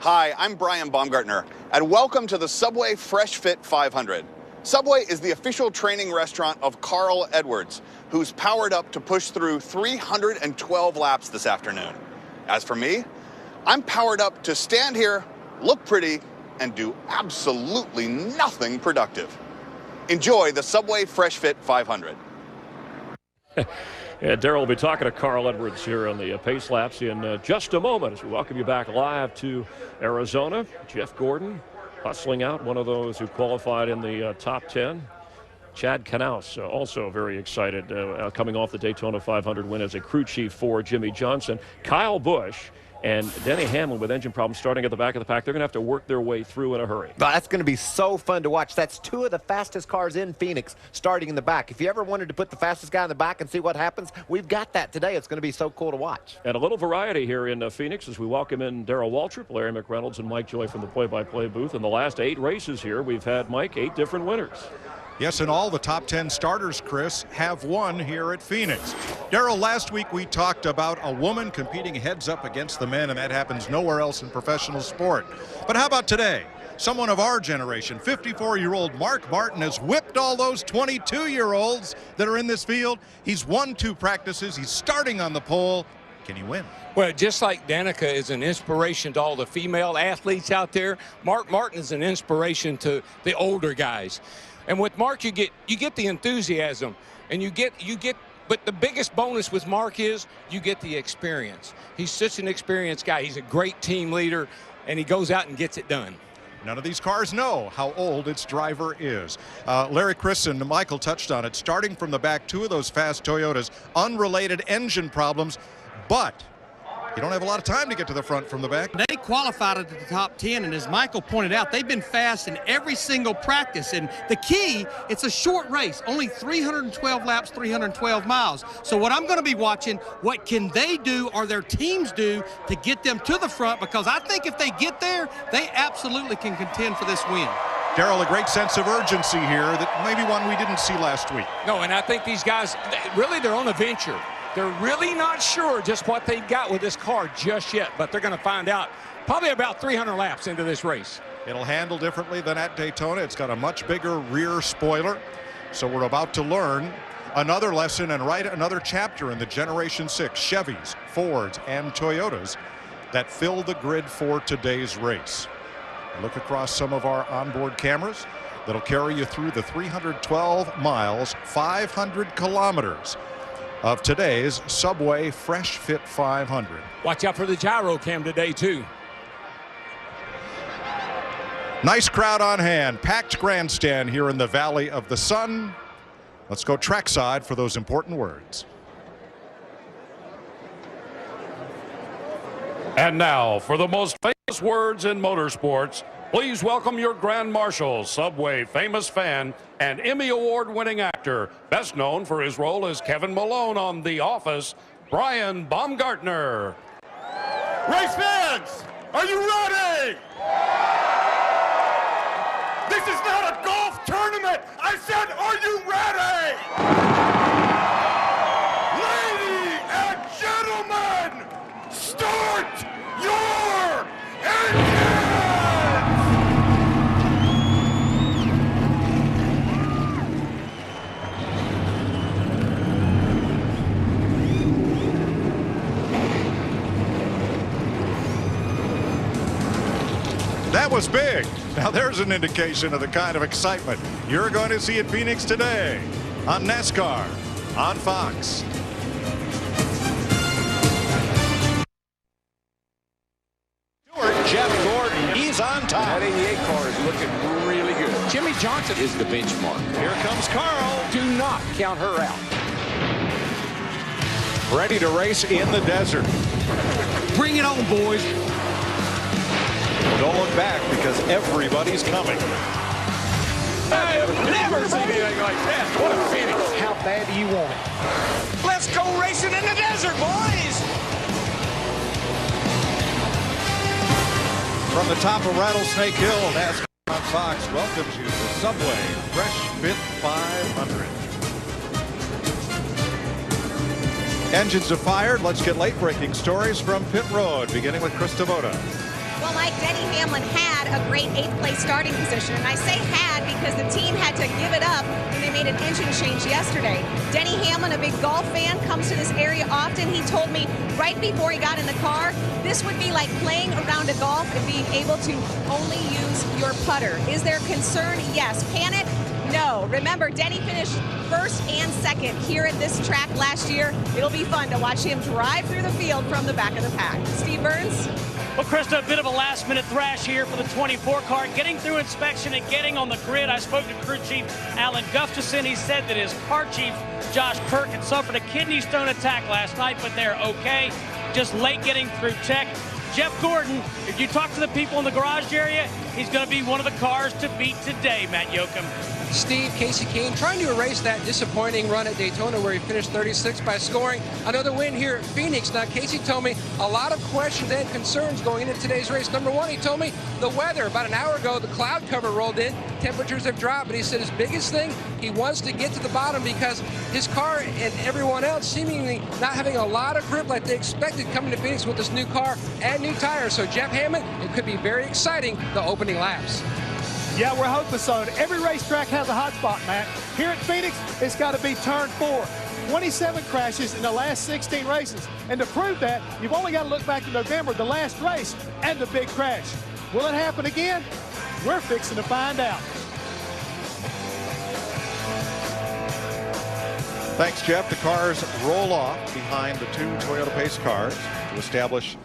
Hi, I'm Brian Baumgartner, and welcome to the Subway Fresh Fit 500. Subway is the official training restaurant of Carl Edwards, who's powered up to push through 312 laps this afternoon. As for me, I'm powered up to stand here, look pretty, and do absolutely nothing productive. Enjoy the Subway Fresh Fit 500. Yeah, Darrell will be talking to Carl Edwards here on the pace laps in just a moment as we welcome you back live to Arizona. Jeff Gordon hustling out, one of those who qualified in the top 10. Chad Knaus also very excited, coming off the Daytona 500 win as a crew chief for Jimmie Johnson. Kyle Busch and Denny Hamlin with engine problems starting at the back of the pack. They're going to have to work their way through in a hurry. That's going to be so fun to watch. That's two of the fastest cars in Phoenix starting in the back. If you ever wanted to put the fastest guy in the back and see what happens, we've got that today. It's going to be so cool to watch. And a little variety here in Phoenix as we welcome in Darrell Waltrip, Larry McReynolds, and Mike Joy from the play-by-play booth. In the last 8 races here, we've had, Mike, 8 different winners. Yes, and all the top 10 starters, Chris, have won here at Phoenix. Darrell, last week we talked about a woman competing heads up against the men, and that happens nowhere else in professional sport. But how about today? Someone of our generation, 54-year-old Mark Martin, has whipped all those 22-year-olds that are in this field. He's won 2 practices. He's starting on the pole. Can he win? Well, just like Danica is an inspiration to all the female athletes out there, Mark Martin is an inspiration to the older guys. And with Mark, you get the enthusiasm, and you get. But the biggest bonus with Mark is you get the experience. He's such an experienced guy. He's a great team leader, and he goes out and gets it done. None of these cars know how old its driver is. Larry, Chris, and Michael touched on it. Starting from the back, 2 of those fast Toyotas, unrelated engine problems, but you don't have a lot of time to get to the front from the back. They qualified at the top 10, and as Michael pointed out, they've been fast in every single practice. And the key, it's a short race, only 312 laps, 312 miles. So what I'm going to be watching, what can they do or their teams do to get them to the front? Because I think if they get there, they absolutely can contend for this win. Darrell, a great sense of urgency here that maybe one we didn't see last week. No, and I think these guys, really, they're on a venture. They're really not sure just what they've got with this car just yet, but they're going to find out probably about 300 laps into this race. It'll handle differently than at Daytona. It's got a much bigger rear spoiler. So we're about to learn another lesson and write another chapter in the Generation 6 Chevys, Fords, and Toyotas that fill the grid for today's race. Look across some of our onboard cameras that'll carry you through the 312 miles, 500 kilometers of today's Subway Fresh Fit 500. Watch out for the gyro cam today, too. Nice crowd on hand, packed grandstand here in the Valley of the Sun. Let's go trackside for those important words. And now, for the most famous words in motorsports, please welcome your Grand Marshal, Subway famous fan, and Emmy Award-winning actor, best known for his role as Kevin Malone on The Office, Brian Baumgartner. Race fans, are you ready? This is not a golf tournament. I said, are you ready? Ladies and gentlemen, start your engine! That was big. Now there's an indication of the kind of excitement you're going to see at Phoenix today on NASCAR on Fox. Jeff Gordon, he's on top. That 88 car is looking really good. Jimmie Johnson is the benchmark. Here comes Carl. Do not count her out. Ready to race in the desert. Bring it on, boys. Don't look back because everybody's coming. I have never seen anything like that. What a finish. How bad do you want it? Let's go racing in the desert, boys! From the top of Rattlesnake Hill, NASCAR on Fox welcomes you to Subway Fresh Fit 500. Engines are fired. Let's get late-breaking stories from pit road, beginning with Chris Devoto. Well, Mike, Denny Hamlin had a great 8th place starting position, and I say had because the team had to give it up when they made an engine change yesterday. Denny Hamlin, a big golf fan, comes to this area often. He told me right before he got in the car, this would be like playing a round of golf and being able to only use your putter. Is there concern? Yes. Can it? No. Remember, Denny finished 1st and 2nd here at this track last year. It'll be fun to watch him drive through the field from the back of the pack. Steve Burns? Well, Krista, a bit of a last-minute thrash here for the 24 car, getting through inspection and getting on the grid. I spoke to crew chief Alan Gustafson. He said that his car chief, Josh Kirk, had suffered a kidney stone attack last night, but they're okay. Just late getting through tech. Jeff Gordon, if you talk to the people in the garage area, he's going to be one of the cars to beat today, Matt Yoakum. Steve, Kasey Kahne trying to erase that disappointing run at Daytona where he finished 36 by scoring another win here at Phoenix. Now, Kasey told me a lot of questions and concerns going into today's race. Number one, he told me the weather. About an hour ago, the cloud cover rolled in. Temperatures have dropped, but he said his biggest thing, he wants to get to the bottom because his car and everyone else seemingly not having a lot of grip like they expected coming to Phoenix with this new car and new tires. So Jeff Hammond, it could be very exciting the opening laps. Yeah, we're hoping so. Every racetrack has a hot spot, Matt. Here at Phoenix, it's got to be turn 4. 27 crashes in the last 16 races. And to prove that, you've only got to look back to November, the last race, and the big crash. Will it happen again? We're fixing to find out. Thanks, Jeff. The cars roll off behind the 2 Toyota pace cars to establish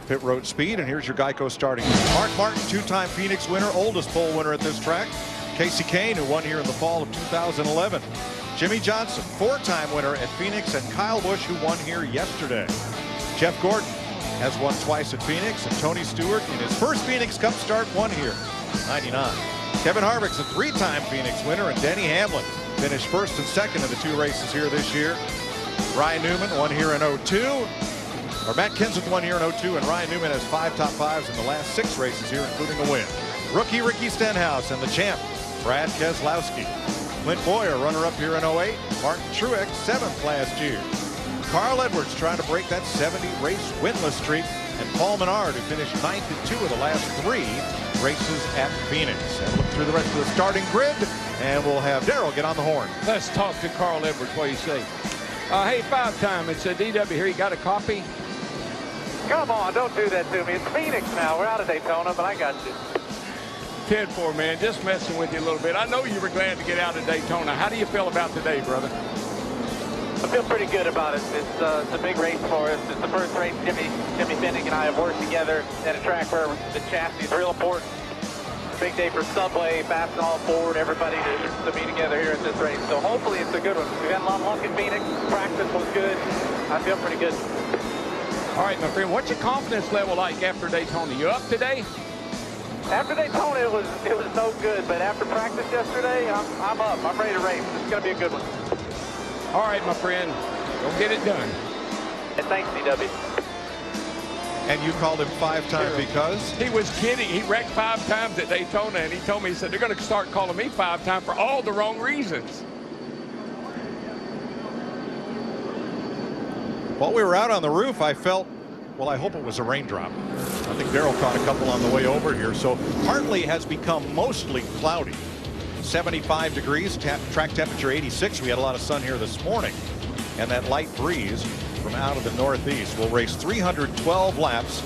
pit road speed, and here's your Geico starting. Mark Martin, 2-time Phoenix winner, oldest pole winner at this track. Kasey Kahne, who won here in the fall of 2011. Jimmie Johnson, 4-time winner at Phoenix, and Kyle Busch, who won here yesterday. Jeff Gordon has won twice at Phoenix, and Tony Stewart, in his first Phoenix Cup start, won here, 99. Kevin Harvick's a 3-time Phoenix winner, and Denny Hamlin finished 1st and 2nd in the 2 races here this year. Ryan Newman won here in 02. Matt Kenseth won here in 02, and Ryan Newman has 5 top 5s in the last 6 races here, including a win. Rookie Ricky Stenhouse and the champ, Brad Keselowski. Clint Bowyer, runner-up here in 08. Martin Truex, 7th last year. Carl Edwards trying to break that 70-race winless streak, and Paul Menard, who finished 9th in 2 of the last 3 races at Phoenix. And look through the rest of the starting grid, and we'll have Darrell get on the horn. Let's talk to Carl Edwards. What do you say? Hey, 5-time. It's a DW here. You got a copy? Come on, don't do that to me. It's Phoenix now. We're out of Daytona, but I got you. 10-4, man. Just messing with you a little bit. I know you were glad to get out of Daytona. How do you feel about today, brother? I feel pretty good about it. It's a big race for us. It's the first race Jimmy Finnick and I have worked together at a track where the chassis is real important. Big day for Subway, Fastenal, Ford, everybody to be together here at this race. So hopefully it's a good one. We've had a lot of luck in Phoenix. Practice was good. I feel pretty good. All right, my friend, what's your confidence level like after Daytona? You up today? After Daytona, it was no good, but after practice yesterday, I'm up. I'm ready to race. It's going to be a good one. All right, my friend, go get it done. And thanks, DW. And you called him 5-time because? He was kidding. He wrecked 5 times at Daytona, and he told me, he said, they're going to start calling me 5-time for all the wrong reasons. While we were out on the roof, I felt, well, I hope it was a raindrop. I think Darrell caught a couple on the way over here. So Hartley has become mostly cloudy. 75 degrees, track temperature 86. We had a lot of sun here this morning. And that light breeze from out of the northeast. We'll race 312 laps,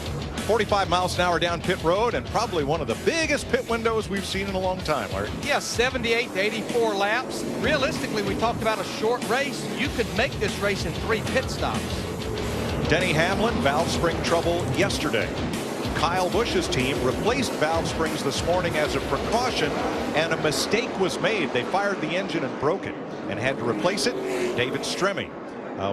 45 miles an hour down pit road, and probably one of the biggest pit windows we've seen in a long time, Larry. Yeah, 78 to 84 laps. Realistically, we talked about a short race. You could make this race in 3 pit stops. Denny Hamlin, valve spring trouble yesterday. Kyle Busch's team replaced valve springs this morning as a precaution, and a mistake was made. They fired the engine and broke it and had to replace it. David Stremme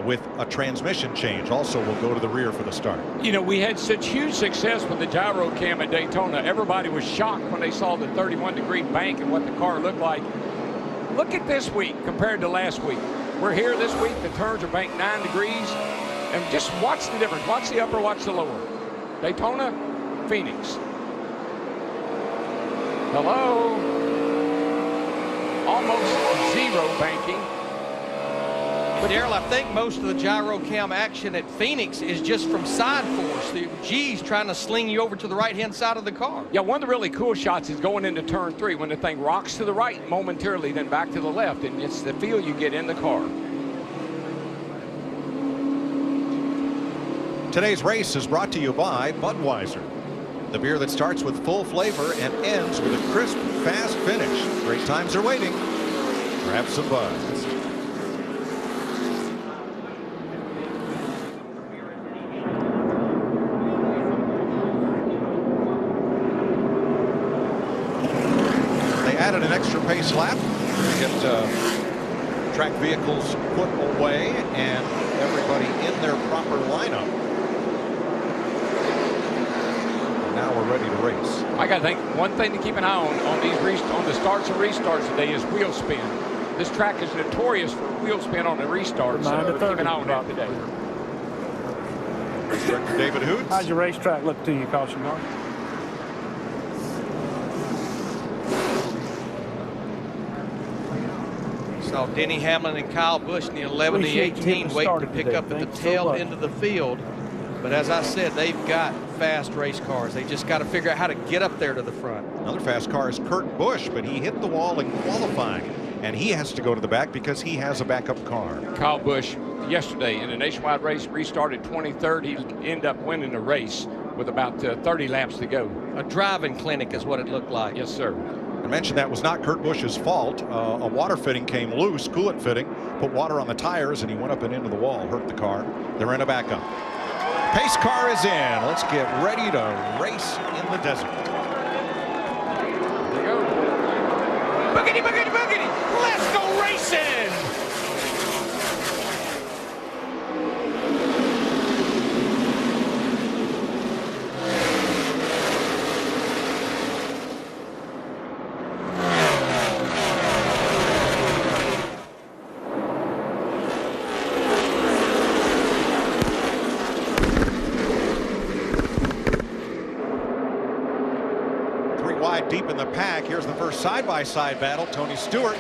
with a transmission change also will go to the rear for the start. You know, we had such huge success with the gyro cam at Daytona. Everybody was shocked when they saw the 31-degree bank and what the car looked like. Look at this week compared to last week. We're here this week. The turns are banked 9 degrees. And just watch the difference. Watch the upper, watch the lower. Daytona, Phoenix. Hello. Almost 0 banking. But Darrell, I think most of the gyro cam action at Phoenix is just from side force. The G's trying to sling you over to the right-hand side of the car. Yeah, one of the really cool shots is going into turn 3 when the thing rocks to the right momentarily, then back to the left, and it's the feel you get in the car. Today's race is brought to you by Budweiser, the beer that starts with full flavor and ends with a crisp, fast finish. Great times are waiting. Grab some Buzz. They added an extra pace lap to get track vehicles put away and everybody in their proper lineup. Now we're ready to race. I got to think one thing to keep an eye on the starts and restarts today is wheel spin. This track is notorious for wheel spin on the restarts, so keep an eye on that today. Race Director David Hoots. How's your racetrack look to you, caution mark? Saw Denny Hamlin and Kyle Busch in the 11 to 18 waiting to pick up at the tail end of the field. But as I said, they've got fast race cars. They just got to figure out how to get up there to the front. Another fast car is Kurt Busch, but he hit the wall in qualifying, and he has to go to the back because he has a backup car. Kyle Busch yesterday in a nationwide race restarted 23rd. He ended up winning the race with about 30 laps to go. A driving clinic is what it looked like. Yes, sir. I mentioned that was not Kurt Busch's fault. A water fitting came loose, coolant fitting, put water on the tires, and he went up and into the wall, hurt the car. They're in a backup. Pace car is in. Let's get ready to race in the desert. There you go. Boogity, boogity, boogity. Let's go racing. Deep in the pack. Here's the first side-by-side battle. Tony Stewart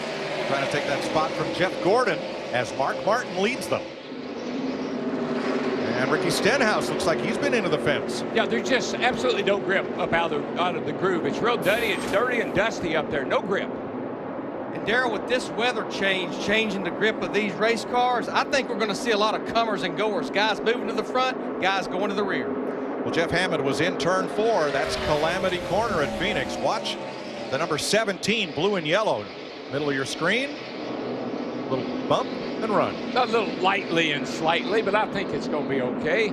trying to take that spot from Jeff Gordon as Mark Martin leads them. And Ricky Stenhouse looks like he's been into the fence. Yeah, there's just absolutely no grip up out of the groove. It's real dirty and dusty up there. No grip. And Darrell, with this weather changing the grip of these race cars, I think we're going to see a lot of comers and goers. Guys moving to the front, guys going to the rear. Well, Jeff Hammond was in turn 4. That's Calamity Corner at Phoenix. Watch the number 17, blue and yellow. Middle of your screen. Little bump and run. A little lightly and slightly, but I think it's going to be okay.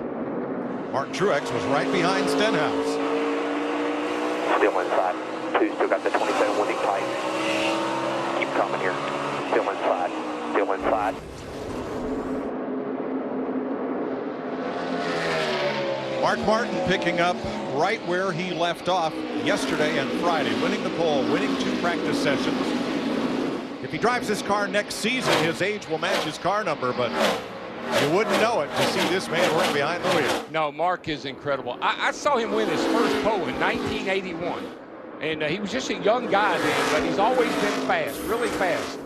Mark Truex was right behind Stenhouse. Still inside. Two still got the 27 winding tight. Keep coming here. Still inside. Still inside. Mark Martin picking up right where he left off yesterday and Friday, winning the pole, winning 2 practice sessions. If he drives this car next season, his age will match his car number, but you wouldn't know it to see this man work behind the wheel. No, Mark is incredible. I saw him win his first pole in 1981, and he was just a young guy then, but he's always been fast, really fast.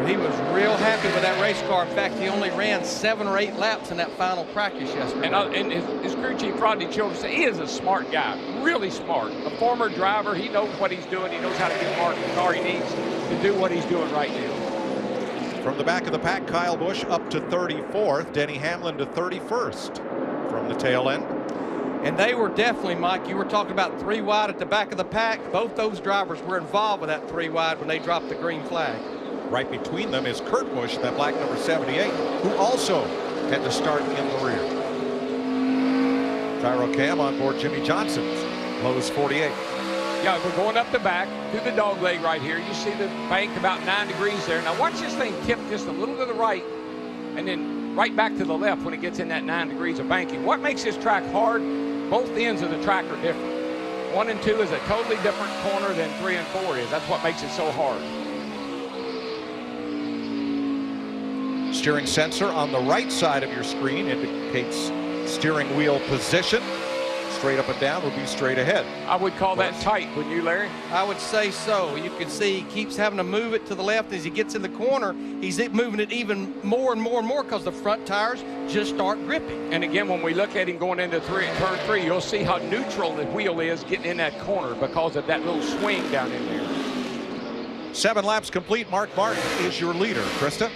He was real happy with that race car. In fact, he only ran 7 or 8 laps in that final practice yesterday. And his crew chief, Rodney Childers, said he is a smart guy, really smart. A former driver, he knows what he's doing. He knows how to get Mark the car he needs to do what he's doing right now. From the back of the pack, Kyle Busch up to 34th, Denny Hamlin to 31st from the tail end. And they were definitely, Mike, you were talking about 3 wide at the back of the pack. Both those drivers were involved with that 3 wide when they dropped the green flag. Right between them is Kurt Busch, that black number 78, who also had to start in the rear. Gyro cam on board Jimmy Johnson's Lowe's 48. Yeah, we're going up the back through the dog leg right here. You see the bank about 9 degrees there. Now watch this thing tip just a little to the right and then right back to the left when it gets in that 9 degrees of banking. What makes this track hard? Both ends of the track are different. 1 and 2 is a totally different corner than 3 and 4 is. That's what makes it so hard. Steering sensor on the right side of your screen indicates steering wheel position. straight up and down, will be straight ahead. I would call that tight, wouldn't you, Larry? I would say so. You can see he keeps having to move it to the left. As he gets in the corner, he's moving it even more and more and more because the front tires just start gripping. And again, when we look at him going into turn 3, you'll see how neutral the wheel is getting in that corner because of that little swing down in there. 7 laps complete. Mark Martin is your leader. Krista?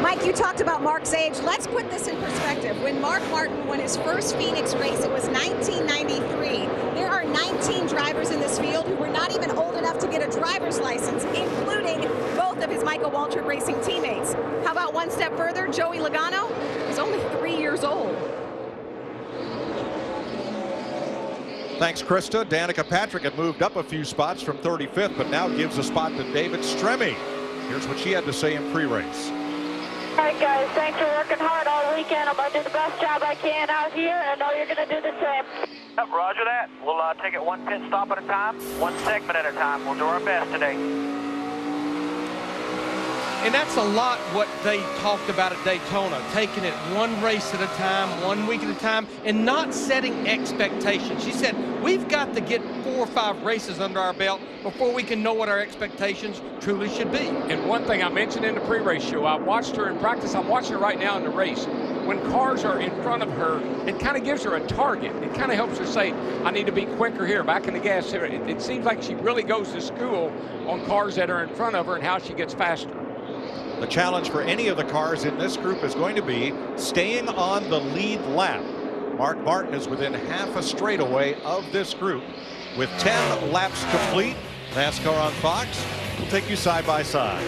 Mike, you talked about Mark's age. Let's put this in perspective. When Mark Martin won his first Phoenix race, it was 1993. There are 19 drivers in this field who were not even old enough to get a driver's license, including both of his Michael Waltrip Racing teammates. How about one step further? Joey Logano is only 3 years old. Thanks, Krista. Danica Patrick had moved up a few spots from 35th, but now gives a spot to David Stremme. Here's what she had to say in pre-race. All right, guys, thanks for working hard all weekend. I'm going to do the best job I can out here, and I know you're going to do the same. Yep, roger that. We'll take it one pit stop at a time, one segment at a time. We'll do our best today. And that's a lot what they talked about at Daytona, taking it one race at a time, 1 week at a time, and not setting expectations. She said, we've got to get 4 or 5 races under our belt before we can know what our expectations truly should be. And one thing I mentioned in the pre-race show, I watched her in practice. I'm watching her right now in the race. When cars are in front of her, it kind of gives her a target. It kind of helps her say, I need to be quicker here, back in the gas here. It seems like she really goes to school on cars that are in front of her and how she gets faster. The challenge for any of the cars in this group is going to be staying on the lead lap. Mark Martin is within half a straightaway of this group. With 10 laps complete, NASCAR on Fox will take you side by side.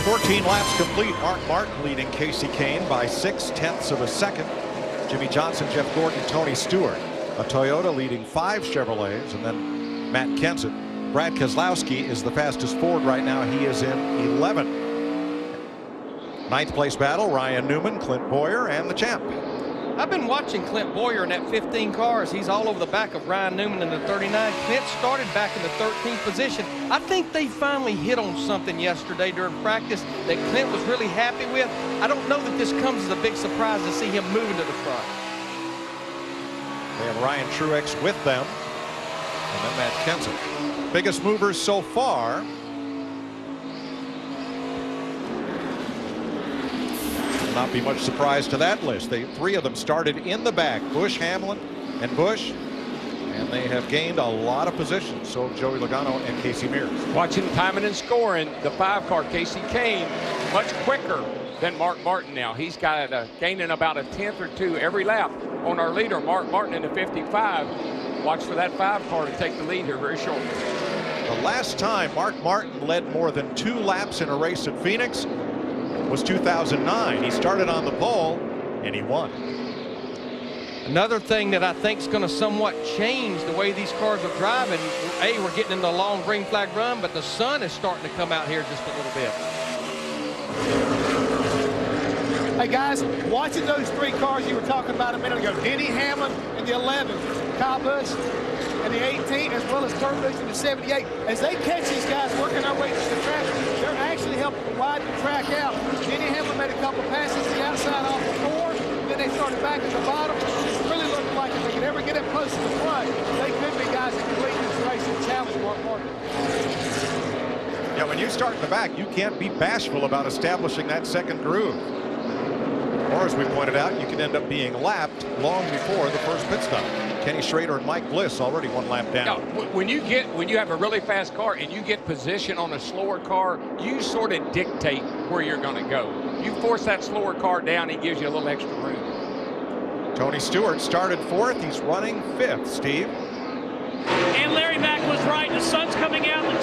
.14 laps complete. Mark Martin leading Kasey Kahne by 0.6 of a second. Jimmy Johnson, Jeff Gordon, Tony Stewart. A Toyota leading 5 Chevrolets, and then Matt Kenseth. Brad Keselowski is the fastest Ford right now. He is in 11th. 9th place battle, Ryan Newman, Clint Bowyer, and the champ. I've been watching Clint Bowyer in that 15 cars. He's all over the back of Ryan Newman in the 39. Clint started back in the 13th position. I think they finally hit on something yesterday during practice that Clint was really happy with. I don't know that this comes as a big surprise to see him moving to the front. They have Ryan Truex with them, and then Matt Kenseth. Biggest movers so far. Not be much surprise to that list. 3 of them started in the back, Busch, Hamlin, and Busch, and they have gained a lot of positions. So Joey Logano and Casey Mears. Watching timing and scoring, the 5-car Kasey Kahne much quicker than Mark Martin now. He's got gaining about a 10th or 2 every lap on our leader, Mark Martin, in the 55. Watch for that 5-car to take the lead here very shortly. The last time Mark Martin led more than 2 laps in a race at Phoenix was 2009. He started on the pole and he won. Another thing that I think is going to somewhat change the way these cars are driving, we're getting into a long green flag run, but the sun is starting to come out here just a little bit. Hey guys, watching those three cars you were talking about a minute ago, Denny Hamlin in the 11, Kyle Busch in the 18, as well as Kurt Busch in the 78. As they catch these guys working their way through the track, they're actually helping to widen the track out. Denny Hamlin made a couple passes to the outside off the 4, then they started back at the bottom. It's really looking like if they could ever get it close to the front, they could be guys that can lead this race and challenge Mark Martin. Yeah, when you start in the back, you can't be bashful about establishing that second groove. Or as we pointed out, you can end up being lapped long before the first pit stop. Kenny Schrader and Mike Bliss already one lap down. Now, when you have a really fast car and you get position on a slower car, you sort of dictate where you're going to go. You force that slower car down, it gives you a little extra room. Tony Stewart started 4th. He's running 5th, Steve. And Larry Mack was right. The sun's coming out. The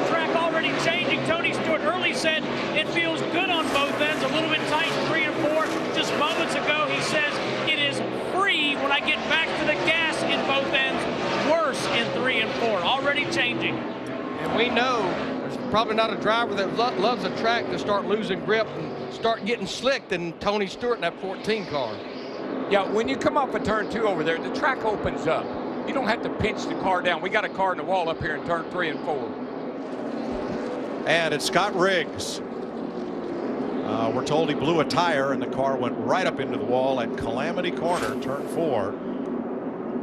track already changing. Tony Stewart early said it feels good on both ends. A little bit tight in 3 and 4. Just moments ago, he says it is free when I get back to the gas in both ends. Worse in 3 and 4. Already changing. And we know there's probably not a driver that loves a track to start losing grip and start getting slick than Tony Stewart in that 14 car. Yeah, when you come off of turn 2 over there, the track opens up. You don't have to pinch the car down. We got a car in the wall up here in turn 3 and 4. And it's Scott Riggs. We're told he blew a tire and the car went right up into the wall at Calamity Corner, turn 4.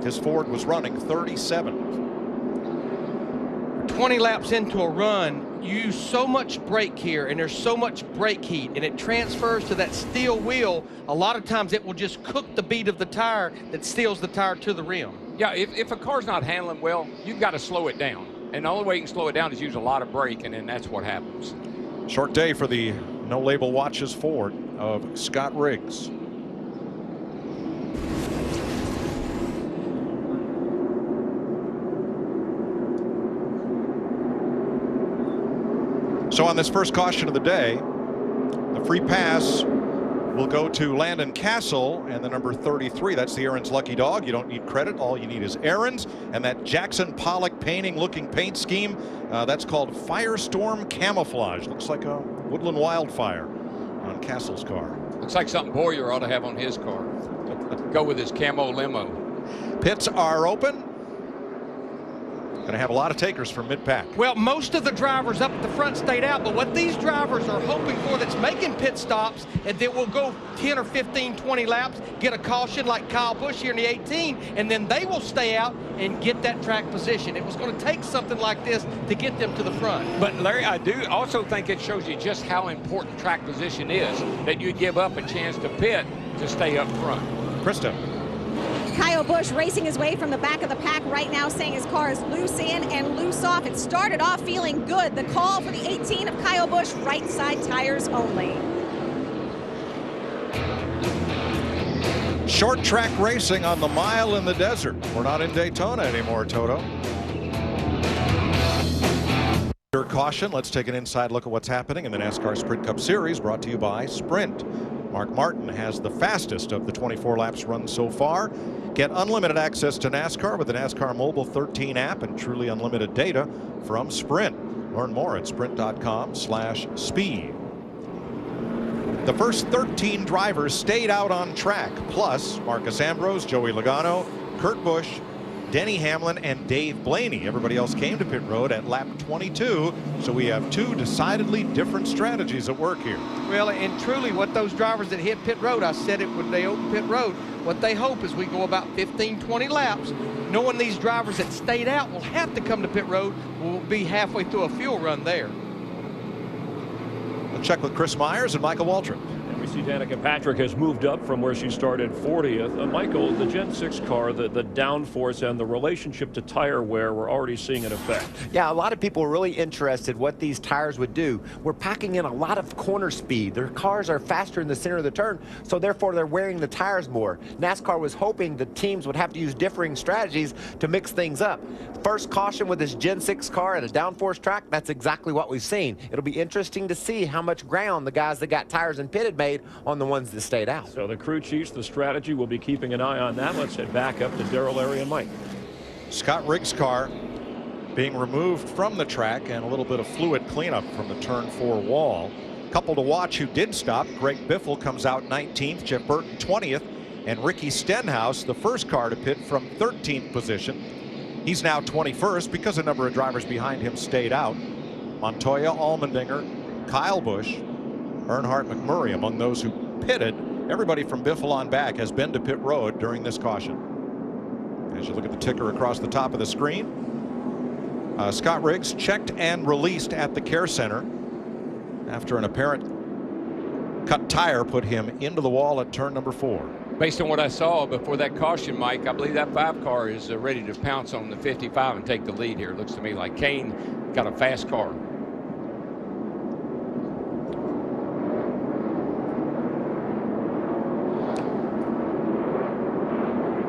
His Ford was running 37. 20 laps into a run, you use so much brake here and there's so much brake heat and it transfers to that steel wheel. A lot of times it will just cook the bead of the tire that steals the tire to the rim. Yeah, if a car's not handling well, you've got to slow it down. And the only way you can slow it down is use a lot of brake, and then that's what happens. Short day for the No Label Watches Ford of Scott Riggs. So on this first caution of the day, the free pass will go to Landon Castle and the number 33. That's the Aaron's Lucky Dog. You don't need credit. All you need is Aaron's. And that Jackson Pollock painting looking paint scheme, that's called Firestorm Camouflage. Looks like a woodland wildfire on Castle's car. Looks like something Boyer ought to have on his car. Go with his camo limo. Pits are open. Going to have a lot of takers from mid-pack. Well, most of the drivers up at the front stayed out, but what these drivers are hoping for that's making pit stops and that will go 10 or 15, 20 laps, get a caution like Kyle Busch here in the 18, and then they will stay out and get that track position. It was going to take something like this to get them to the front. But Larry, I do also think it shows you just how important track position is, that you give up a chance to pit to stay up front. Krista. Kyle Busch racing his way from the back of the pack right now, saying his car is loose in and loose off. It started off feeling good. The call for the 18 of Kyle Busch, right side tires only. Short track racing on the mile in the desert. We're not in Daytona anymore, Toto. Caution. Let's take an inside look at what's happening in the NASCAR Sprint Cup Series, brought to you by Sprint. Mark Martin has the fastest of the 24 laps run so far. Get unlimited access to NASCAR with the NASCAR Mobile 13 app and truly unlimited data from Sprint. Learn more at sprint.com/speed. The first 13 drivers stayed out on track, plus Marcus Ambrose, Joey Logano, Kurt Busch, Denny Hamlin, and Dave Blaney. Everybody else came to pit road at lap 22, so we have two decidedly different strategies at work here. Well, and truly what those drivers that hit pit road, I said it when they opened pit road, what they hope is we go about 15, 20 laps, knowing these drivers that stayed out will have to come to pit road, will be halfway through a fuel run there. We'll check with Chris Myers and Michael Waltrip. We see Danica Patrick has moved up from where she started 40th. Michael, the Gen 6 car, the downforce and the relationship to tire wear, we're already seeing an effect. Yeah, a lot of people are really interested what these tires would do. We're packing in a lot of corner speed. Their cars are faster in the center of the turn, so therefore they're wearing the tires more. NASCAR was hoping the teams would have to use differing strategies to mix things up. First caution with this Gen 6 car at a downforce track, that's exactly what we've seen. It'll be interesting to see how much ground the guys that got tires in pitted made stayed on the ones that stayed out. So the crew chiefs, the strategy, will be keeping an eye on that. Let's head back up to Darrell, Larry, and Mike. Scott Riggs' car being removed from the track and a little bit of fluid cleanup from the turn 4 wall. Couple to watch who did stop. Greg Biffle comes out 19th, Jeff Burton 20th, and Ricky Stenhouse, the first car to pit, from 13th position. He's now 21st because a number of drivers behind him stayed out. Montoya, Allmendinger, Kyle Busch, Earnhardt, McMurray among those who pitted. Everybody from Biffle on back has been to pit road during this caution. As you look at the ticker across the top of the screen, Scott Riggs checked and released at the care center after an apparent cut tire put him into the wall at turn number 4. Based on what I saw before that caution, Mike, I believe that 5 car is ready to pounce on the 55 and take the lead here. It looks to me like Kane got a fast car.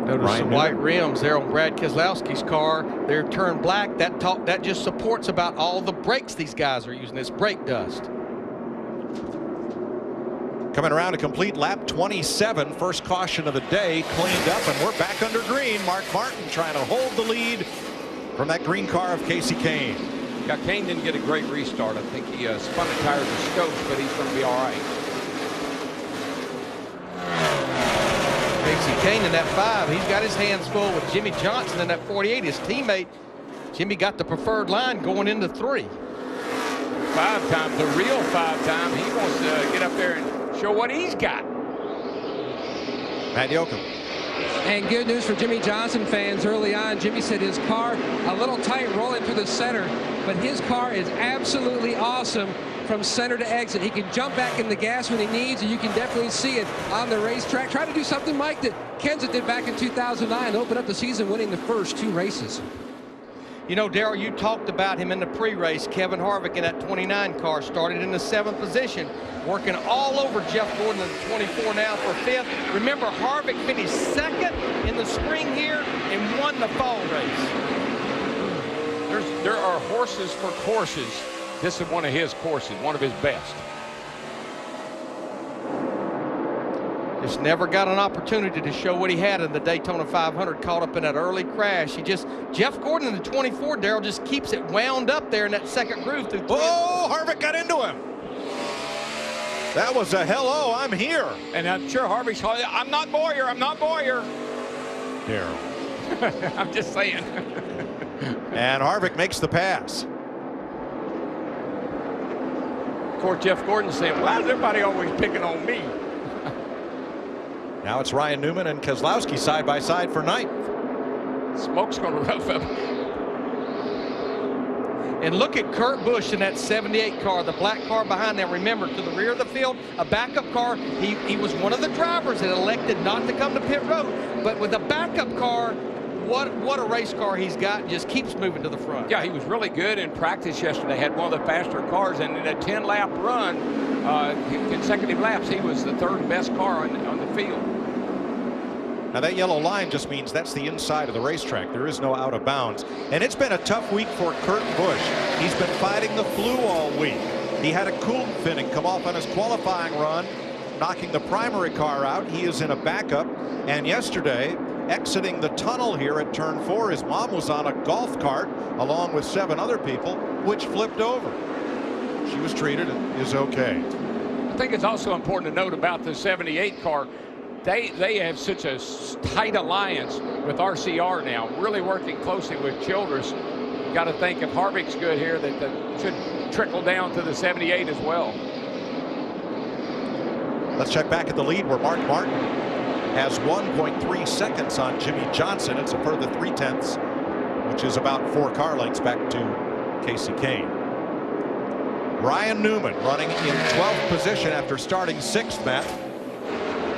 Notice some white rims there on Brad Keselowski's car. They're turned black. That just supports about all the brakes these guys are using. This brake dust. Coming around a complete lap 27, first caution of the day, cleaned up, and we're back under green. Mark Martin trying to hold the lead from that green car of Kasey Kahne. Yeah, Kahne didn't get a great restart. I think he spun the tires of Scopes, but he's going to be all right. Kasey Kahne in that 5, he's got his hands full with Jimmy Johnson in that 48. His teammate, Jimmy, got the preferred line going into 3. 5 time, the real 5 time. He wants to get up there and show what he's got. Matt Yoakum. And good news for Jimmy Johnson fans early on. Jimmy said his car a little tight rolling through the center, but his car is absolutely awesome from center to exit. He can jump back in the gas when he needs, and you can definitely see it on the racetrack. Try to do something, Mike, that Kenseth did back in 2009, open up the season winning the first 2 races. You know, Darrell, you talked about him in the pre-race. Kevin Harvick in that 29 car started in the 7th position, working all over Jeff Gordon in the 24 now for 5th. Remember, Harvick finished 2nd in the spring here and won the fall race. There are horses for courses. This is one of his courses, one of his best. Just never got an opportunity to show what he had in the Daytona 500, caught up in that early crash. Jeff Gordon in the 24, Darrell, just keeps it wound up there in that second groove. Oh, Harvick got into him. That was a hello, I'm here. And I'm sure Harvick's, I'm not Boyer, I'm not Boyer. Darrell. I'm just saying. And Harvick makes the pass. Of course, Jeff Gordon's saying, why is everybody always picking on me? Now it's Ryan Newman and Keselowski side by side for 9th. Smoke's going to rough up. And look at Kurt Busch in that 78 car, the black car behind them. Remember, to the rear of the field, a backup car. He was one of the drivers that elected not to come to pit road. But with a backup car, what a race car he's got, just keeps moving to the front. Yeah, he was really good in practice yesterday. Had one of the faster cars, and in a 10-lap run, consecutive laps, he was the 3rd best car on the field. Now that yellow line just means that's the inside of the racetrack. There is no out of bounds. And it's been a tough week for Kurt Busch. He's been fighting the flu all week. He had a coolant thinning come off on his qualifying run, knocking the primary car out. He is in a backup. And yesterday, exiting the tunnel here at turn 4, his mom was on a golf cart along with 7 other people, which flipped over. She was treated and is okay. I think it's also important to note about the 78 car. They have such a tight alliance with RCR now, really working closely with Childress. Got to think if Harvick's good here, that should trickle down to the 78 as well. Let's check back at the lead where Mark Martin has 1.3 seconds on Jimmy Johnson. It's a further 0.3, which is about 4 car lengths back to Kasey Kahne. Ryan Newman running in 12th position after starting 6th, Matt.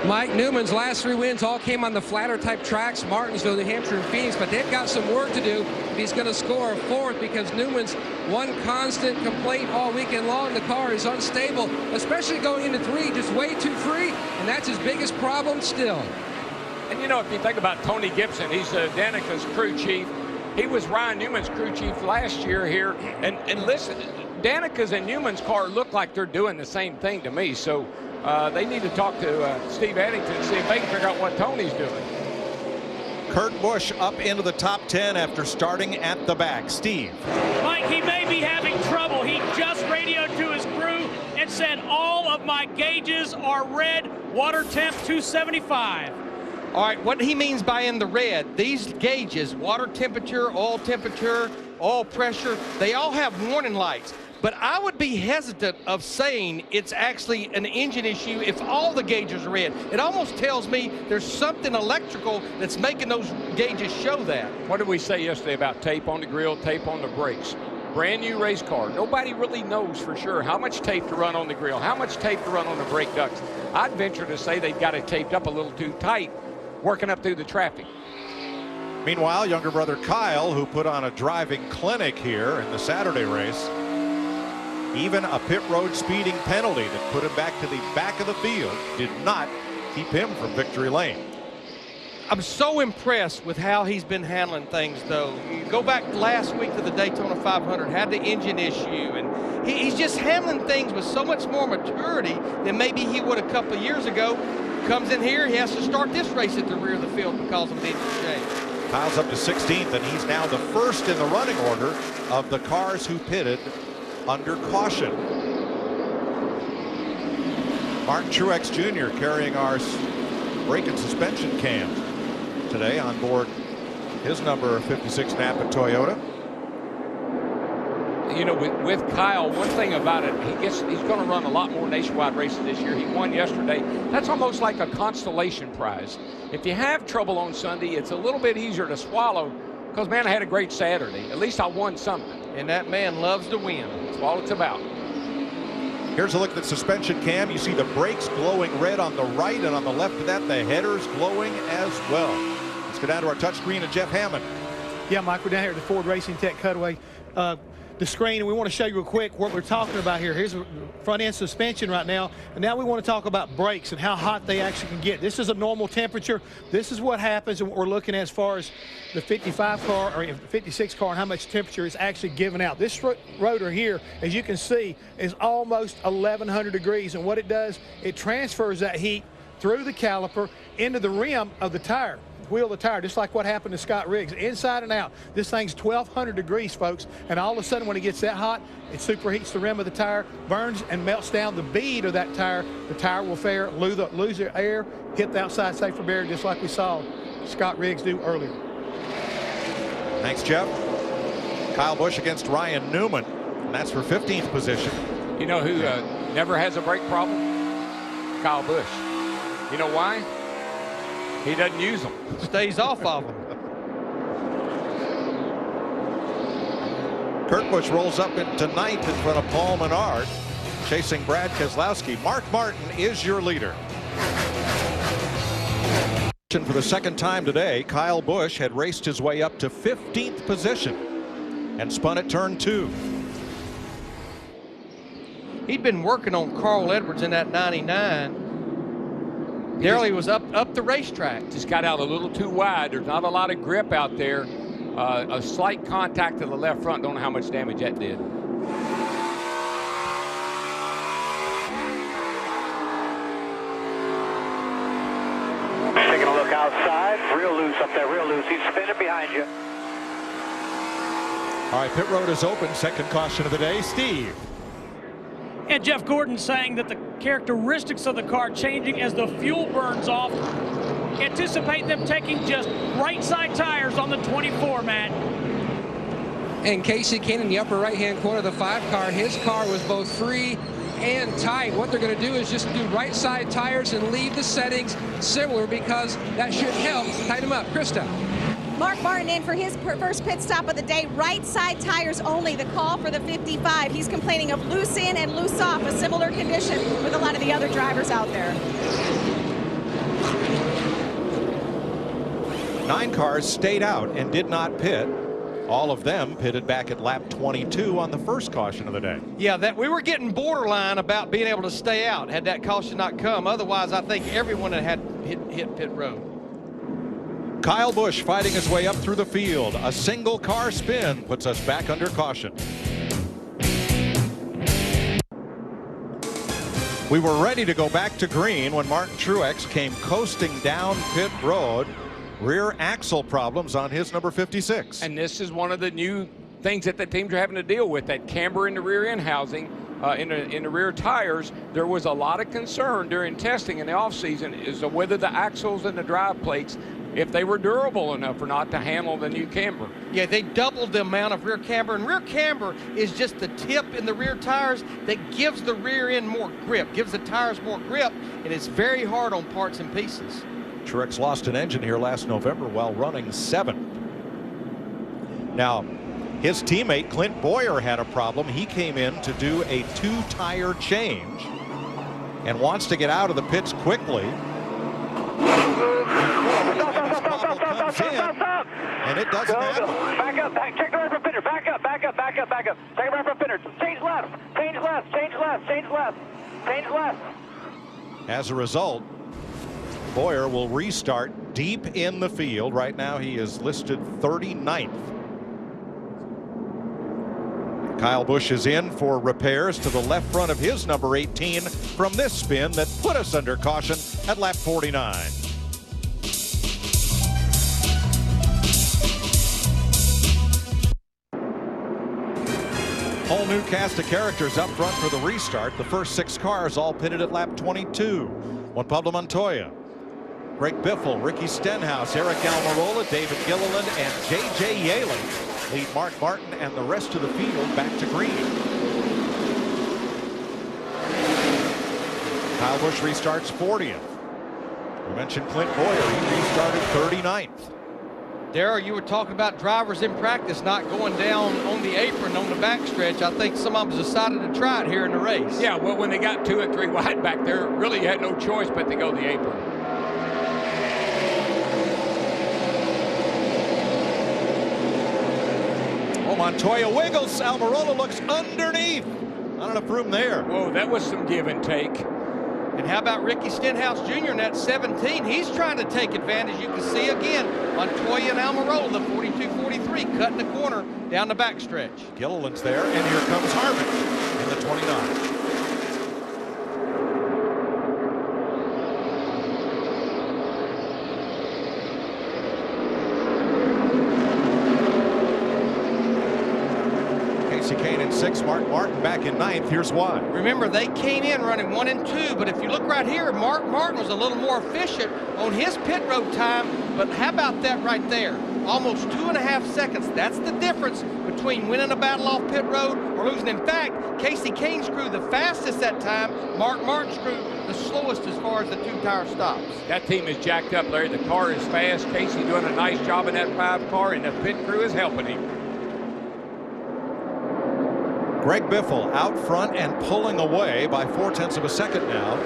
Mike, Newman's last 3 wins all came on the flatter type tracks, Martinsville, New Hampshire, and Phoenix, but they've got some work to do if he's going to score a 4th, because Newman's one constant complaint all weekend long. The car is unstable, especially going into 3, just way too free, and that's his biggest problem still. And you know, if you think about Tony Gibson, he's Danica's crew chief. He was Ryan Newman's crew chief last year here, and listen, Danica's and Newman's car look like they're doing the same thing to me, so they need to talk to Steve Addington and see if they can figure out what Tony's doing. Kurt Busch up into the top 10 after starting at the back. Steve. Mike, he may be having trouble. He just radioed to his crew and said all of my gauges are red, water temp 275. All right, what he means by in the red, these gauges, water temperature, oil pressure, they all have warning lights. But I would be hesitant of saying it's actually an engine issue if all the gauges are red. It almost tells me there's something electrical that's making those gauges show that. What did we say yesterday about tape on the grill, tape on the brakes? Brand new race car. Nobody really knows for sure how much tape to run on the grill, how much tape to run on the brake ducts. I'd venture to say they've got it taped up a little too tight, working up through the traffic. Meanwhile, younger brother Kyle, who put on a driving clinic here in the Saturday race, even a pit road speeding penalty that put him back to the back of the field did not keep him from victory lane. I'm so impressed with how he's been handling things, though. You go back last week to the Daytona 500, had the engine issue, and he's just handling things with so much more maturity than maybe he would a couple of years ago. Comes in here, he has to start this race at the rear of the field because of the engine change. Kyle's up to 16th, and he's now the first in the running order of the cars who pitted under caution. Martin Truex Jr. carrying our brake and suspension cam today on board his number 56 Napa Toyota. You know, with Kyle, one thing about it, he's going to run a lot more nationwide races this year. He won yesterday. That's almost like a consolation prize. If you have trouble on Sunday, it's a little bit easier to swallow because, man, I had a great Saturday. At least I won something. And that man loves to win. That's all it's about. Here's a look at the suspension cam. You see the brakes glowing red on the right, and on the left of that, the headers glowing as well. Let's go down to our touchscreen and Jeff Hammond. Yeah, Mike, we're down here at the Ford Racing Tech Cutaway. The screen, and we want to show you real quick what we're talking about here. Here's a front end suspension right now, and now we want to talk about brakes and how hot they actually can get. This is a normal temperature. This is what happens, and what we're looking at as far as the 55 car or 56 car and how much temperature is actually given out. This rotor here, as you can see, is almost 1100 degrees, and what it does, it transfers that heat through the caliper into the rim of the tire. Wheel of the tire, just like what happened to Scott Riggs, inside and out. This thing's 1200 degrees, folks, and all of a sudden when it gets that hot, it superheats the rim of the tire, burns and melts down the bead of that tire. The tire will lose the air, hit the outside safety barrier, just like we saw Scott Riggs do earlier. Thanks, Jeff. Kyle Busch against Ryan Newman, and that's for 15th position. You know who never has a brake problem? Kyle Busch. You know why? He doesn't use them. Stays off of them. Kurt Busch rolls up into 9th in front of Paul Menard, chasing Brad Keselowski. Mark Martin is your leader. For the second time today, Kyle Busch had raced his way up to 15th position and spun at turn 2. He'd been working on Carl Edwards in that 99. Nearly was up the racetrack. Just got out a little too wide. There's not a lot of grip out there. A slight contact to the left front. Don't know how much damage that did. Taking a look outside. Real loose up there, real loose. He's spinning behind you. All right, pit road is open. Second caution of the day. Steve. And Jeff Gordon saying that the characteristics of the car changing as the fuel burns off. Anticipate them taking just right side tires on the 24, Matt. And Casey Kane in the upper right-hand corner of the 5 car, his car was both free and tight. What they're going to do is just do right side tires and leave the settings similar because that should help tighten them up. Krista. Mark Martin in for his first pit stop of the day. Right side tires only, the call for the 55. He's complaining of loose in and loose off, a similar condition with a lot of the other drivers out there. 9 cars stayed out and did not pit. All of them pitted back at lap 22 on the first caution of the day. Yeah, that we were getting borderline about being able to stay out had that caution not come. Otherwise, I think everyone had hit pit road. Kyle Busch fighting his way up through the field. A single car spin puts us back under caution. We were ready to go back to green when Martin Truex came coasting down pit road. Rear axle problems on his number 56. And this is one of the new things that the teams are having to deal with, that camber in the rear end housing. In the rear tires. There was a lot of concern during testing in the offseason as to whether the axles and the drive plates, if they were durable enough or not to handle the new camber. Yeah, they doubled the amount of rear camber, and rear camber is just the tip in the rear tires that gives the rear end more grip, gives the tires more grip, and it's very hard on parts and pieces. Truex lost an engine here last November while running 7th. Now, his teammate Clint Bowyer had a problem. He came in to do a 2-tire change and wants to get out of the pits quickly. And it doesn't happen. Back up, check the right front fender. Back up. Check the right front fender. Change left. As a result, Bowyer will restart deep in the field. Right now he is listed 39th. Kyle Busch is in for repairs to the left front of his number 18 from this spin that put us under caution at lap 49. Whole new cast of characters up front for the restart. The first 6 cars all pitted at lap 22. Juan Pablo Montoya, Greg Biffle, Ricky Stenhouse, Eric Almirola, David Gilliland, and J.J. Yaley lead Mark Martin and the rest of the field back to green. Kyle Busch restarts 40th. We mentioned Clint Bowyer. He restarted 39th. Darrell, you were talking about drivers in practice not going down on the apron on the backstretch. I think some of them decided to try it here in the race. Yeah, well, when they got 2 and 3 wide back there, really had no choice but to go the apron. Oh, Montoya wiggles. Almirola looks underneath. Not enough room there. Whoa, that was some give and take. And how about Ricky Stenhouse Jr. in that 17? He's trying to take advantage. You can see again Montoya and Almirola, the 42-43, cutting the corner down the backstretch. Gilliland's there, and here comes Harvick in the 29. Kane in 6, Mark Martin back in 9th. Here's why. Remember, they came in running 1 and 2, but if you look right here, Mark Martin was a little more efficient on his pit road time, but how about that right there? Almost 2.5 seconds. That's the difference between winning a battle off pit road or losing. In fact, Kasey Kahne's crew the fastest that time, Mark Martin's crew the slowest as far as the 2-tire stops. That team is jacked up, Larry. The car is fast. Kasey doing a nice job in that 5 car, and the pit crew is helping him. Greg Biffle out front and pulling away by 0.4 seconds now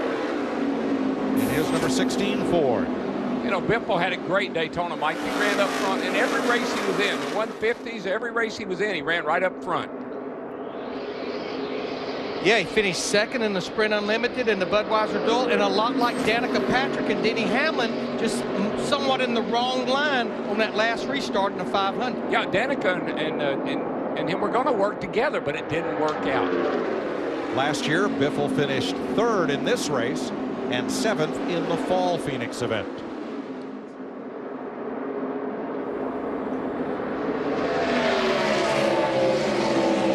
in his number 16 Ford. You know, Biffle had a great Daytona, Mike. He ran up front in every race he was in. The 150s, every race he was in, he ran right up front. Yeah, he finished 2nd in the Sprint Unlimited and the Budweiser Duel, and a lot like Danica Patrick and Denny Hamlin, just somewhat in the wrong line on that last restart in the 500. Yeah, Danica and him were going to work together, but it didn't work out. Last year, Biffle finished 3rd in this race and 7th in the Fall Phoenix event.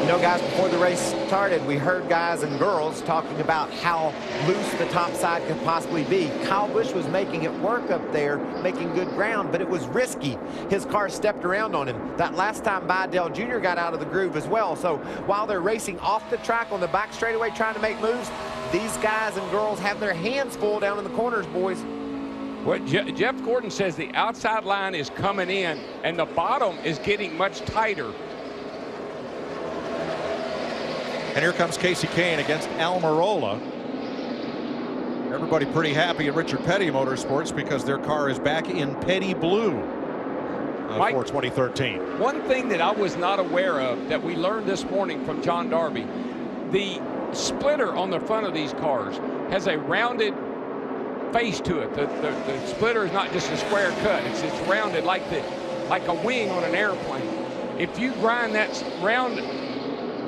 You know, guys, before the race started, we heard guys and girls talking about how loose the top side could possibly be. Kyle Busch was making it work up there, making good ground, but it was risky. His car stepped around on him. That last time by, Dale Jr. got out of the groove as well. So while they're racing off the track on the back straightaway trying to make moves, these guys and girls have their hands full down in the corners, boys. What Jeff Gordon says, the outside line is coming in, and the bottom is getting much tighter. And here comes Kasey Kahne against Almirola. Everybody pretty happy at Richard Petty Motorsports because their car is back in Petty Blue Mike, for 2013. One thing that I was not aware of that we learned this morning from John Darby, the splitter on the front of these cars has a rounded face to it. The splitter is not just a square cut. It's rounded like a wing on an airplane. If you grind that round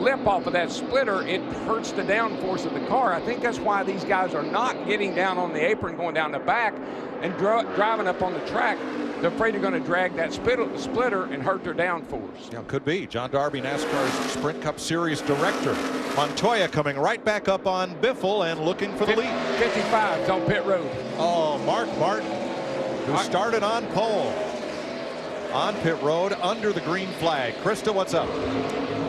lip off of that splitter, it hurts the downforce of the car. I think that's why these guys are not getting down on the apron, going down the back, and driving up on the track. They're afraid they're going to drag that splitter and hurt their downforce. Yeah, could be. John Darby, NASCAR's Sprint Cup Series director. Montoya coming right back up on Biffle and looking for the lead. 55 on pit road. Oh, Mark Martin, who started on pole. On pit road under the green flag. Krista, what's up?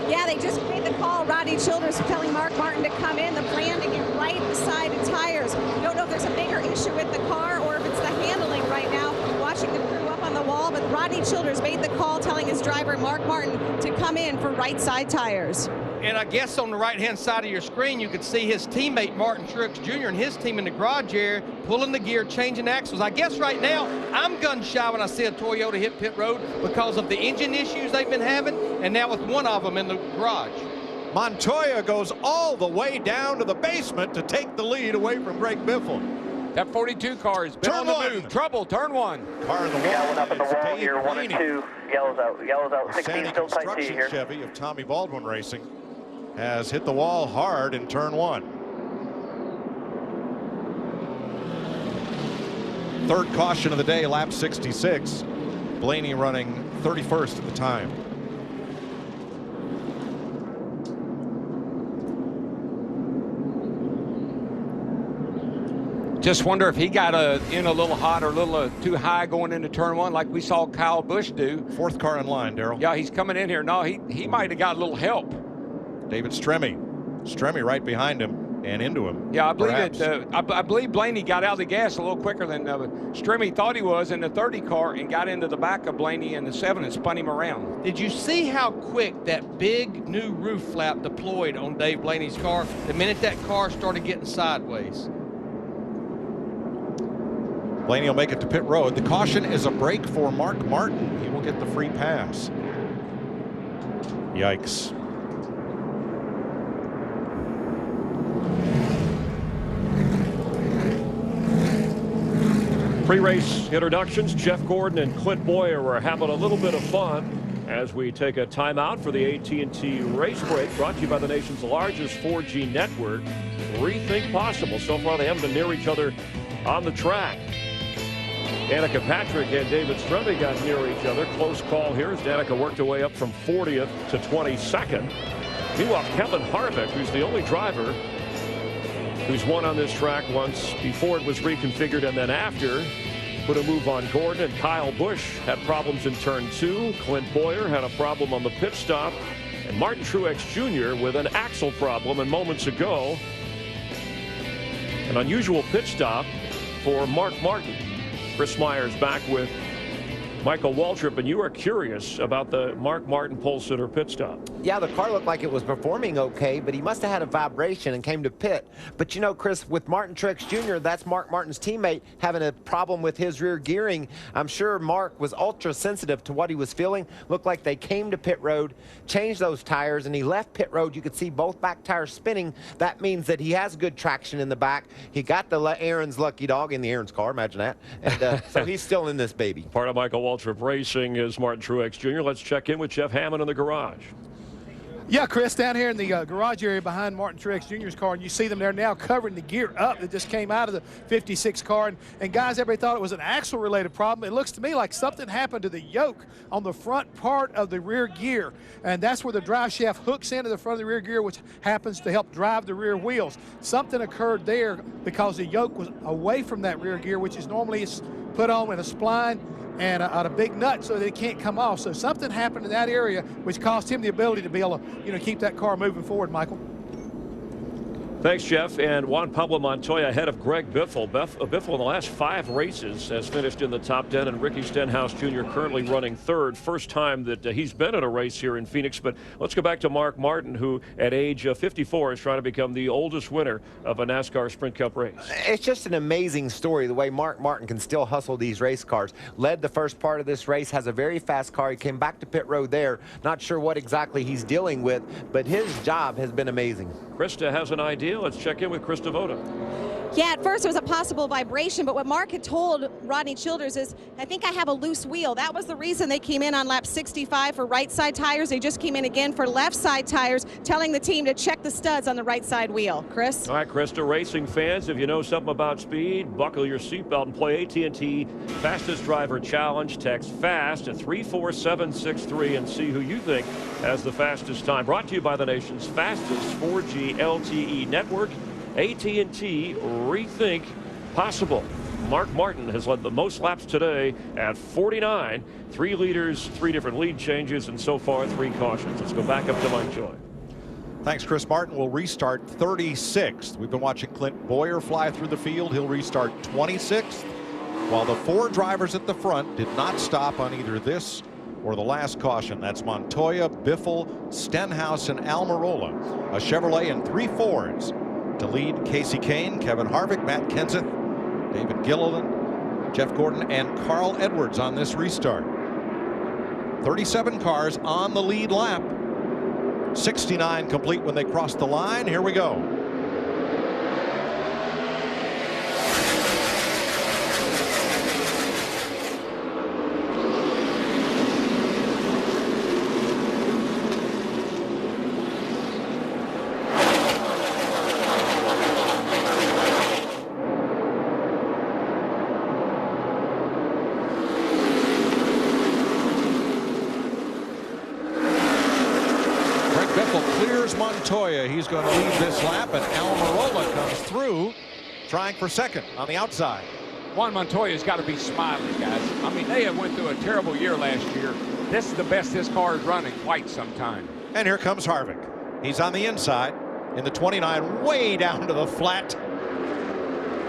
Yeah, they just made the call. Rodney Childers telling Mark Martin to come in. The branding and right side of tires. You don't know if there's a bigger issue with the car or if it's the handling right now. Watching the crew up on the wall, but Rodney Childers made the call telling his driver, Mark Martin, to come in for right side tires. And I guess on the right-hand side of your screen, you could see his teammate, Martin Truex Jr., and his team in the garage area, pulling the gear, changing axles. I guess right now, I'm gun-shy when I see a Toyota hit pit road because of the engine issues they've been having, and now with one of them in the garage. Montoya goes all the way down to the basement to take the lead away from Greg Biffle. That 42 car has been on the move. Trouble, turn one. Car in the wall. Yelling up at the wall Dave here, 1 and 2. Yellows out. 16 still tight T here. Chevy of Tommy Baldwin Racing has hit the wall hard in turn 1. Third caution of the day, lap 66. Blaney running 31st at the time. Just wonder if he got in a little hot or a little too high going into turn 1 like we saw Kyle Busch do. Fourth car in line, Darrell. Yeah, he's coming in here. No, he might have got a little help. David Stremme right behind him and into him. Yeah, I believe perhaps. I believe Blaney got out of the gas a little quicker than Stremme thought he was in the 30 car and got into the back of Blaney in the 7 and spun him around. Did you see how quick that big new roof flap deployed on Dave Blaney's car the minute that car started getting sideways? Blaney will make it to pit road. The caution is a break for Mark Martin. He will get the free pass. Yikes. Pre-race introductions. Jeff Gordon and Clint Boyer were having a little bit of fun as we take a timeout for the AT&T race break, brought to you by the nation's largest 4G network. Rethink possible. So far, they haven't been near each other on the track. Danica Patrick and David Stremme got near each other. Close call here as Danica worked her way up from 40th to 22nd. Meanwhile, Kevin Harvick, who's the only driver who's won on this track once before it was reconfigured and then after, put a move on Gordon. And Kyle Busch had problems in turn 2. Clint Boyer had a problem on the pit stop. And Martin Truex Jr. with an axle problem. And moments ago, an unusual pit stop for Mark Martin. Chris Myers back with Michael Waltrip, and you are curious about the Mark Martin pole sitter pit stop. Yeah, the car looked like it was performing okay, but he must have had a vibration and came to pit. But you know, Chris, with Martin Truex Jr., that's Mark Martin's teammate, having a problem with his rear gearing. I'm sure Mark was ultra sensitive to what he was feeling. Looked like they came to pit road, changed those tires, and he left pit road. You could see both back tires spinning. That means that he has good traction in the back. He got the Aaron's lucky dog in the Aaron's car, imagine that. And so he's still in this baby. Part of Michael Waltrip Racing is Martin Truex Jr. Let's check in with Jeff Hammond in the garage. Yeah, Chris, down here in the garage area behind Martin Truex Jr.'s car, and you see them there now covering the gear up that just came out of the 56 car. And guys, everybody thought it was an axle-related problem. It looks to me like something happened to the yoke on the front part of the rear gear, and that's where the drive shaft hooks into the front of the rear gear, which happens to help drive the rear wheels. Something occurred there because the yoke was away from that rear gear, which is normally put on in a spline and a big nut so that it can't come off. So something happened in that area which cost him the ability to be able to, keep that car moving forward, Michael. Thanks, Jeff. And Juan Pablo Montoya ahead of Greg Biffle. Biffle in the last 5 races has finished in the top 10, and Ricky Stenhouse Jr. currently running 3rd. First time that he's been in a race here in Phoenix. But let's go back to Mark Martin, who at age 54 is trying to become the oldest winner of a NASCAR Sprint Cup race. It's just an amazing story, the way Mark Martin can still hustle these race cars. Led the first part of this race, has a very fast car. He came back to pit road there. Not sure what exactly he's dealing with, but his job has been amazing. Krista has an idea. Let's check in with Krista Voda. Yeah, at first it was a possible vibration, but what Mark had told Rodney Childers is, I think I have a loose wheel. That was the reason they came in on lap 65 for right side tires. They just came in again for left side tires, telling the team to check the studs on the right side wheel. Chris? All right, Krista, racing fans, if you know something about speed, buckle your seatbelt and play AT&T Fastest Driver Challenge. Text FAST to 34763 and see who you think has the fastest time. Brought to you by the nation's fastest 4G LTE network, AT&T Rethink Possible. Mark Martin has led the most laps today at 49. 3 leaders, 3 different lead changes, and so far 3 cautions. Let's go back up to Mike Joy. Thanks, Chris Martin. Will restart 36th. We've been watching Clint Boyer fly through the field. He'll restart 26th, while the 4 drivers at the front did not stop on either this or the last caution. That's Montoya, Biffle, Stenhouse, and Almirola. A Chevrolet and 3 Fords to lead Kasey Kahne, Kevin Harvick, Matt Kenseth, David Gilliland, Jeff Gordon, and Carl Edwards on this restart. 37 cars on the lead lap. 69 complete when they cross the line. Here we go. Montoya, he's going to lead this lap, and Almirola comes through, trying for second on the outside. Juan Montoya's got to be smiling, guys. I mean, they have went through a terrible year last year. This is the best this car is run in quite some time. And here comes Harvick. He's on the inside in the 29, way down to the flat.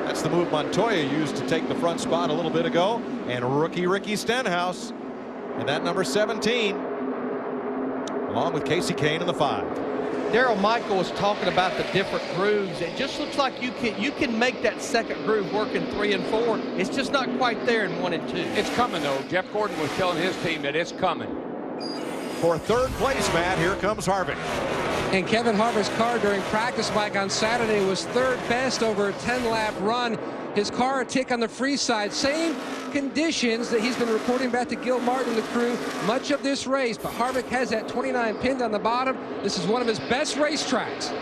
That's the move Montoya used to take the front spot a little bit ago. And rookie Ricky Stenhouse in that number 17, along with Kasey Kahne in the 5. Daryl Michael was talking about the different grooves. It just looks like you can make that second groove work in 3 and 4. It's just not quite there in 1 and 2. It's coming, though. Jeff Gordon was telling his team that it's coming. For 3rd place, Matt, here comes Harvick. And Kevin Harvick's car during practice, Mike, on Saturday was 3rd best over a 10-lap run. His car a tick on the free side. Same conditions that he's been reporting back to Gil Martin and the crew much of this race. But Harvick has that 29 pinned on the bottom. This is one of his best racetracks.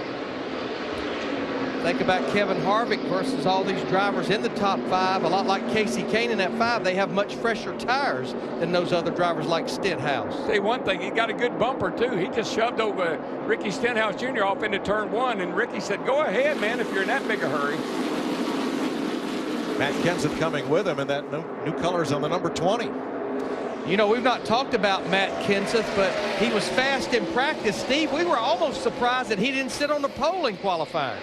Think about Kevin Harvick versus all these drivers in the top 5. A lot like Kasey Kahne in that 5. They have much fresher tires than those other drivers like Stenhouse. Say one thing, he got a good bumper too. He just shoved over Ricky Stenhouse Jr. off into turn 1, and Ricky said, "Go ahead, man, if you're in that big a hurry." Matt Kenseth coming with him in that new colors on the number 20. You know, we've not talked about Matt Kenseth, but he was fast in practice. Steve, we were almost surprised that he didn't sit on the pole in qualifying.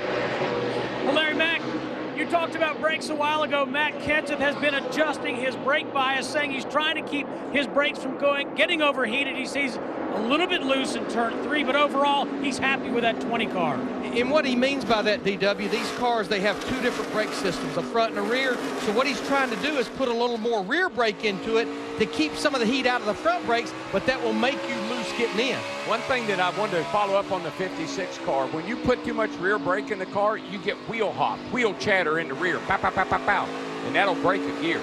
Well, Larry Mack, you talked about brakes a while ago. Matt Kenseth has been adjusting his brake bias, saying he's trying to keep his brakes from getting overheated. He sees a little bit loose in turn 3, but overall, he's happy with that 20 car. And what he means by that, DW, these cars, they have 2 different brake systems, a front and a rear. So what he's trying to do is put a little more rear brake into it to keep some of the heat out of the front brakes, but that will make you loose getting in. One thing that I wanted to follow up on the 56 car, when you put too much rear brake in the car, you get wheel hop, wheel chatter in the rear, pow, pow, pow, pow, pow, and that'll break a gear.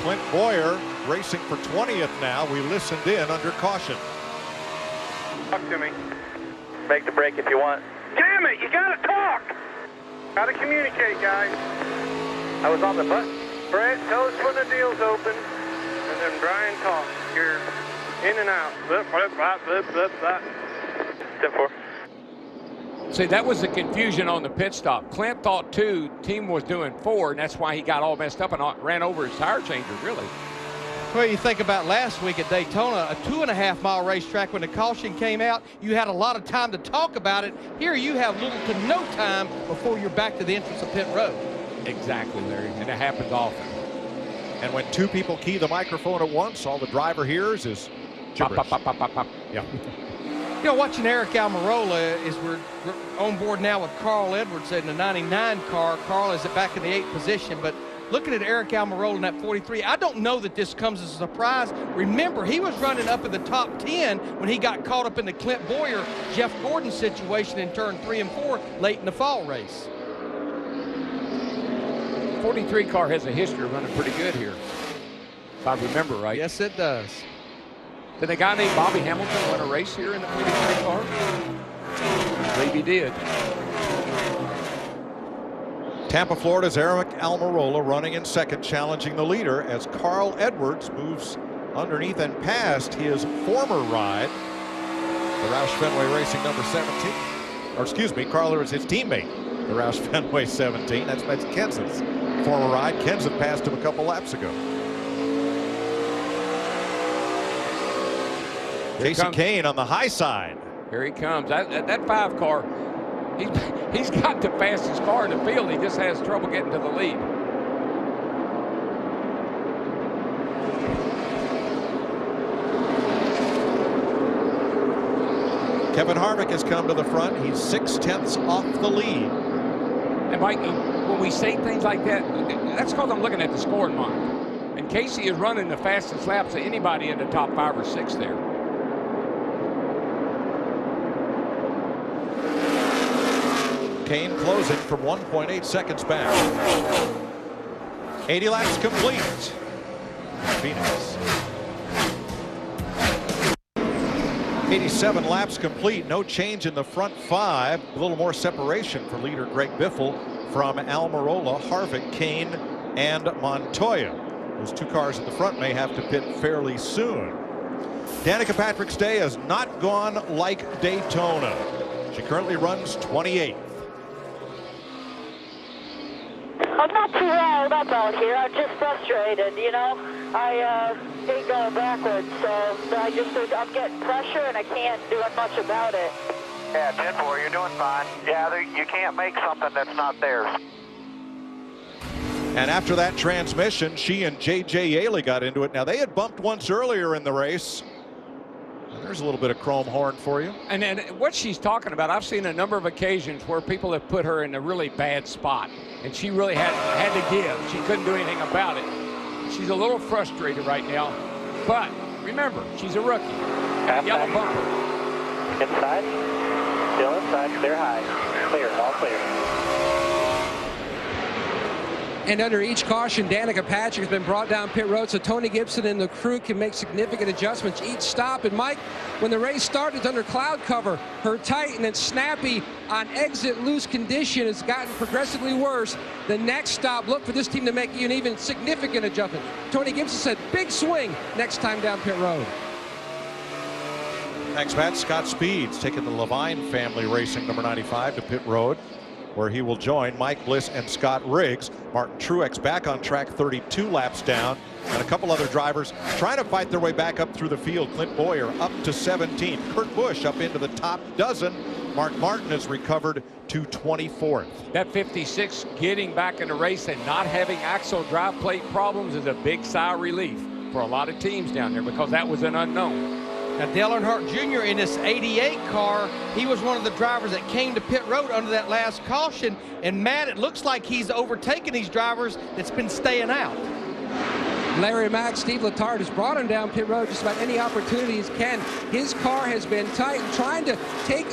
Clint Boyer racing for 20th now. We listened in under caution. Talk to me. Make the break if you want. Damn it, you gotta talk! Gotta communicate, guys. I was on the button. Brett, tell us when the deal's open, and then Brian talks. You're in and out. Blip, blip, blip, blip, blip, blip. Step 4. See, that was the confusion on the pit stop. Clint thought 2, team was doing 4, and that's why he got all messed up and ran over his tire changer, really. Well, you think about last week at Daytona, a 2.5-mile racetrack. When the caution came out, you had a lot of time to talk about it. Here you have little to no time before you're back to the entrance of pit road. Exactly, Larry, and it happens often. And when 2 people key the microphone at once, all the driver hears is gibberish. Pop, pop, pop, pop, pop. Yeah. You know, watching Eric Almirola, as we're on board now with Carl Edwards in the 99 car. Carl is back in the 8th position, but looking at Eric Almirola in that 43, I don't know that this comes as a surprise. Remember, he was running up in the top 10 when he got caught up in the Clint Boyer, Jeff Gordon situation in turn 3 and 4 late in the fall race. 43 car has a history of running pretty good here, if I remember right. Yes, it does. Did a guy named Bobby Hamilton run a race here in the 43 car? I believe he did. Tampa, Florida's Eric Almirola running in second, challenging the leader as Carl Edwards moves underneath and past his former ride, the Roush Fenway Racing number 17. Or excuse me, Carl Edwards, his teammate, the Roush Fenway 17. That's Kenseth's former ride. Kenseth passed him a couple laps ago. Kasey Kahne on the high side. Here he comes. That 5 car, he's got the fastest car in the field. He just has trouble getting to the lead. Kevin Harvick has come to the front. He's 6/10 off the lead. And Mike, when we say things like that, that's because I'm looking at the score in mind. And Kasey is running the fastest laps of anybody in the top 5 or 6 there. Kahne closing from 1.8 seconds back. 80 laps complete. Phoenix. 87 laps complete. No change in the front 5. A little more separation for leader Greg Biffle from Almirola, Harvick, Kahne, and Montoya. Those 2 cars at the front may have to pit fairly soon. Danica Patrick's day has not gone like Daytona. She currently runs 28th. I'm not too riled up out here. I'm just frustrated, you know. I hate going backwards, so I'm getting pressure and I can't do much about it. Yeah, 10-4, you're doing fine. Yeah, you can't make something that's not theirs. And after that transmission, she and J.J. Yaley got into it. Now, they had bumped once earlier in the race. And there's a little bit of chrome horn for you. And what she's talking about, I've seen a number of occasions where people have put her in a really bad spot. And she really had to give. She couldn't do anything about it. She's a little frustrated right now. But remember, she's a rookie. Yellow bumper. Inside. Still inside. Clear high. Clear. All clear. And under each caution, Danica Patrick has been brought down pit road, so Tony Gibson and the crew can make significant adjustments each stop. And Mike, when the race started under cloud cover, her tight and then snappy on exit loose condition has gotten progressively worse. The next stop, look for this team to make an even significant adjustment. Tony Gibson said, big swing next time down pit road. Thanks, Matt. Scott Speed's taking the Levine family racing number 95 to pit road, where he will join Mike Bliss and Scott Riggs. Martin Truex back on track, 32 laps down, and a couple other drivers trying to fight their way back up through the field. Clint Boyer up to 17. Kurt Busch up into the top dozen. Mark Martin has recovered to 24th. That 56 getting back in the race and not having axle drive plate problems is a big sigh of relief for a lot of teams down there, because that was an unknown. Now, Dale Earnhardt Jr. in this 88 car, he was one of the drivers that came to pit road under that last caution. And Matt, it looks like he's overtaken these drivers that's been staying out. Larry Mack, Steve Letarte has brought him down pit road just about any opportunities can. His car has been tight and trying to take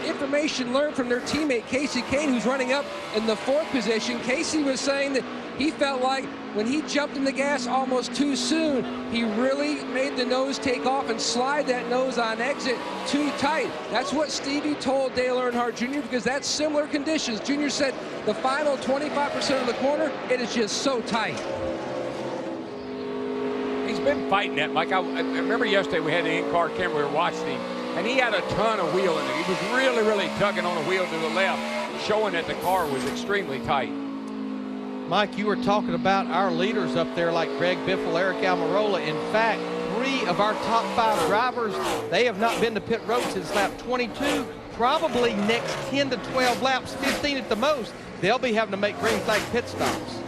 information learned from their teammate Kasey Kahne, who's running up in the 4th position. Kasey was saying that he felt like when he jumped in the gas almost too soon, he really made the nose take off and slide that nose on exit too tight. That's what Stevie told Dale Earnhardt Jr., because that's similar conditions. Jr. said the final 25% of the corner, it is just so tight. He's been fighting that, Mike. I remember yesterday we had the in-car camera, we were watching him, and he had a ton of wheel in there. He was really, really tugging on the wheel to the left, showing that the car was extremely tight. Mike, you were talking about our leaders up there like Greg Biffle, Eric Almirola. In fact, 3 of our top 5 drivers, they have not been to pit road since lap 22. Probably next 10 to 12 laps, 15 at the most, they'll be having to make green flag pit stops.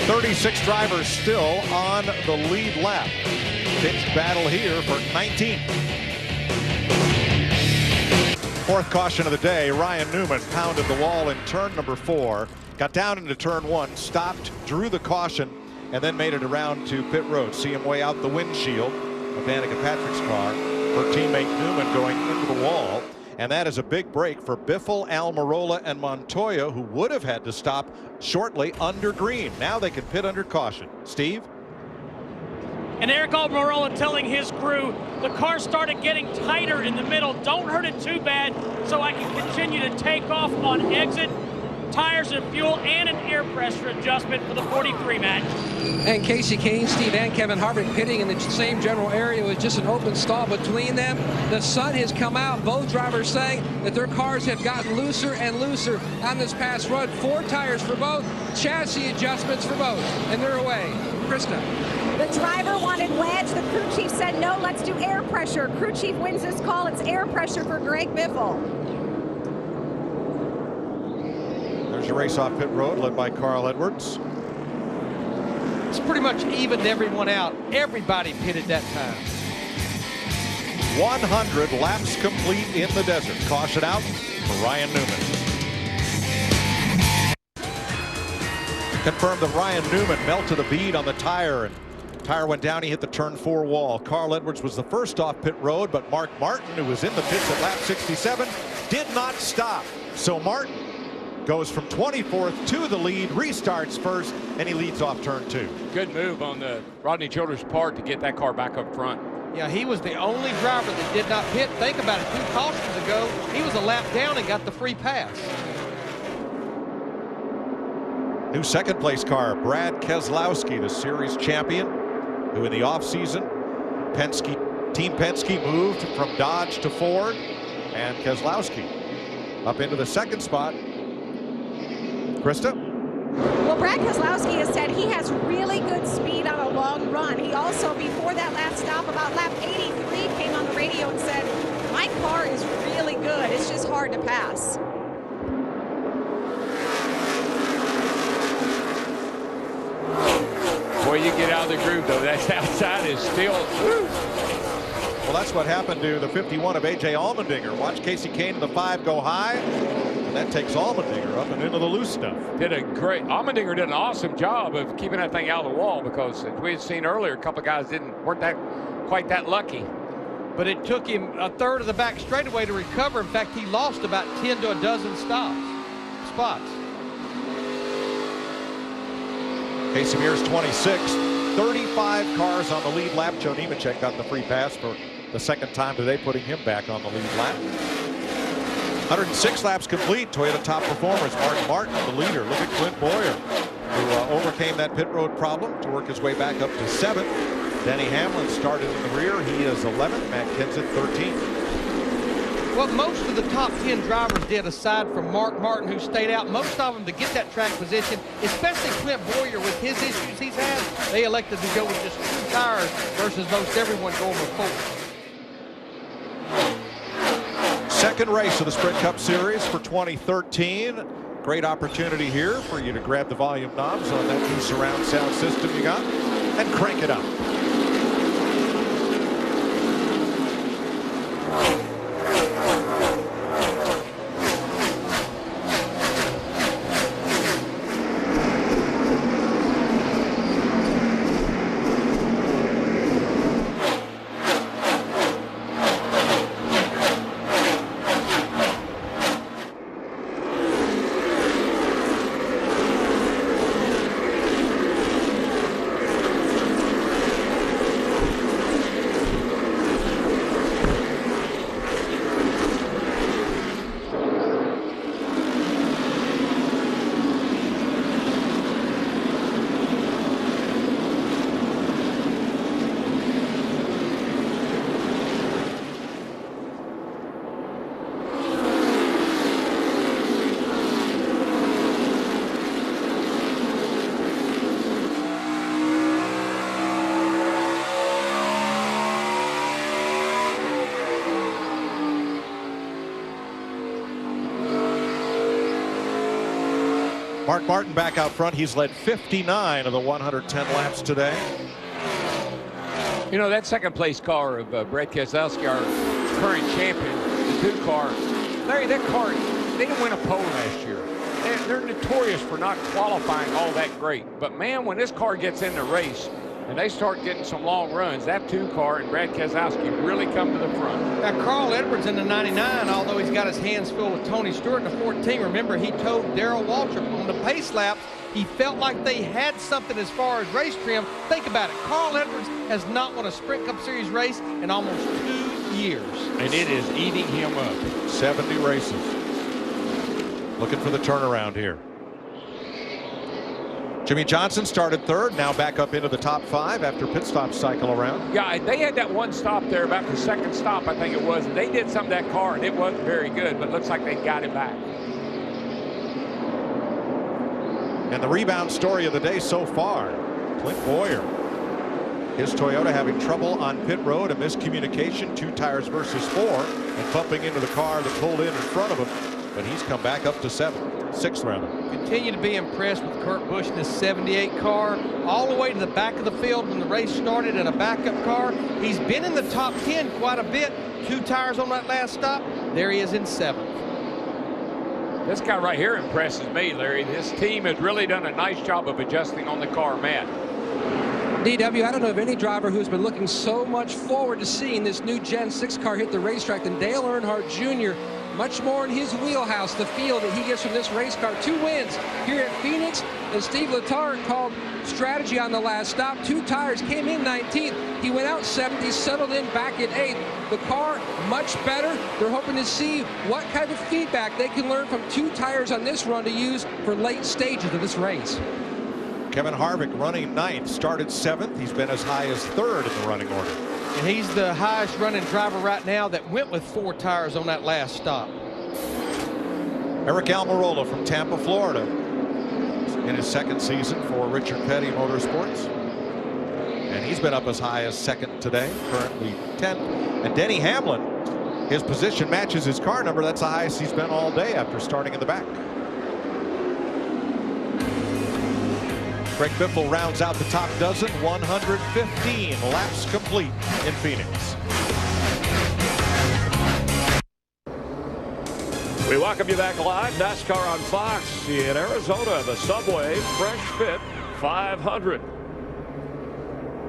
36 drivers still on the lead lap. Pitched battle here for 19th. 4th caution of the day. Ryan Newman pounded the wall in turn number 4, got down into turn 1, stopped, drew the caution, and then made it around to pit road. See him way out the windshield of Danica Patrick's car. Her teammate Newman going into the wall. And that is a big break for Biffle, Almirola, and Montoya, who would have had to stop shortly under green. Now they can pit under caution. Steve? And Eric Almirola telling his crew, the car started getting tighter in the middle. Don't hurt it too bad so I can continue to take off on exit. Tires and fuel and an air pressure adjustment for the 43 match. And Kasey Kahne, Steve, and Kevin Harvick pitting in the same general area with just an open stall between them. The sun has come out. Both drivers saying that their cars have gotten looser and looser on this past run. 4 tires for both, chassis adjustments for both, and they're away. Krista. The driver wanted wedge. The crew chief said, no, let's do air pressure. Crew chief wins this call. It's air pressure for Greg Biffle. There's your race off pit road, led by Carl Edwards. It's pretty much evened everyone out. Everybody pitted that time. 100 laps complete in the desert. Caution out for Ryan Newman. Confirmed that Ryan Newman melted a bead on the tire, and tire went down. He hit the turn 4 wall. Carl Edwards was the first off pit road, but Mark Martin, who was in the pits at lap 67, did not stop. So Martin goes from 24th to the lead, restarts first, and he leads off turn 2. Good move on the Rodney Childers' part to get that car back up front. Yeah, he was the only driver that did not pit. Think about it, 2 cautions ago, he was a lap down and got the free pass. New second place car, Brad Keselowski, the series champion, who in the offseason, Team Penske moved from Dodge to Ford, and Keselowski up into the second spot. Krista? Well, Brad Keselowski has said he has really good speed on a long run. He also, before that last stop, about lap 83, came on the radio and said, my car is really good. It's just hard to pass. Boy, you get out of the groove, though. That outside is still... Well, that's what happened to the 51 of A.J. Allmendinger. Watch Kasey Kahne in the 5 go high, and that takes Allmendinger up and into the loose stuff. Allmendinger did an awesome job of keeping that thing out of the wall, because as we had seen earlier, a couple of guys weren't quite that lucky. But it took him a third of the back straightaway to recover. In fact, he lost about 10 to a dozen spots. Casey Mears 26th, 35 cars on the lead lap. Joe Nemechek got the free pass for the second time today, putting him back on the lead lap. 106 laps complete. Toyota top performers. Mark Martin, the leader. Look at Clint Bowyer, who overcame that pit road problem to work his way back up to 7th. Denny Hamlin started in the rear. He is 11th. Matt Kenseth 13th. What most of the top 10 drivers did, aside from Mark Martin, who stayed out, most of them to get that track position, especially Clint Bowyer with his issues he's had, they elected to go with just 2 tires versus most everyone going with 4. Second race of the Sprint Cup Series for 2013. Great opportunity here for you to grab the volume knobs on that new surround sound system you got and crank it up. Mark Martin back out front. He's led 59 of the 110 laps today. You know, that second place car of Brad Keselowski, our current champion, the 2 car, Larry, that car, they didn't win a pole last year. They're notorious for not qualifying all that great. But man, when this car gets in the race, and they start getting some long runs, that 2 car and Brad Keselowski really come to the front. Now, Carl Edwards in the 99, although he's got his hands full with Tony Stewart in the 14, remember he told Darrell Waltrip on the pace laps he felt like they had something as far as race trim. Think about it. Carl Edwards has not won a Sprint Cup Series race in almost 2 years. And it is eating him up. 70 races. Looking for the turnaround here. Jimmy Johnson started third, now back up into the top 5 after pit stop cycle around. Yeah, they had that one stop there, about the second stop, I think it was. And they did something to that car, and it wasn't very good, but it looks like they got it back. And the rebound story of the day so far, Clint Bowyer. His Toyota having trouble on pit road, a miscommunication, 2 tires versus 4, and bumping into the car that pulled in front of him. But he's come back up to 6th rather. Continue to be impressed with Kurt Busch in this 78 car, all the way to the back of the field when the race started in a backup car. He's been in the top 10 quite a bit. 2 tires on that last stop. There he is in 7th. This guy right here impresses me, Larry. This team has really done a nice job of adjusting on the car, Matt. DW, I don't know of any driver who's been looking so much forward to seeing this new Gen 6 car hit the racetrack than Dale Earnhardt Jr. Much more in his wheelhouse, the feel that he gets from this race car. 2 wins here at Phoenix, and Steve Letarte called strategy on the last stop. 2 tires, came in 19th. He went out 70, settled in back at 8th. The car much better. They're hoping to see what kind of feedback they can learn from 2 tires on this run to use for late stages of this race. Kevin Harvick running 9th, started 7th. He's been as high as 3rd in the running order. And he's the highest running driver right now that went with 4 tires on that last stop. Eric Almirola from Tampa, Florida, in his 2nd season for Richard Petty Motorsports. And he's been up as high as 2nd today, currently 10th. And Denny Hamlin, his position matches his car number. That's the highest he's been all day after starting in the back. Greg Biffle rounds out the top dozen, 115 laps complete in Phoenix. We welcome you back live. NASCAR on Fox in Arizona, the Subway Fresh Fit 500.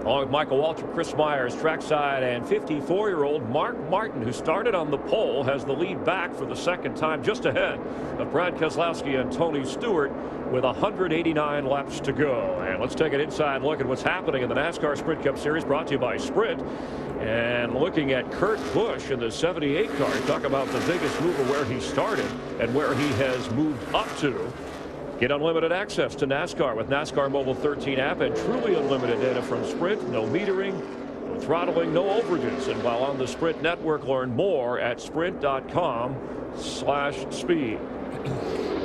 Along with Michael Waltrip, Chris Myers, trackside, and 54-year-old Mark Martin, who started on the pole, has the lead back for the 2nd time, just ahead of Brad Keselowski and Tony Stewart with 189 laps to go. And let's take an inside look at what's happening in the NASCAR Sprint Cup Series, brought to you by Sprint. And looking at Kurt Busch in the 78 car, talk about the biggest move of where he started and where he has moved up to. Get unlimited access to NASCAR with NASCAR Mobile 13 app and truly unlimited data from Sprint. No metering, no throttling, no overages. And while on the Sprint network, learn more at sprint.com/speed.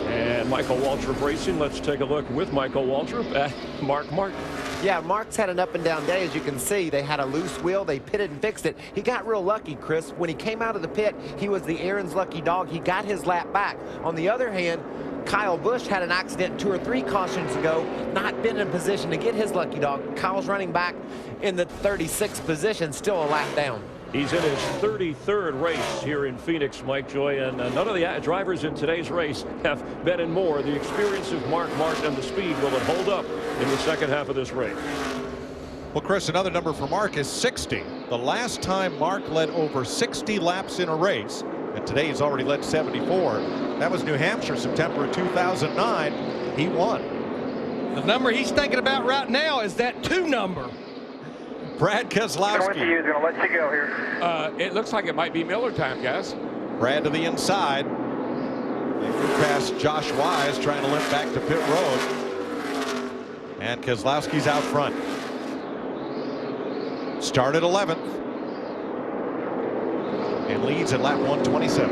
And Michael Waltrip Racing, let's take a look with Michael Waltrip at Mark Martin. Yeah, Mark's had an up and down day. As you can see, they had a loose wheel. They pitted and fixed it. He got real lucky, Chris. When he came out of the pit, he was the Aaron's lucky dog. He got his lap back. On the other hand, Kyle Busch had an accident 2 or 3 cautions ago, not been in position to get his lucky dog. Kyle's running back in the 36th position, still a lap down. He's in his 33rd race here in Phoenix, Mike Joy, and none of the drivers in today's race have been in more. The experience of Mark Martin and the speed, will it hold up in the 2nd half of this race? Well, Chris, another number for Mark is 60. The last time Mark led over 60 laps in a race, and today he's already led 74. That was New Hampshire, September of 2009. He won. The number he's thinking about right now is that 2 number. Brad Keselowski. He's going to let you go here. It looks like it might be Miller time, guys. Brad to the inside. They move past Josh Wise, trying to limp back to pit road. And Keselowski's out front. Started 11th. And leads at lap 127.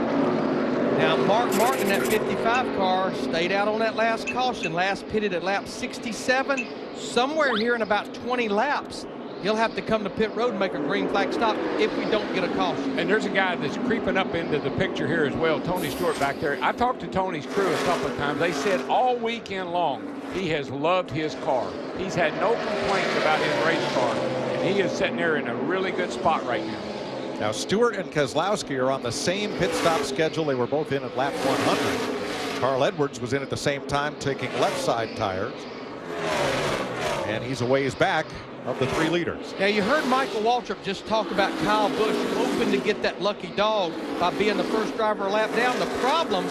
Now, Mark Martin in that 55 car stayed out on that last caution. Last pitted at lap 67. Somewhere here in about 20 laps, he'll have to come to pit road and make a green flag stop if we don't get a caution. And there's a guy that's creeping up into the picture here as well, Tony Stewart back there. I talked to Tony's crew a couple of times. They said all weekend long he has loved his car. He's had no complaints about his race car, and he is sitting there in a really good spot right now. Now, Stewart and Keselowski are on the same pit stop schedule. They were both in at lap 100. Carl Edwards was in at the same time, taking left side tires. and he's a ways back of the 3 leaders. Now, you heard Michael Waltrip just talk about Kyle Busch hoping to get that lucky dog by being the first driver a lap down. The problem,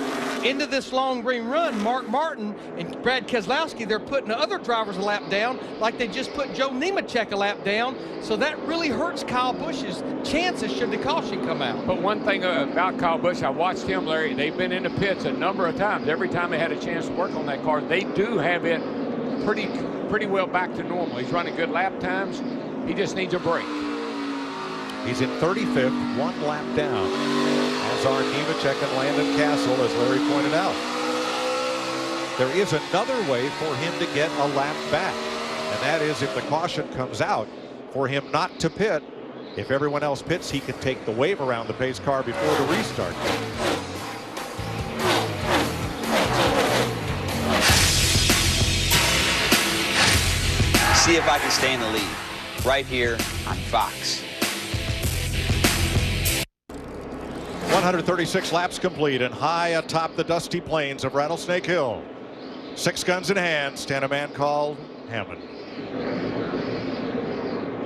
into this long green run, Mark Martin and Brad Keselowski, they're putting the other drivers a lap down like they just put Joe Nemechek a lap down. So that really hurts Kyle Busch's chances should the caution come out. But one thing about Kyle Busch, I watched him, Larry, they've been in the pits a number of times. Every time they had a chance to work on that car, they do have it pretty well back to normal. He's running good lap times. He just needs a break. He's in 35th, 1 lap down, as are Nemechek and Landon Castle, as Larry pointed out. There is another way for him to get a lap back, and that is if the caution comes out for him not to pit. If everyone else pits, he can take the wave around the pace car before the restart. See if I can stay in the lead right here on Fox. 136 laps complete and high atop the dusty plains of Rattlesnake Hill. 6 guns in hand, stand a man called Hammond.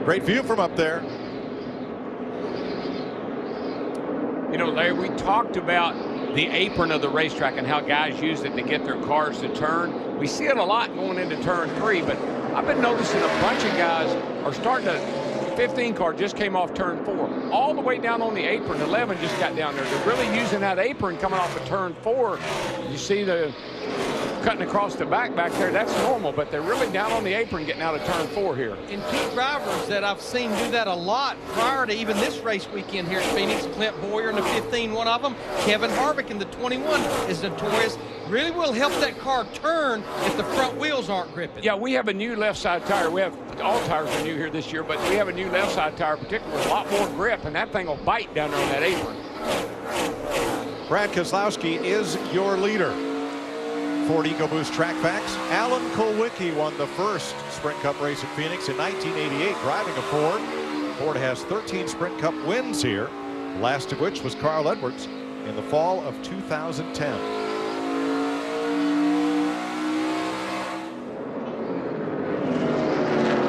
Great view from up there. You know, Larry, we talked about the apron of the racetrack and how guys use it to get their cars to turn. We see it a lot going into turn 3, but I've been noticing a bunch of guys are starting to. 15 car just came off turn 4, all the way down on the apron. 11 just got down there. They're really using that apron coming off of turn 4. You see the cutting across the back there. That's normal, but they're really down on the apron getting out of turn 4 here. And 2 drivers that I've seen do that a lot prior to even this race weekend here at Phoenix. Clint Boyer in the 15, one of them. Kevin Harvick in the 21 is notorious. Really will help that car turn if the front wheels aren't gripping. Yeah, we have a new left side tire. We have all tires are new here this year, but we have a new left side tire, particularly with a lot more grip, and that thing will bite down there on that apron. Brad Keselowski is your leader. Ford EcoBoost Track Facts. Alan Kulwicki won the first Sprint Cup race at Phoenix in 1988, driving a Ford. Ford has 13 Sprint Cup wins here, last of which was Carl Edwards in the fall of 2010.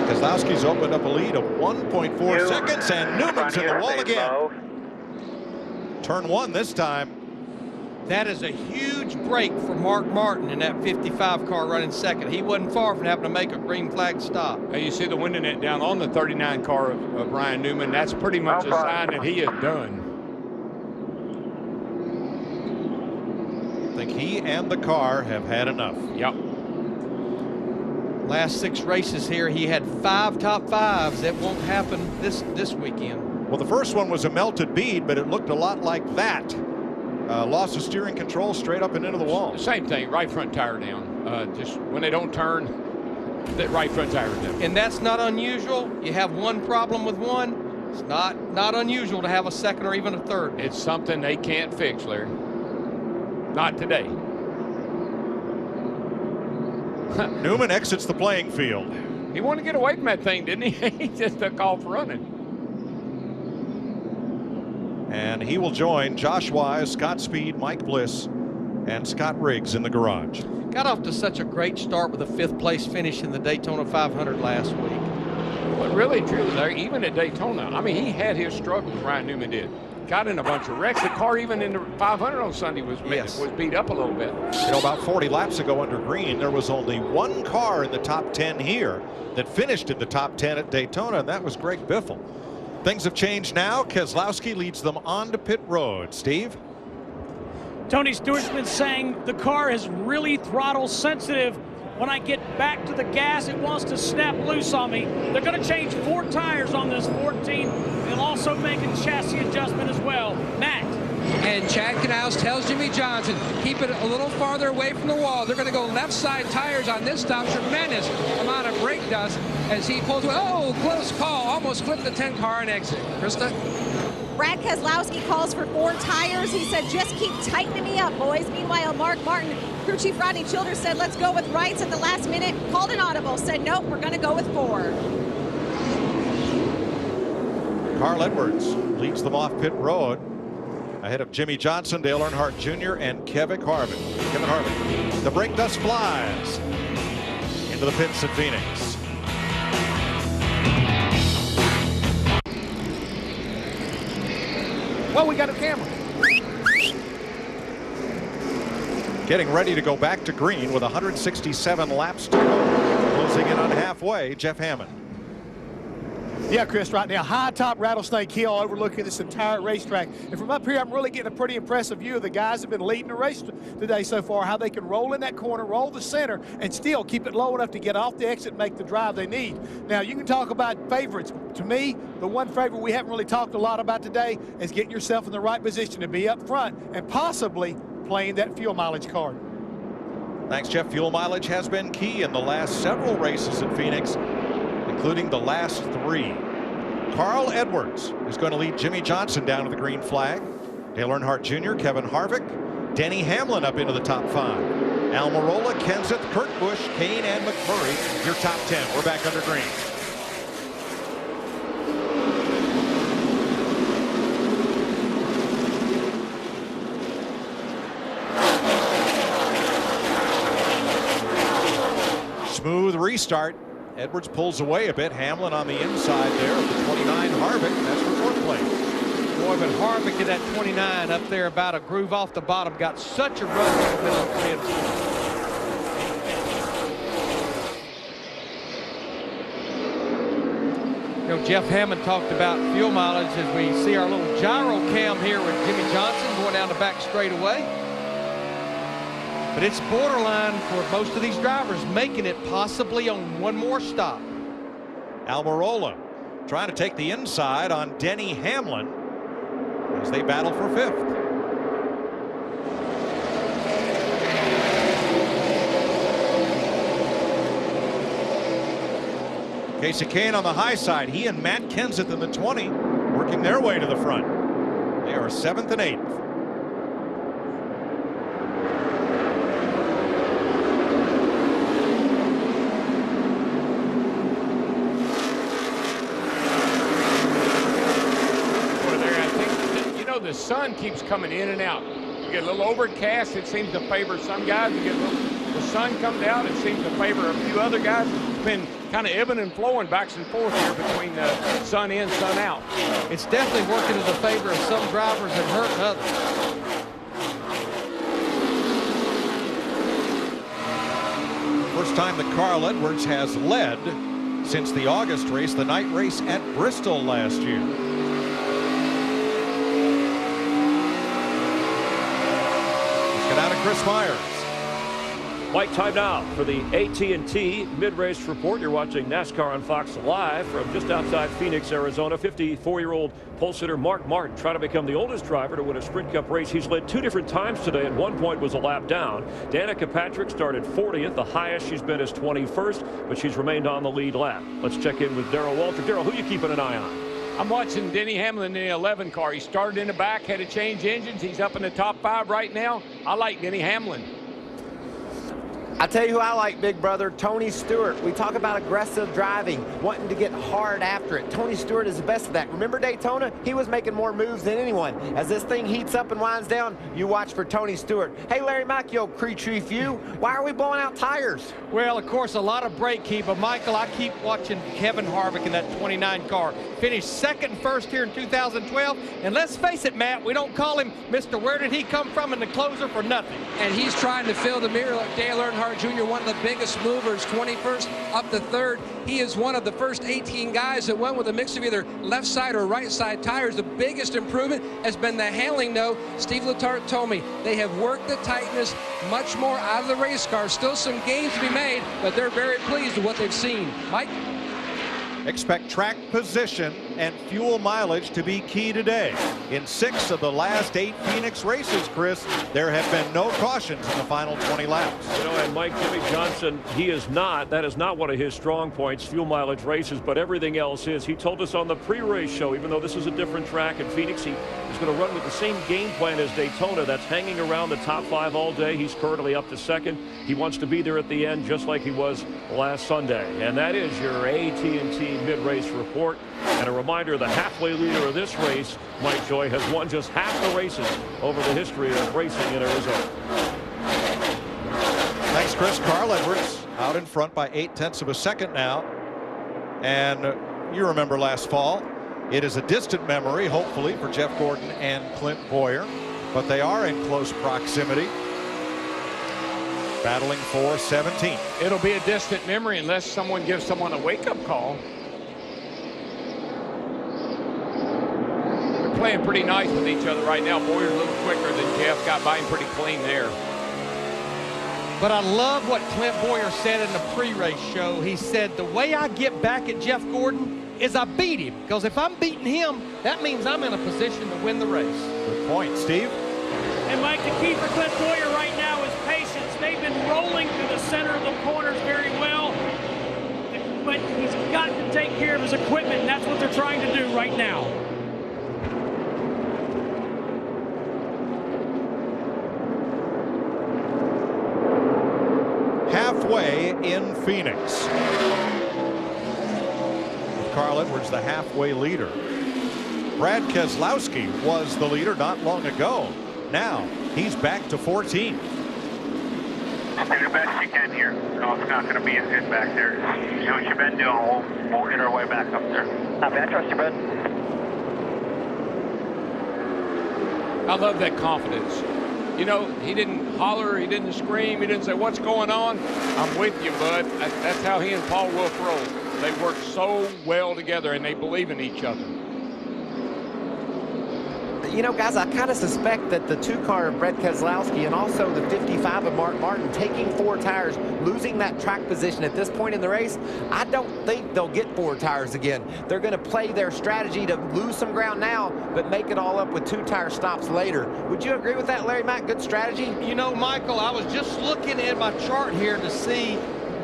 Keselowski's opened up a lead of 1.4 seconds, and Newman's in the wall again. Turn 1 this time. That is a huge break for Mark Martin in that 55 car running second. He wasn't far from having to make a green flag stop. Hey, you see the window net down on the 39 car of Ryan Newman. That's pretty much a sign that he is done. I think he and the car have had enough. Yep. Last 6 races here, he had 5 top 5s. That won't happen this weekend. Well, the first one was a melted bead, but it looked a lot like that. Loss of steering control straight up and into the wall. Same thing, right front tire down. Just when they don't turn, that right front tire down. And that's not unusual. You have one problem with one. It's not unusual to have a second or even a third. It's something they can't fix, Larry. Not today. Newman exits the playing field. He wanted to get away from that thing, didn't he? He just took off running. And he will join Josh Wise, Scott Speed, Mike Bliss, and Scott Riggs in the garage. Got off to such a great start with a 5th place finish in the Daytona 500 last week. But really, truly, Larry, even at Daytona, I mean, he had his struggles, Ryan Newman did. Got in a bunch of wrecks. The car, even in the 500 on Sunday, was beat up a little bit. You know, about 40 laps ago under green, there was only one car in the top 10 here that finished in the top 10 at Daytona, and that was Greg Biffle. Things have changed now. Keselowski leads them onto pit road. Steve? Tony Stewart's been saying the car is really throttle sensitive. When I get back to the gas, it wants to snap loose on me. They're going to change 4 tires on this 14. They'll also make a chassis adjustment as well. Matt. And Chad Knaus tells Jimmy Johnson, keep it a little farther away from the wall. They're going to go left side tires on this stop. Tremendous amount of brake dust as he pulls away. Oh, close call. Almost flipped the 10 car and exit. Krista? Brad Keselowski calls for 4 tires. He said, just keep tightening me up, boys. Meanwhile, Mark Martin, crew chief Rodney Childers said, let's go with rights at the last minute. Called an audible, said, nope, we're going to go with 4. Carl Edwards leads them off pit road ahead of Jimmy Johnson, Dale Earnhardt Jr., and Kevin Harvick. The brake dust flies into the pits at Phoenix. Well, we got a camera. Getting ready to go back to green with 167 laps to go. Closing in on halfway, Jeff Hammond. Yeah, Chris, right now, high top Rattlesnake Hill overlooking this entire racetrack. And from up here, I'm really getting a pretty impressive view of the guys that have been leading the race today so far, how they can roll in that corner, roll the center, and still keep it low enough to get off the exit and make the drive they need. Now, you can talk about favorites. To me, the one favorite we haven't really talked a lot about today is getting yourself in the right position to be up front and possibly playing that fuel mileage card. Thanks, Jeff. Fuel mileage has been key in the last several races at Phoenix, including the last 3. Carl Edwards is going to lead Jimmy Johnson down to the green flag. Dale Earnhardt Jr., Kevin Harvick, Denny Hamlin up into the top 5. Almirola, Kenseth, Kurt Busch, Kane, and McMurray, your top 10. We're back under green. Smooth restart. Edwards pulls away a bit. Hamlin on the inside there of the 29 Harvick. That's for 4th place. Boy, but Harvick in that 29 up there about a groove off the bottom. Got such a run in the middle of the field. You know, Jeff Hammond talked about fuel mileage as we see our little gyro cam here with Jimmy Johnson going down the back straightaway. But it's borderline for most of these drivers, making it possibly on one more stop. Almirola trying to take the inside on Denny Hamlin as they battle for 5th. Kasey Kahne on the high side. He and Matt Kenseth in the 20 working their way to the front. They are 7th and 8th. The sun keeps coming in and out. You get a little overcast, it seems to favor some guys. You get the sun comes out, it seems to favor a few other guys. It's been kind of ebbing and flowing back and forth here between sun in, sun out. It's definitely working in the favor of some drivers and hurting others. First time that Carl Edwards has led since the August race, the night race at Bristol last year. Out of Chris Myers. Mike, time now for the AT&T mid-race report. You're watching NASCAR on Fox Live from just outside Phoenix, Arizona. 54-year-old pole sitter Mark Martin trying to become the oldest driver to win a Sprint Cup race. He's led 2 different times today. At one point was a lap down. Danica Patrick started 40th. The highest she's been is 21st, but she's remained on the lead lap. Let's check in with Darrell Walter. Darrell, who are you keeping an eye on? I'm watching Denny Hamlin in the 11 car. He started in the back, had to change engines. He's up in the top 5 right now. I like Denny Hamlin. I tell you who I like, big brother, Tony Stewart. We talk about aggressive driving, wanting to get hard after it. Tony Stewart is the best of that. Remember Daytona? He was making more moves than anyone. As this thing heats up and winds down, you watch for Tony Stewart. Hey, Larry Macchio, Crew Few, why are we blowing out tires? Well, of course, a lot of brake keep, but Michael, I keep watching Kevin Harvick in that 29 car. Finished 2nd and 1st here in 2012. And let's face it, Matt, we don't call him Mr. Where Did He Come From in the closer for nothing. And he's trying to fill the mirror like Dale Earnhardt Jr., one of the biggest movers, 21st up to 3rd. He is one of the first 18 guys that went with a mix of either left side or right side tires. The biggest improvement has been the handling, though. Steve Letarte told me they have worked the tightness much more out of the race car. Still some gains to be made, but they're very pleased with what they've seen. Mike? Expect track position and fuel mileage to be key today. In 6 of the last 8 Phoenix races, Chris, there have been no cautions in the final 20 laps. You know, and Mike, Jimmy Johnson, that is not one of his strong points, fuel mileage races, but everything else is. He told us on the pre-race show, even though this is a different track in Phoenix, he is going to run with the same game plan as Daytona. That's hanging around the top 5 all day. He's currently up to 2nd. He wants to be there at the end, just like he was last Sunday. And that is your AT&T mid-race report. And a reminder, the halfway leader of this race, Mike Joy, has won just half the races over the history of racing in Arizona. Thanks, Chris. Carl Edwards out in front by 0.8 of a second now. And you remember last fall, It is a distant memory, hopefully, for Jeff Gordon and Clint Bowyer, but they are in close proximity, battling for 17th. It'll be a distant memory unless someone gives someone a wake-up call. They're playing pretty nice with each other right now. Boyer's a little quicker than Jeff. Got by him pretty clean there. But I love what Clint Bowyer said in the pre-race show. He said, the way I get back at Jeff Gordon is I beat him. Because if I'm beating him, that means I'm in a position to win the race. Good point, Steve. And Mike, the key for Clint Bowyer right now is patience. They've been rolling through the center of the corners very well. But he's got to take care of his equipment, and that's what they're trying to do right now. Halfway in Phoenix. With Carl Edwards, the halfway leader. Brad Keselowski was the leader not long ago. Now he's back to 14. Do the best you can here. No, it's not going to be as good back there. Do what you've been doing. We'll get our way back up there. Not bad. Trust you, bud. I love that confidence. You know, he didn't holler, he didn't scream, he didn't say, what's going on? I'm with you, bud. That's how he and Paul Wolf roll. They work so well together, and they believe in each other. You know, guys, I kind of suspect that the 2-car of Brad Keselowski and also the 55 of Mark Martin taking 4 tires, losing that track position at this point in the race, I don't think they'll get 4 tires again. They're going to play their strategy to lose some ground now, but make it all up with 2-tire stops later. Would you agree with that, Larry Mack? Good strategy? You know, Michael, I was just looking at my chart here to see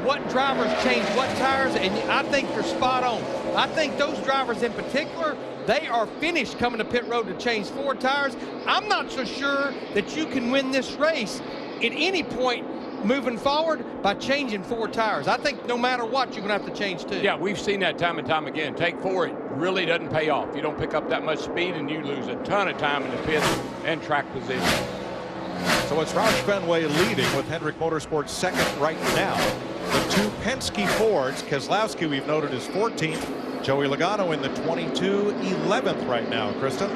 what drivers changed what tires, and I think you're spot on. I think those drivers in particular, they are finished coming to pit road to change 4 tires. I'm not so sure that you can win this race at any point moving forward by changing 4 tires. I think no matter what, you're going to have to change 2. Yeah, we've seen that time and time again. Take 4, it really doesn't pay off. You don't pick up that much speed, and you lose a ton of time in the pit and track position. So it's Roush Fenway leading with Hendrick Motorsports second right now. The 2 Penske Fords, Keselowski we've noted is 14th. Joey Logano in the 22, 11th right now. Krista?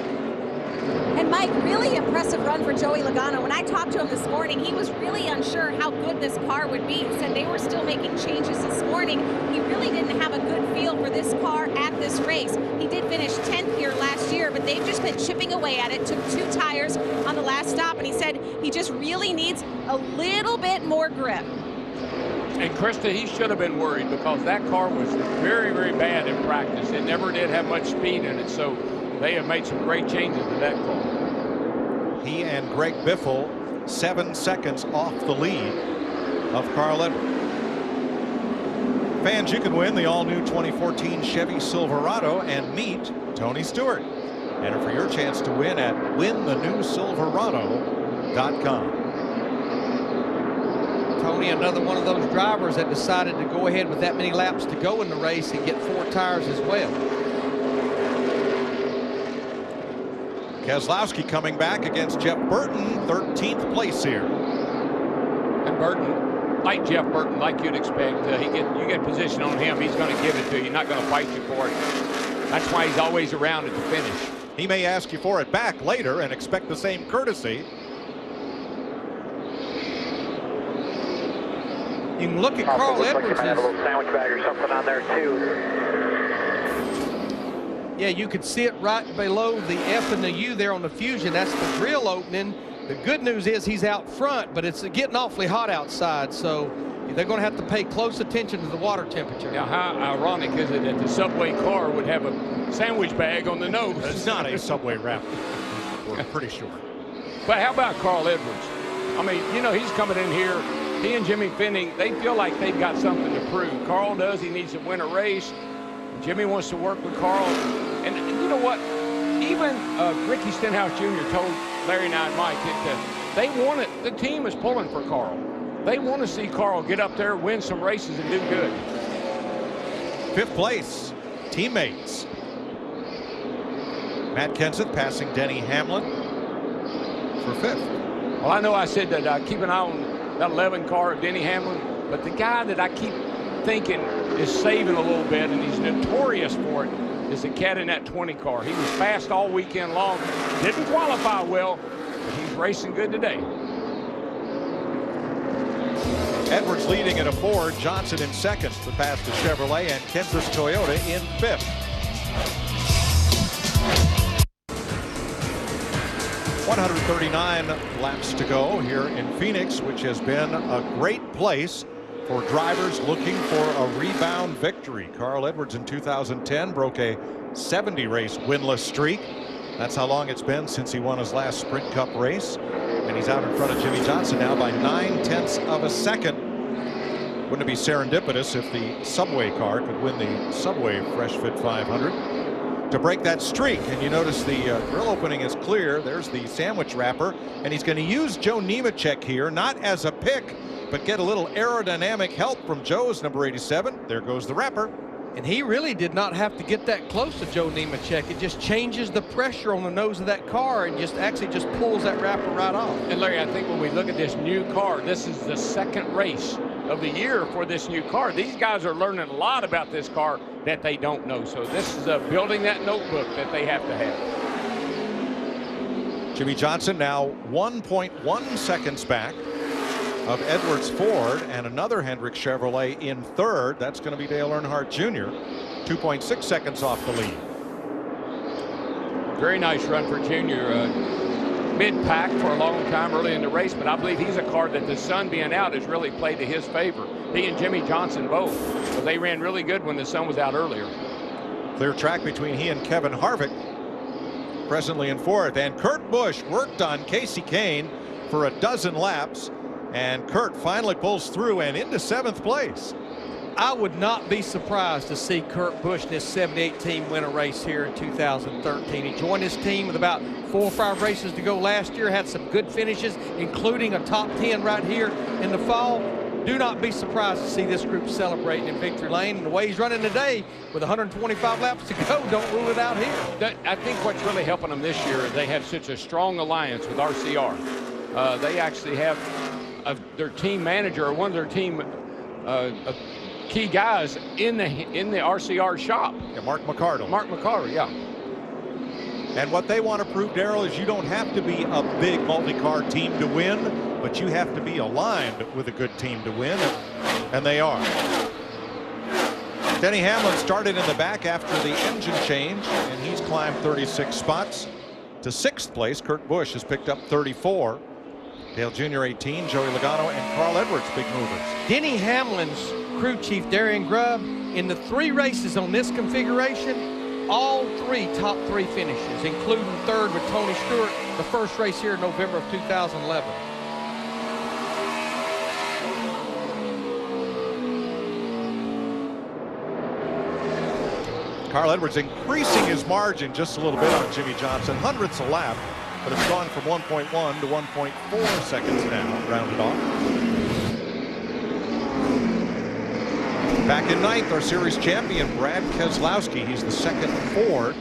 And Mike, really impressive run for Joey Logano. When I talked to him this morning, he was really unsure how good this car would be. He said they were still making changes this morning. He really didn't have a good feel for this car at this race. He did finish 10th here last year, but they've just been chipping away at it. Took 2 tires on the last stop, and he said he just really needs a little bit more grip. And Krista, he should have been worried because that car was very, very bad in practice. It never did have much speed in it, so they have made some great changes to that car. He and Greg Biffle 7 seconds off the lead of Carl Edwards. Fans, you can win the all-new 2014 Chevy Silverado and meet Tony Stewart. Enter for your chance to win at winthenewsilverado.com. Tony, another one of those drivers that decided to go ahead with that many laps to go in the race and get 4 tires as well. Keselowski coming back against Jeff Burton, 13th place here. And Burton, like Jeff Burton, like you'd expect, you get position on him, he's going to give it to you, not going to fight you for it. That's why he's always around at the finish. He may ask you for it back later and expect the same courtesy. You can look at Carl Edwards. Like had a little sandwich bag or something on there too. Yeah, you could see it right below the F and the U there on the Fusion. That's the grill opening. The good news is he's out front, but it's getting awfully hot outside, so they're going to have to pay close attention to the water temperature. Now, how ironic is it that the Subway car would have a sandwich bag on the nose? It's not a Subway wrap. We're pretty sure. But how about Carl Edwards? I mean, you know, he's coming in here. He and Jimmy Fenning, they feel like they've got something to prove. Carl does. He needs to win a race. Jimmy wants to work with Carl. And you know what? Even Ricky Stenhouse Jr. told Larry and I and Mike that they want it. The team is pulling for Carl. They want to see Carl get up there, win some races, and do good. 5th place, teammates. Matt Kenseth passing Denny Hamlin for 5th. Well, I know I said that keep an eye on that 11 car of Denny Hamlin, but the guy that I keep thinking is saving a little bit, and he's notorious for it, is the cat in that 20 car. He was fast all weekend long. Didn't qualify well, but he's racing good today. Edwards leading in a Ford, Johnson in second. The pass to Chevrolet and Kansas Toyota in fifth. 139 laps to go here in Phoenix, which has been a great place for drivers looking for a rebound victory. Carl Edwards in 2010 broke a 70-race winless streak. That's how long it's been since he won his last Sprint Cup race. And he's out in front of Jimmie Johnson now by 9/10 of a second. Wouldn't it be serendipitous if the Subway car could win the Subway Fresh Fit 500 to break that streak? And you notice the grill opening is clear. There's the sandwich wrapper, and he's going to use Joe Nemechek here, not as a pick, but get a little aerodynamic help from Joe's number 87. There goes the wrapper. And he really did not have to get that close to Joe Nemechek. It just changes the pressure on the nose of that car and just pulls that wrapper right off. And Larry, I think when we look at this new car, this is the second race of the year for this new car. These guys are learning a lot about this car that they don't know. So this is building that notebook that they have to have. Jimmie Johnson now 1.1 seconds back of Edwards Ford and another Hendrick Chevrolet in third. That's going to be Dale Earnhardt Jr. 2.6 seconds off the lead. Very nice run for Junior. Mid-pack for a long time early in the race, but I believe he's a car that the sun being out has really played to his favor. He and Jimmie Johnson both. But they ran really good when the sun was out earlier. Clear track between he and Kevin Harvick. Presently in fourth. And Kurt Busch worked on Kasey Kahne for a dozen laps. And Kurt finally pulls through and into seventh place. I would not be surprised to see Kurt Busch in his 78 team win a race here in 2013. He joined his team with about 4 or 5 races to go last year, had some good finishes, including a top 10 right here in the fall. Do not be surprised to see this group celebrating in victory lane. And the way he's running today with 125 laps to go, don't rule it out here. I think what's really helping them this year is they have such a strong alliance with RCR. They actually have their team manager or one of their team key guys in the RCR shop. Yeah, Mark McCardle. Mark McCardle, yeah. And what they want to prove, Darrell, is you don't have to be a big multi-car team to win, but you have to be aligned with a good team to win, and they are. Denny Hamlin started in the back after the engine change, and he's climbed 36 spots to 6th place. Kurt Busch has picked up 34. Dale Jr. 18, Joey Logano, and Carl Edwards, big movers. Denny Hamlin's crew chief, Darian Grubb, in the 3 races on this configuration, all 3 top 3 finishes, including 3rd with Tony Stewart, the first race here in November of 2011. Carl Edwards increasing his margin just a little bit on Jimmie Johnson, hundredths a lap, but it's gone from 1.1 to 1.4 seconds now, rounded off. Back in 9th, our series champion, Brad Keselowski. He's the 2nd Ford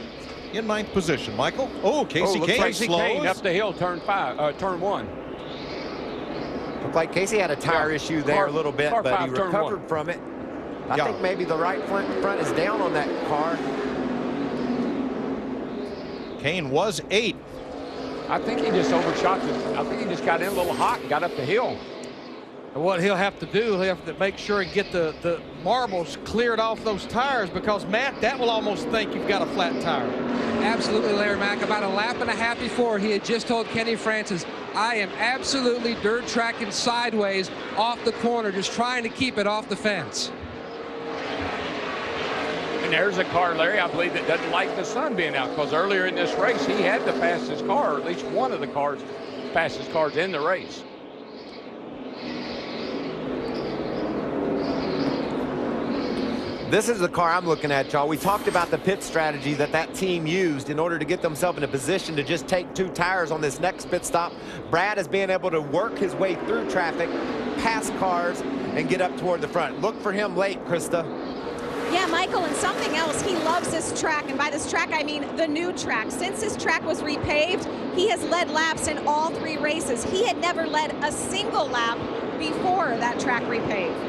in 9th position. Michael? Oh, Kasey Kahne slows. Kahne up the hill, turn 1. Looked like Kasey had a tire issue there a little bit, but he recovered from it. I think maybe the right front is down on that car. Kahne was 8th. I think he just overshot I think he just got in a little hot and got up the hill. And what he'll have to do, he'll have to make sure and get the marbles cleared off those tires, because, Matt, that will almost think you've got a flat tire. Absolutely, Larry Mack. About a lap and a half before, he had just told Kenny Francis, I am absolutely dirt tracking sideways off the corner, just trying to keep it off the fence. And there's a car, Larry, I believe, that doesn't like the sun being out, because earlier in this race, he had the fastest car, or at least one of the fastest cars in the race. This is the car I'm looking at, y'all. We talked about the pit strategy that team used in order to get themselves in a position to just take 2 tires on this next pit stop. Brad is being able to work his way through traffic, past cars, and get up toward the front. Look for him late, Krista. Yeah, Michael, and something else, he loves this track, and by this track I mean the new track. Since this track was repaved, he has led laps in all 3 races. He had never led a single lap before that track repaved.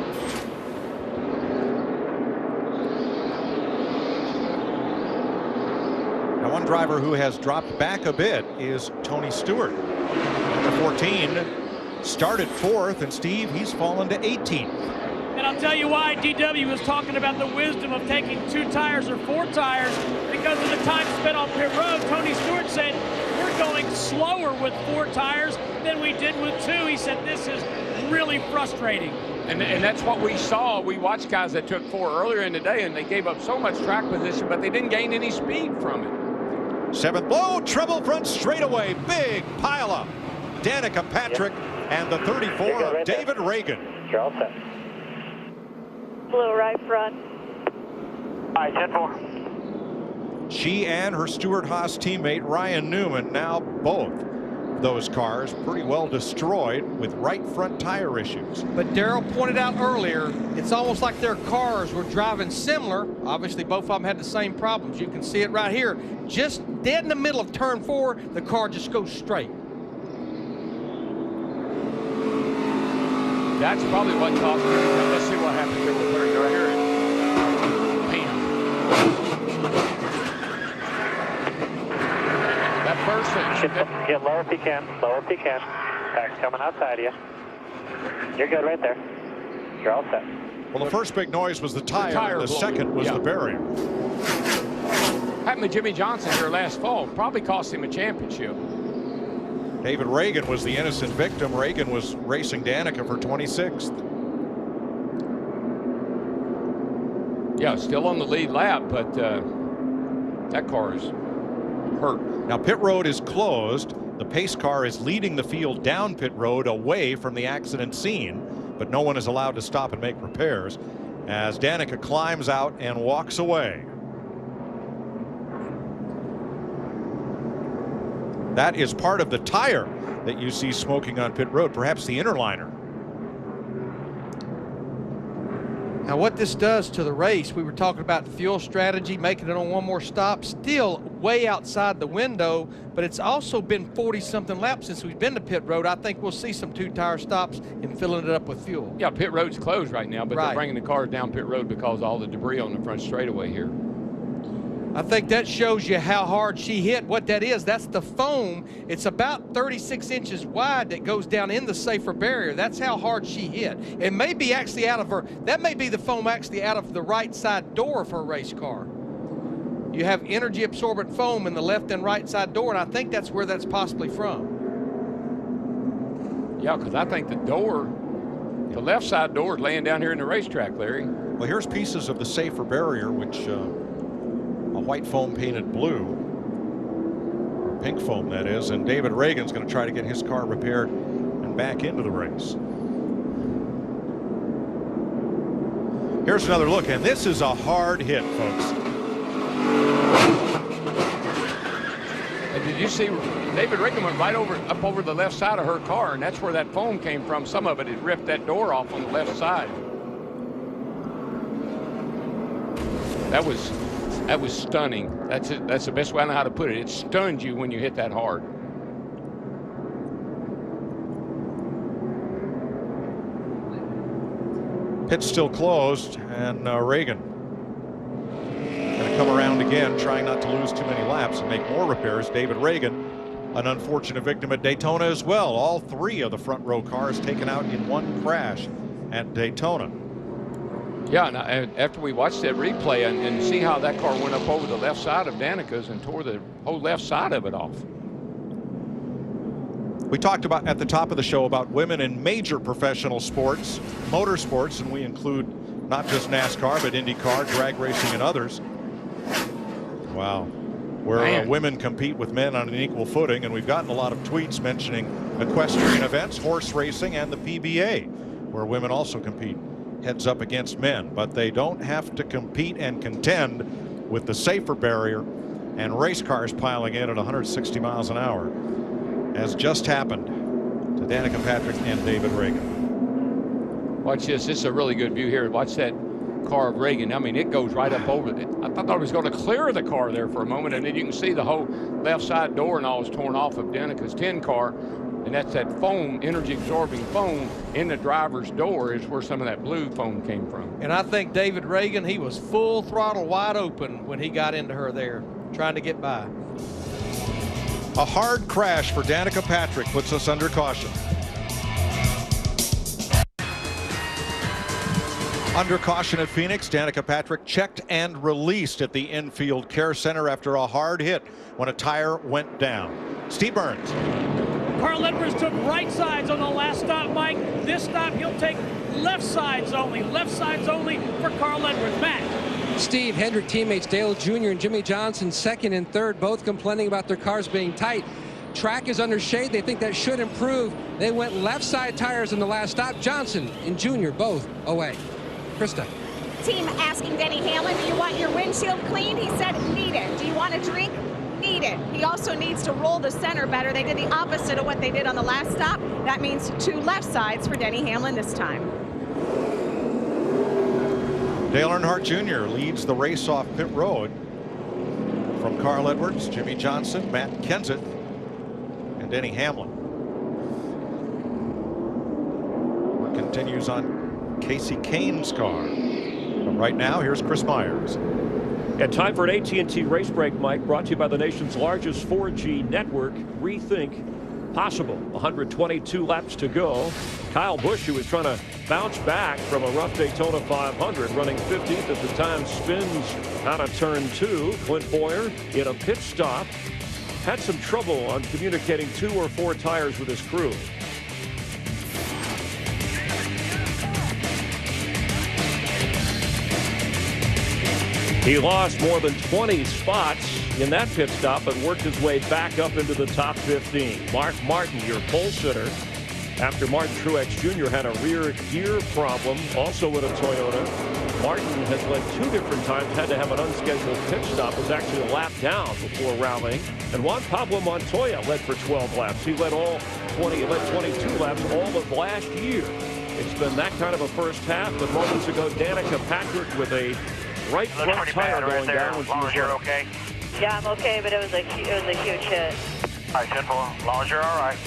one driver who has dropped back a bit is Tony Stewart. Number 14 started 4th, and Steve, he's fallen to 18th. And I'll tell you why DW was talking about the wisdom of taking 2 tires or 4 tires because of the time spent on pit road. Tony Stewart said, we're going slower with 4 tires than we did with 2. He said, this is really frustrating. And that's what we saw. We watched guys that took 4 earlier in the day, and they gave up so much track position, but they didn't gain any speed from it. 7th low, treble front straightaway, big pile up. Danica Patrick and the 34 of David Reagan. You're all set. Blue right front. All right, 10-4. She and her Stewart-Haas teammate Ryan Newman, now both those cars pretty well destroyed with right front tire issues. But Darrell pointed out earlier, it's almost like their cars were driving similar. Obviously, both of them had the same problems. You can see it right here. Just dead in the middle of turn 4, the car just goes straight. That's probably what caused it. Let's see what happens here with her right here. That first Get low if you can. Low if you can. Pack's coming outside of you. You're good right there. You're all set. Well, the first big noise was the tire, and the second was the barrier. Happened to Jimmy Johnson here last fall. Probably cost him a championship. David Reagan was the innocent victim. Reagan was racing Danica for 26th. Yeah, still on the lead lap, but that car is hurt. Now pit road is closed. The pace car is leading the field down pit road away from the accident scene, but no one is allowed to stop and make repairs as Danica climbs out and walks away. That is part of the tire that you see smoking on pit road, perhaps the inner liner. Now what this does to the race, we were talking about fuel strategy, making it on one more stop, still way outside the window, but it's also been 40-something laps since we've been to pit road. I think we'll see some 2-tire stops and filling it up with fuel. Yeah, pit road's closed right now, but they're bringing the cars down pit road because of all the debris on the front straightaway here. I think that shows you how hard she hit. What that is, that's the foam. It's about 36 inches wide that goes down in the safer barrier. That's how hard she hit. It may be actually out of her, that may be the foam actually out of the right side door of her race car. You have energy absorbent foam in the left and right side door, and I think that's where that's possibly from. Yeah, because I think the door, the left side door is laying down here in the racetrack, Larry. Well, here's pieces of the safer barrier, which a white foam painted blue, or pink foam that is, and David Reagan's going to try to get his car repaired and back into the race. Here's another look, and this is a hard hit, folks. And did you see David Reagan went right up over the left side of her car, and that's where that foam came from. Some of it had ripped that door off on the left side. That was stunning. That's the best way I know how to put it. It stuns you when you hit that hard. Pit's still closed, and Reagan going to come around again, trying not to lose too many laps and make more repairs. David Reagan, an unfortunate victim at Daytona as well. All 3 of the front row cars taken out in one crash at Daytona. Yeah, and after we watched that replay and see how that car went up over the left side of Danica's and tore the whole left side of it off. We talked about at the top of the show about women in major professional sports, motorsports, and we include not just NASCAR, but IndyCar, drag racing, and others. Wow. Where women compete with men on an equal footing, and we've gotten a lot of tweets mentioning equestrian events, horse racing, and the PBA, where women also compete heads up against men, but they don't have to compete and contend with the safer barrier and race cars piling in at 160 miles an hour, as just happened to Danica Patrick and David Reagan. Watch this. This is a really good view here. Watch that car of Reagan. I mean, it goes right up over it. I thought it was going to clear the car there for a moment, and then you can see the whole left side door and all is torn off of Danica's 10 car. And that's that foam, energy-absorbing foam in the driver's door is where some of that blue foam came from. And I think David Reagan, he was full throttle wide open when he got into her there, trying to get by. A hard crash for Danica Patrick puts us under caution. Under caution at Phoenix, Danica Patrick checked and released at the infield care center after a hard hit when a tire went down. Steve Burns. Carl Edwards took right sides on the last stop, Mike. This stop, he'll take left sides only. Left sides only for Carl Edwards. Matt. Steve, Hendrick teammates Dale Jr. and Jimmy Johnson, second and third, both complaining about their cars being tight. Track is under shade. They think that should improve. They went left side tires in the last stop. Johnson and Jr. both away. Krista. Team asking Denny Hamlin, do you want your windshield cleaned? He said, need it. Do you want a drink? Need it. He also needs to roll the center better. They did the opposite of what they did on the last stop. That means 2 left sides for Denny Hamlin this time. Dale Earnhardt Jr. leads the race off pit road from Carl Edwards, Jimmy Johnson, Matt Kenseth, and Denny Hamlin. Work continues on Casey Kane's car. But right now, here's Chris Myers. And time for an AT&T Race Break, Mike, brought to you by the nation's largest 4G network, Rethink Possible. 122 laps to go. Kyle Busch, who was trying to bounce back from a rough Daytona 500, running 15th at the time, spins out of turn 2. Clint Bowyer in a pit stop had some trouble on communicating 2 or 4 tires with his crew. He lost more than 20 spots in that pit stop, but worked his way back up into the top 15. Mark Martin, your pole sitter, after Martin Truex Jr. had a rear gear problem, also with a Toyota. Martin has led 2 different times, had to have an unscheduled pit stop, was actually a lap down before rallying. And Juan Pablo Montoya led for 12 laps. He led 22 laps all of last year. It's been that kind of a first half, but moments ago, Danica Patrick with a right front tire going down. As long as you're okay. Yeah, I'm okay, but it was a huge hit. All right, simple. As long as you're all right.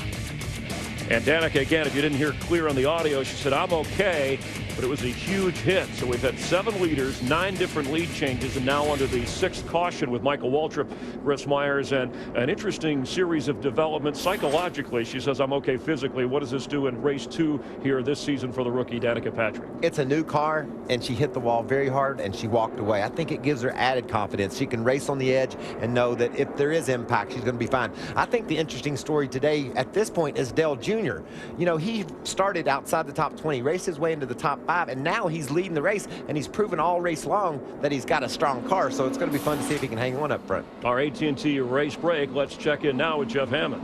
And Danica, again, if you didn't hear clear on the audio, she said, I'm okay, but it was a huge hit. So we've had 7 leaders, 9 different lead changes, and now under the 6th caution with Michael Waltrip, Chris Myers, and an interesting series of developments psychologically. She says, I'm okay physically. What does this do in race 2 here this season for the rookie Danica Patrick? It's a new car, and she hit the wall very hard, and she walked away. I think it gives her added confidence. She can race on the edge and know that if there is impact, she's going to be fine. I think the interesting story today at this point is Dale Jr. You know, he started outside the top 20, raced his way into the top 5, and now he's leading the race, and he's proven all race long that he's got a strong car, so it's going to be fun to see if he can hang on up front. Our AT&T Race Break. Let's check in now with Jeff Hammond.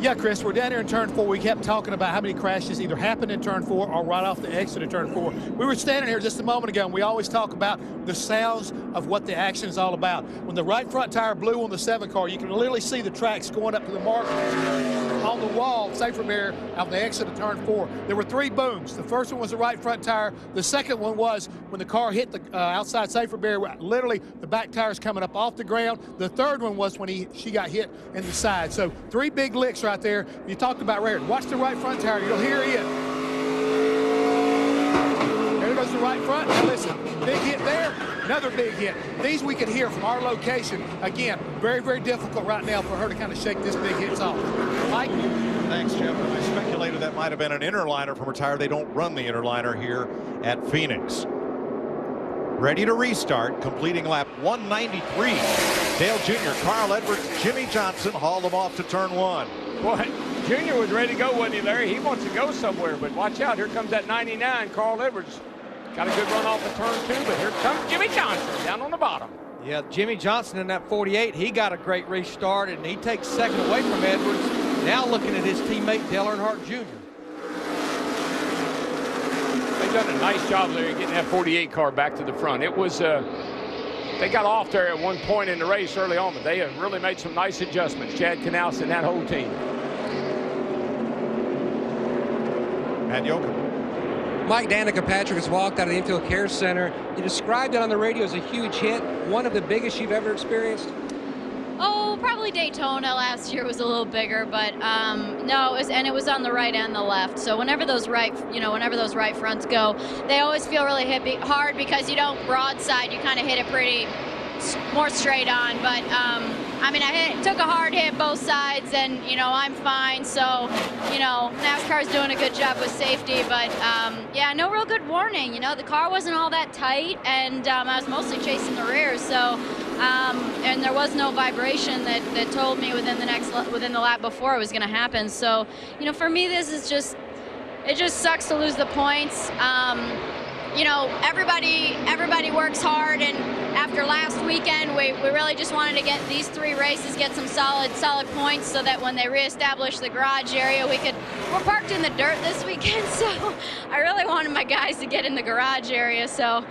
Yeah, Chris, we're down here in turn 4. We kept talking about how many crashes either happened in turn 4 or right off the exit of turn 4. We were standing here just a moment ago, and we always talk about the sounds of what the action is all about. When the right front tire blew on the 7 car, you can literally see the tracks going up to the mark on the wall, safer barrier, on the exit of turn 4. There were 3 booms. The first one was the right front tire. The second one was when the car hit the outside safer barrier, literally the back tire's coming up off the ground. The third one was when she got hit in the side. So 3 big licks right there. You talked about rare. Watch the right front tire. You'll hear it. There goes the right front. Now listen, big hit there. Another big hit. These we can hear from our location. Again, very, very difficult right now for her to kind of shake this big hits off. Mike? Thanks, Jeff. I speculated that might have been an inner liner from her tire. They don't run the inner liner here at Phoenix. Ready to restart, completing lap 193. Dale Jr., Carl Edwards, Jimmy Johnson hauled them off to turn 1. Boy, Junior was ready to go, wasn't he, Larry? He wants to go somewhere, but watch out. Here comes that 99, Carl Edwards. Got a good run off of turn 2, but here comes Jimmy Johnson down on the bottom. Yeah, Jimmy Johnson in that 48, he got a great restart, and he takes second away from Edwards. Now looking at his teammate, Dale Earnhardt Jr. They've done a nice job there getting that 48 car back to the front. It was, they got off there at one point in the race early on, but they have really made some nice adjustments. Chad Knaus and that whole team. And Yoakum. Mike, Danica Patrick has walked out of the infield care center. You described it on the radio as a huge hit, one of the biggest you've ever experienced. Oh, probably Daytona last year was a little bigger, but no, it was on the right and the left. So whenever those right fronts go, they always feel really hard because you don't broadside, you kind of hit it pretty more straight on. But I mean, took a hard hit both sides, and, you know, I'm fine. So, you know, NASCAR's doing a good job with safety. But, yeah, no real good warning. You know, the car wasn't all that tight, and I was mostly chasing the rear. So, and there was no vibration that told me within the lap before it was going to happen. So, you know, for me, this is just, it just sucks to lose the points. You know, everybody works hard, and after last weekend, we really just wanted to get these 3 races, get some solid points, so that when they reestablish the garage area, we're parked in the dirt this weekend, so I really wanted my guys to get in the garage area. So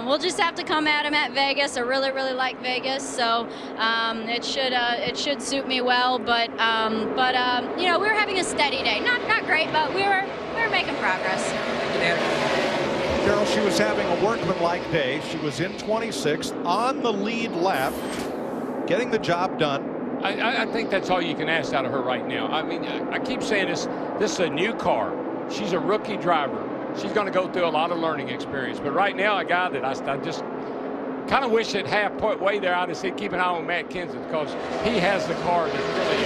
we'll just have to come at them at Vegas. I really like Vegas, so it should suit me well. But you know, we were having a steady day, not great, but we were making progress. Carol, she was having a workmanlike day. She was in 26th on the lead lap, getting the job done. I think that's all you can ask out of her right now. I mean, I keep saying this is a new car. She's a rookie driver. She's going to go through a lot of learning experience. But right now, a guy that I just kind of wish at halfway there, I'd have said keep an eye on Matt Kenseth, because he has the car that's really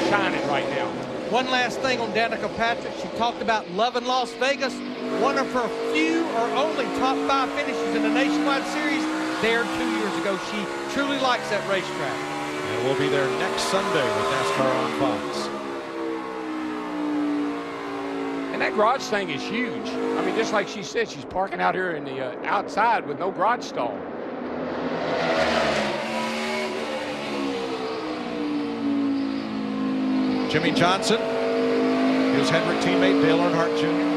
shining right now. One last thing on Danica Patrick. She talked about loving Las Vegas. One of her few or only top 5 finishes in the Nationwide Series there 2 years ago. She truly likes that racetrack. And we'll be there next Sunday with NASCAR on Fox. And that garage thing is huge. I mean, just like she said, she's parking out here in the outside with no garage stall. Jimmy Johnson, his Hendrick teammate Dale Earnhardt Jr.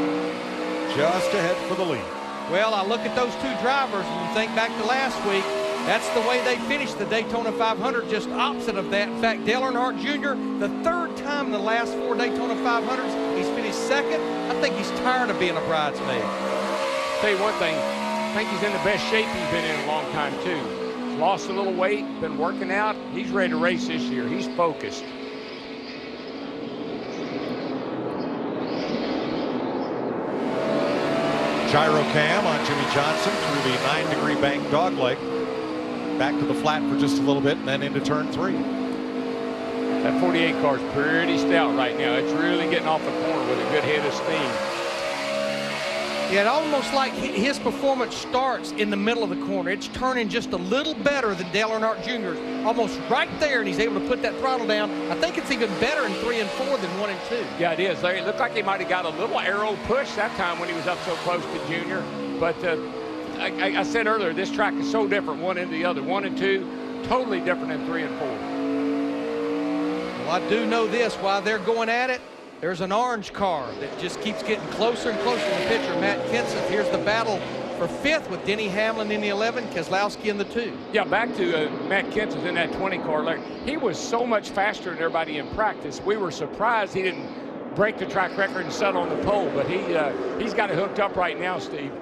just ahead for the lead. Well, I look at those 2 drivers and you think back to last week. That's the way they finished the Daytona 500, just opposite of that. In fact, Dale Earnhardt Jr., the 3rd time in the last 4 Daytona 500s, he's finished 2nd. I think he's tired of being a bridesmaid. Tell you one thing, I think he's in the best shape he's been in a long time, too. He's lost a little weight, been working out. He's ready to race this year. He's focused. Gyro cam on Jimmy Johnson through the 9-degree bank dogleg. Back to the flat for just a little bit and then into turn 3. That 48 car is pretty stout right now. It's really getting off the corner with a good head of steam. Yeah, it almost like his performance starts in the middle of the corner. It's turning just a little better than Dale Earnhardt Jr.'s. Almost right there, and he's able to put that throttle down. I think it's even better in 3 and 4 than 1 and 2. Yeah, it is. It looked like he might have got a little arrow push that time when he was up so close to Junior. But I said earlier, this track is so different one into the other. 1 and 2, totally different than 3 and 4. Well, I do know this. While they're going at it, there's an orange car that just keeps getting closer and closer to the picture. Matt Kenseth. Here's the battle for 5th with Denny Hamlin in the 11, Keselowski in the 2. Yeah, back to Matt Kenseth in that 20 car. He was so much faster than everybody in practice. We were surprised he didn't break the track record and settle on the pole, but he's got it hooked up right now, Steve.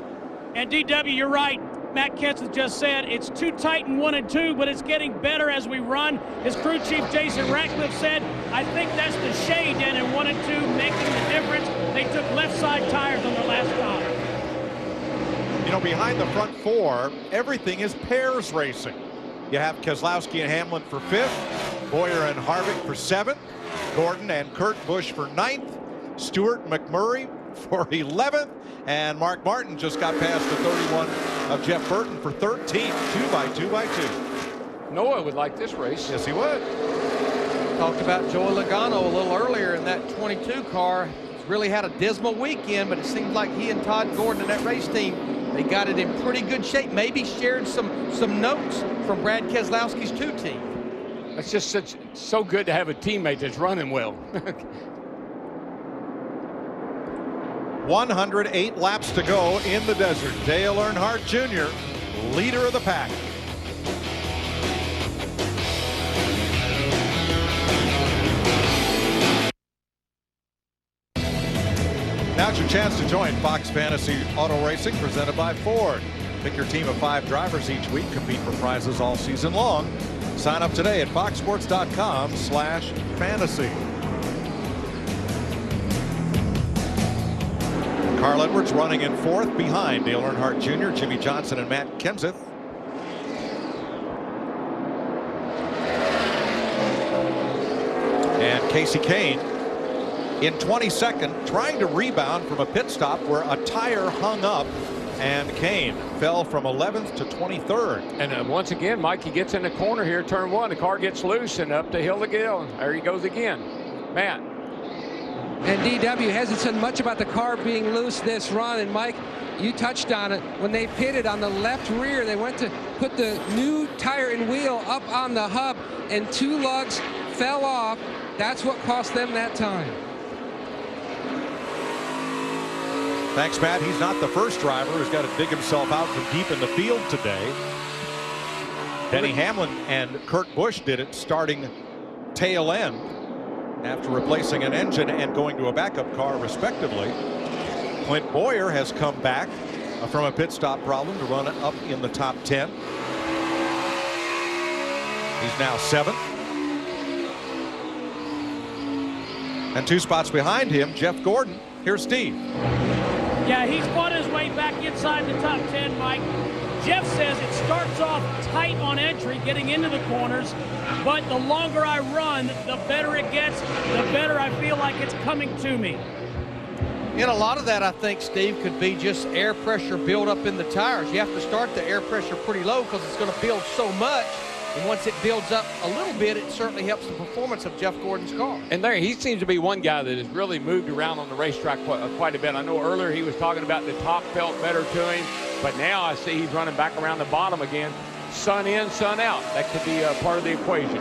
And DW, you're right. Matt Kenseth just said it's too tight in 1 and 2, but it's getting better as we run. His crew chief, Jason Ratcliffe, said, I think that's the shade down in 1 and 2 making the difference. They took left side tires on the last stop. You know, behind the front 4, everything is pairs racing. You have Keselowski and Hamlin for 5th, Bowyer and Harvick for 7th, Gordon and Kurt Busch for 9th, Stewart and McMurray for 11th, and Mark Martin just got past the 31 of Jeff Burton for 13th, 2 by 2. Noah would like this race. Yes, he would. Talked about Joey Logano a little earlier in that 22 car. He's really had a dismal weekend, but it seems like he and Todd Gordon and that race team, they got it in pretty good shape. Maybe shared some notes from Brad Keselowski's 2 team. It's just so good to have a teammate that's running well. 108 laps to go in the desert. Dale Earnhardt Jr., leader of the pack. Now's your chance to join Fox Fantasy Auto Racing presented by Ford. Pick your team of 5 drivers each week. Compete for prizes all season long. Sign up today at foxsports.com/fantasy. Carl Edwards running in 4th behind Dale Earnhardt Jr., Jimmy Johnson, and Matt Kenseth. Kasey Kahne in 22nd, trying to rebound from a pit stop where a tire hung up, and Kahne fell from 11th to 23rd. And once again, Mike, he gets in the corner here, turn one, the car gets loose and up the hill to go. There he goes again. Matt. And DW hasn't said much about the car being loose this run. And Mike, you touched on it. When they pitted on the left rear, they went to put the new tire and wheel up on the hub, and 2 lugs fell off. That's what cost them that time. Thanks, Matt. He's not the first driver who's got to dig himself out from deep in the field today. Denny Hamlin and Kurt Busch did it starting tail end after replacing an engine and going to a backup car respectively. Clint Bowyer has come back from a pit stop problem to run up in the top 10. He's now 7th. And 2 spots behind him, Jeff Gordon. Here's Steve. Yeah, he's fought his way back inside the top 10, Mike. Jeff says it starts off tight on entry, getting into the corners, but the longer I run, the better it gets, the better I feel like it's coming to me. And a lot of that, I think, Steve, could be just air pressure build up in the tires. You have to start the air pressure pretty low because it's going to build so much. And once it builds up a little bit, it certainly helps the performance of Jeff Gordon's car. And there, he seems to be one guy that has really moved around on the racetrack quite a bit. I know earlier he was talking about the top felt better to him, but now I see he's running back around the bottom again. Sun in, sun out. That could be a part of the equation.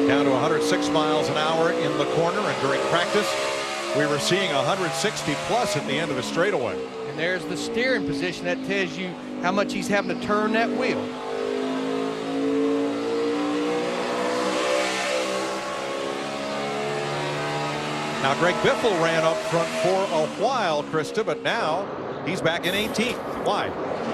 Down to 106 miles an hour in the corner, and during practice, we were seeing 160 plus at the end of the straightaway. And there's the steering position. That tells you how much he's having to turn that wheel. Now, Greg Biffle ran up front for a while, Krista, but now he's back in 18th. Why?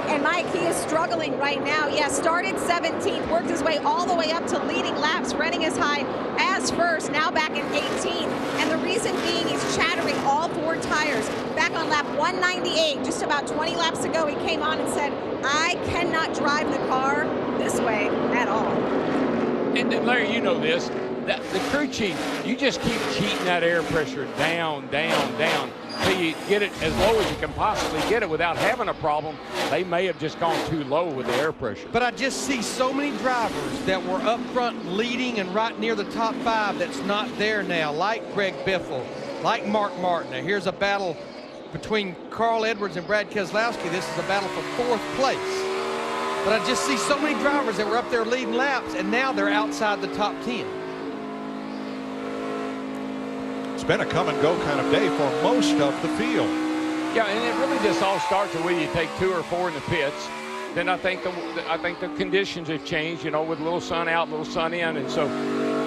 And Mike, he is struggling right now. Yeah, started 17th, worked his way all the way up to leading laps, running as high as first, now back in 18th. And the reason being he's chattering all 4 tires. Back on lap 198, just about 20 laps ago, he came on and said, I cannot drive the car this way at all. And Larry, you know this. The crew chief, you just keep cheating that air pressure down, down, down, till you get it as low as you can possibly get it without having a problem. They may have just gone too low with the air pressure. But I just see so many drivers that were up front leading and right near the top 5 that's not there now, like Greg Biffle, like Mark Martin. Now, here's a battle between Carl Edwards and Brad Keselowski. This is a battle for 4th place. But I just see so many drivers that were up there leading laps, and now they're outside the top 10. It's been a come and go kind of day for most of the field. Yeah, and it really just all starts with whether you take 2 or 4 in the pits. Then I think the conditions have changed, you know, with a little sun out, a little sun in, and so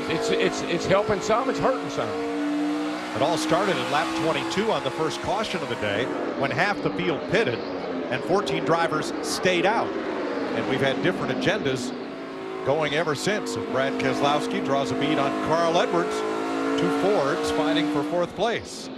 it's helping some, it's hurting some. It all started at lap 22 on the first caution of the day when half the field pitted and 14 drivers stayed out. And we've had different agendas going ever since. Brad Keselowski draws a bead on Carl Edwards. 2 Fords fighting for 4th place.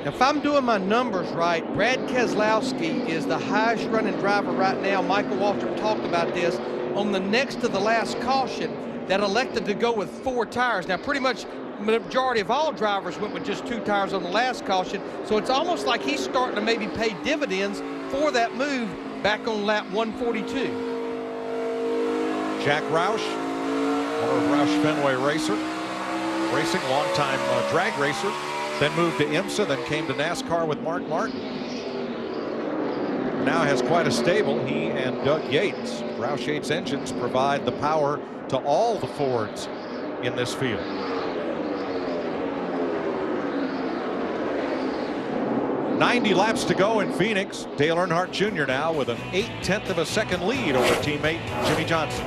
If I'm doing my numbers right, Brad Keselowski is the highest running driver right now. Michael Waltrip talked about this on the next to the last caution that elected to go with 4 tires. Now, pretty much the majority of all drivers went with just 2 tires on the last caution. So it's almost like he's starting to maybe pay dividends for that move back on lap 142. Jack Roush, former Roush Fenway Racing, longtime drag racer, then moved to IMSA, then came to NASCAR with Mark Martin. Now has quite a stable, he and Doug Yates. Roush Yates engines provide the power to all the Fords in this field. "90 laps to go in Phoenix. Dale Earnhardt Jr. now with an 0.8 of a second lead over teammate Jimmy Johnson.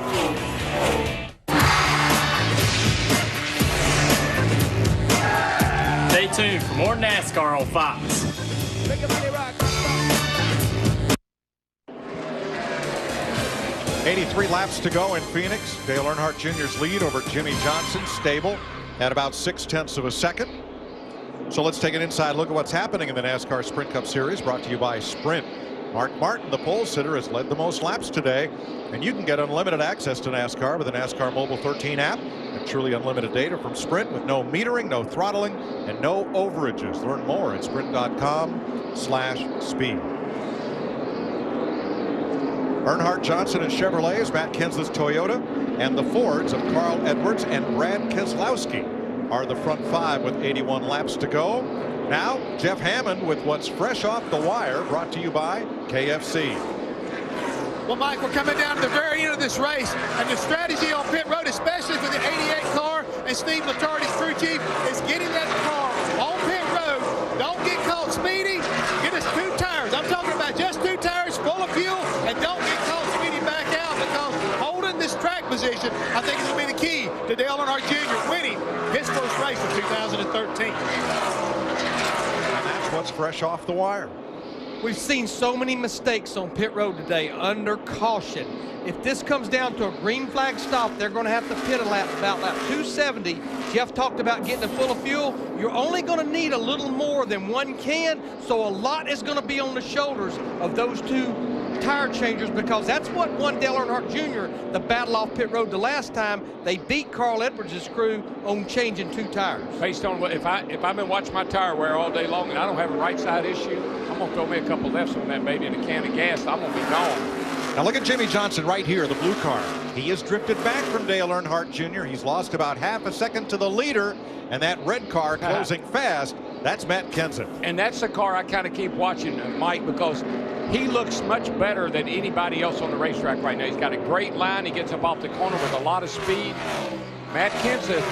Stay tuned for more NASCAR on Fox. 83 laps to go in Phoenix. Dale Earnhardt Jr.'s lead over Jimmy Johnson, stable at about 0.6 of a second. So let's take an inside look at what's happening in the NASCAR Sprint Cup Series, brought to you by Sprint. Mark Martin, the pole sitter, has led the most laps today. And you can get unlimited access to NASCAR with the NASCAR Mobile 13 app. And truly unlimited data from Sprint with no metering, no throttling, and no overages. Learn more at sprint.com/speed. Earnhardt Johnson and Chevrolet's, Matt Kenseth's Toyota, and the Fords of Carl Edwards and Brad Keselowski are the front five with 81 laps to go. Now, Jeff Hammond with what's fresh off the wire, brought to you by KFC. Well, Mike, we're coming down to the very end of this race, and the strategy on pit road, especially for the 88 car and Steve Letarte, crew chief, is getting that car on pit road. Don't get caught speeding. Get us 2 tires. I'm talking about just 2 tires full of fuel, and don't get caught speeding back out, because holding this track position, I think, is going to be the key to Dale Earnhardt Jr. winning his first race of 2013. What's fresh off the wire. We've seen so many mistakes on pit road today under caution. If this comes down to a green flag stop, they're going to have to pit a lap about lap 270. Jeff talked about getting it full of fuel. You're only going to need a little more than 1 can, so a lot is going to be on the shoulders of those 2 tire changers, because that's what won Dale Earnhardt Jr. the battle off pit road the last time. They beat Carl Edwards' crew on changing 2 tires. Based on what, if I've been watching my tire wear all day long and I don't have a right side issue, I'm gonna throw me a couple lefts on that baby in a can of gas. I'm gonna be gone. Now look at Jimmy Johnson right here, the blue car. He has drifted back from Dale Earnhardt Jr. He's lost about half a second to the leader, and that red car closing fast. That's Matt Kenseth. And that's the car I kind of keep watching, Mike, because he looks much better than anybody else on the racetrack right now. He's got a great line. He gets up off the corner with a lot of speed. Matt Kenseth,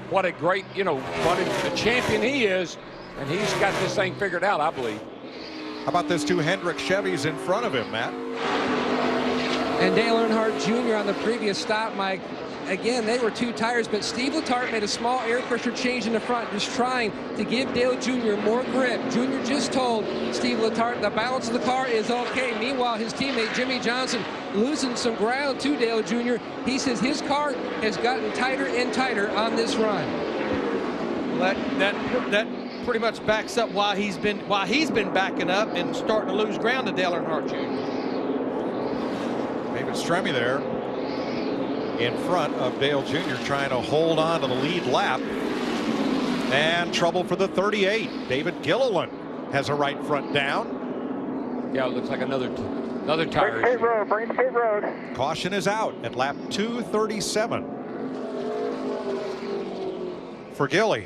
what a great, what a champion he is, and he's got this thing figured out, I believe. How about those 2 Hendrick Chevys in front of him, Matt? And Dale Earnhardt Jr. on the previous stop, Mike. Again, they were 2 tires, but Steve Letarte made a small air pressure change in the front, just trying to give Dale Jr. more grip. Jr. just told Steve Letarte the balance of the car is okay. Meanwhile, his teammate Jimmy Johnson losing some ground to Dale Jr. He says his car has gotten tighter and tighter on this run. Well, that pretty much backs up why he's been backing up and starting to lose ground to Dale Earnhardt Jr. David Stremme there in front of Dale Jr. trying to hold on to the lead lap. And trouble for the 38. David Gilliland has a right front down. Yeah, it looks like another tire. Bring pit road. Caution is out at lap 237 for Gilly.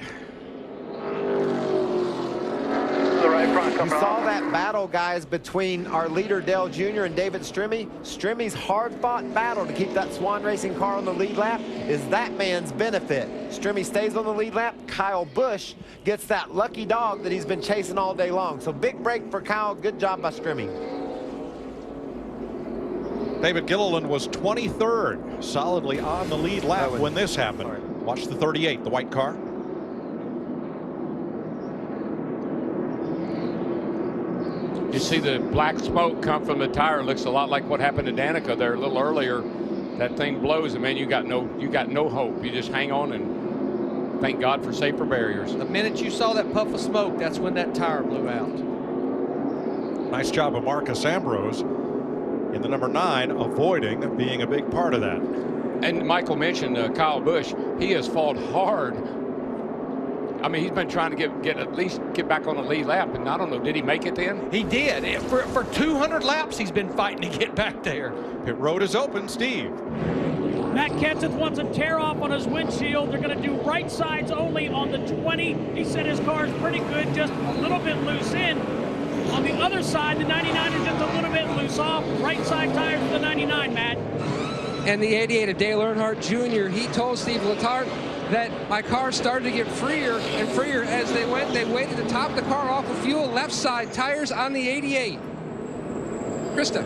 You saw that battle, guys, between our leader Dale Jr. and David Stremme. Strimme's hard-fought battle to keep that Swan Racing car on the lead lap is that man's benefit. Stremme stays on the lead lap. Kyle Busch gets that lucky dog that he's been chasing all day long. So big break for Kyle. Good job by Stremme. David Gilliland was 23rd, solidly on the lead lap when this happened. Watch the 38, the white car. You see the black smoke come from the tire. Looks a lot like what happened to Danica there a little earlier. That thing blows, and man, you got no hope. You just hang on and thank God for safer barriers. The minute you saw that puff of smoke, that's when that tire blew out. Nice job of Marcus Ambrose in the number 9, avoiding being a big part of that. And Michael mentioned Kyle Busch. He has fought hard. I mean, he's been trying to at least get back on the lead lap, and I don't know, did he make it then? He did. For 200 laps, he's been fighting to get back there. Pit road is open, Steve. Matt Kenseth wants a tear off on his windshield. They're going to do right sides only on the 20. He said his car is pretty good, just a little bit loose in. On the other side, the 99 is just a little bit loose off. Right side tires for the 99, Matt. And the 88 of Dale Earnhardt Jr., he told Steve Letarte that my car started to get freer and freer as they went. They waited to top the car off of fuel, left side tires on the 88. Krista.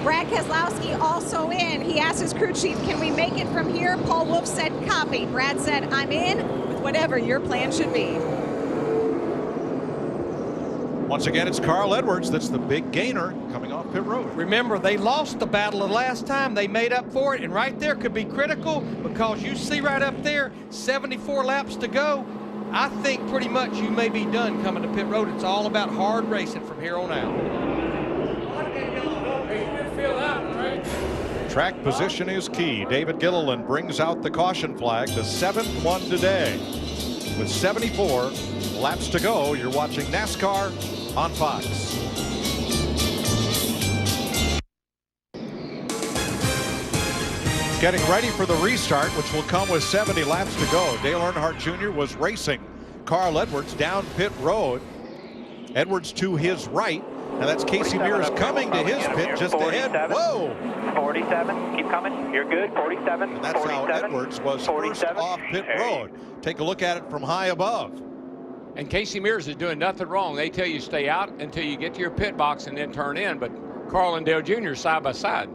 Brad Keselowski also in. He asked his crew chief, can we make it from here? Paul Wolfe said, copy. Brad said, I'm in with whatever your plan should be. Once again, it's Carl Edwards that's the big gainer coming off pit road. Remember, they lost the battle the last time. They made up for it, and right there could be critical because you see right up there, 74 laps to go. I think pretty much you may be done coming to pit road. It's all about hard racing from here on out. Track position is key. David Gilliland brings out the caution flag, the 7th one today. With 74 laps to go, you're watching NASCAR on Fox. Getting ready for the restart, which will come with 70 laps to go. Dale Earnhardt Jr. was racing Carl Edwards down pit road. Edwards to his right, and that's Casey Mears coming to his pit just ahead. Whoa! 47, keep coming. You're good. 47. And that's 47, how Edwards was 47. First off pit road. Take a look at it from high above. And Casey Mears is doing nothing wrong. They tell you stay out until you get to your pit box and then turn in. But Carl and Dale Jr. side by side.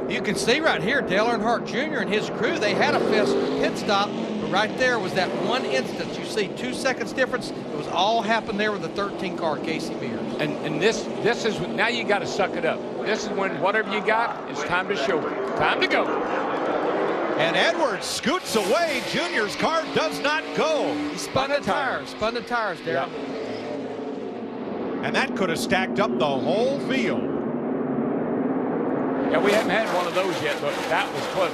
You can see right here, Dale Earnhardt Jr. and his crew, they had a fast pit stop, but right there was that one instance. You see 2 seconds difference. It was all happened there with the 13 car, Casey Mears. And this is, now you got to suck it up. This is when whatever you got, it's time to show it. Time to go. And Edwards scoots away. Junior's car does not go. He spun the tires, Darrell. Yep. And that could have stacked up the whole field. Yeah, we haven't had one of those yet, but that was close.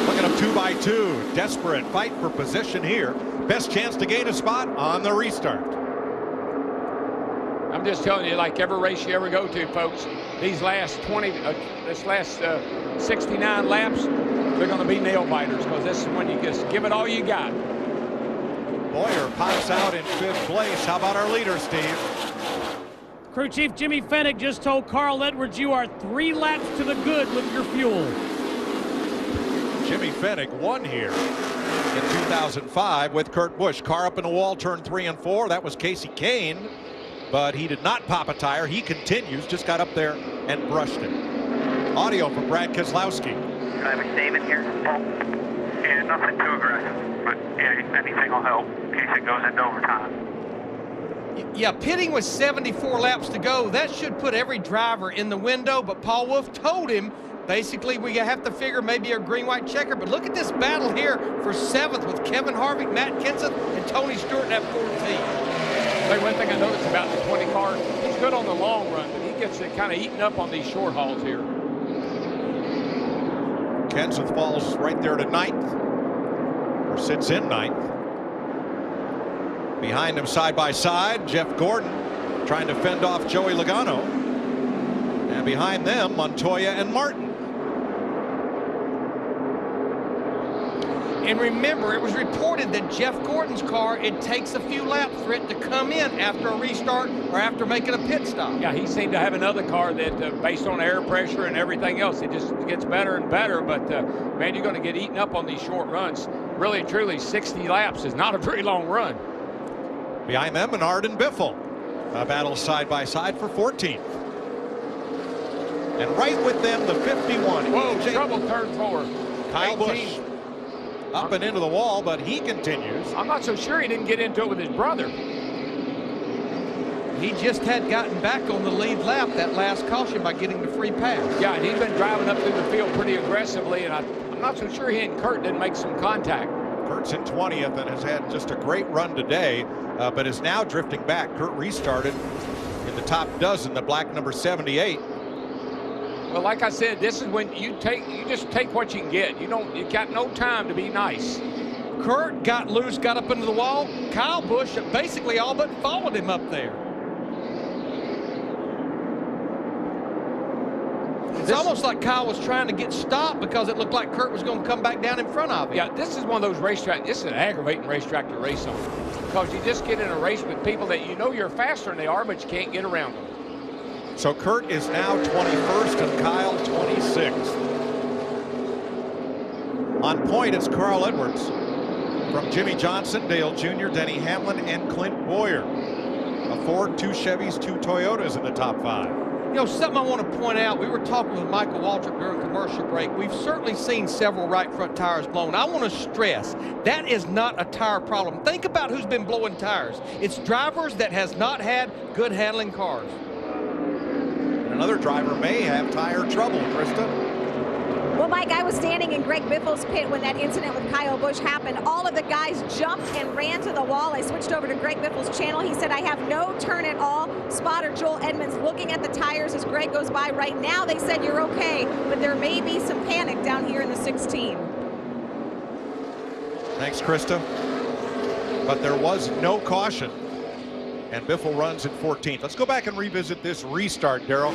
Look at them 2 by 2. Desperate fight for position here. Best chance to gain a spot on the restart. I'm just telling you, like every race you ever go to, folks, these last 69 laps, they're going to be nail biters, because this is when you just give it all you got. Bowyer pops out in 5th place. How about our leader, Steve? Crew Chief Jimmy Fennick just told Carl Edwards you are 3 laps to the good with your fuel. Jimmy Fennick won here in 2005 with Kurt Busch. Car up in the wall, turn 3 and 4. That was Casey Kane, but he did not pop a tire. He continues, just got up there and brushed it. Audio from Brad Keselowski. Driver David here. Yeah, nothing too aggressive, but yeah, anything will help in case it goes into overtime. Yeah, pitting with 74 laps to go, that should put every driver in the window, but Paul Wolfe told him, basically, we have to figure maybe a green-white checker, but look at this battle here for 7th with Kevin Harvick, Matt Kenseth, and Tony Stewart at 14. Hey, one thing I noticed about the 20 car, he's good on the long run, but he gets kind of eaten up on these short hauls here. Kenseth falls right there to 9th, or sits in 9th. Behind him side by side, Jeff Gordon trying to fend off Joey Logano. And behind them, Montoya and Martin. And remember, it was reported that Jeff Gordon's car, it takes a few laps for it to come in after a restart or after making a pit stop. Yeah, he seemed to have another car that, based on air pressure and everything else, it just gets better and better. But, man, you're going to get eaten up on these short runs. Really, truly, 60 laps is not a very long run. Behind them, Menard and Biffle. A battle side by side for 14th. And right with them, the 51. Whoa, trouble turn 4. Kyle Busch. Up and into the wall, but he continues. I'm not so sure he didn't get into it with his brother. He just had gotten back on the lead lap that last caution by getting the free pass. Yeah, and he's been driving up through the field pretty aggressively, and I'm not so sure he and Kurt didn't make some contact. Kurt's in 20th and has had just a great run today, but is now drifting back. Kurt restarted in the top dozen, the black number 78. Well, like I said, this is when you just take what you can get. You got no time to be nice. Kurt got loose, got up into the wall. Kyle Busch basically all but followed him up there. It's almost like Kyle was trying to get stopped because it looked like Kurt was going to come back down in front of him. Yeah, this is one of those racetracks. This is an aggravating racetrack to race on, because you just get in a race with people that you know you're faster than they are, but you can't get around them. So Kurt is now 21st and Kyle 26th. On point, it's Carl Edwards from Jimmy Johnson, Dale Jr., Denny Hamlin, and Clint Bowyer. A Ford, 2 Chevys, 2 Toyotas in the top 5. You know, something I want to point out, we were talking with Michael Waltrip during commercial break. We've certainly seen several right front tires blown. I want to stress, that is not a tire problem. Think about who's been blowing tires. It's drivers that has not had good handling cars. Another driver may have tire trouble, Krista. Well, Mike, I was standing in Greg Biffle's pit when that incident with Kyle Busch happened. All of the guys jumped and ran to the wall. I switched over to Greg Biffle's channel. He said, I have no turn at all. Spotter Joel Edmonds looking at the tires as Greg goes by. Right now, they said you're okay, but there may be some panic down here in the 16. Thanks, Krista. But there was no caution, and Biffle runs in 14th. Let's go back and revisit this restart, Darrell.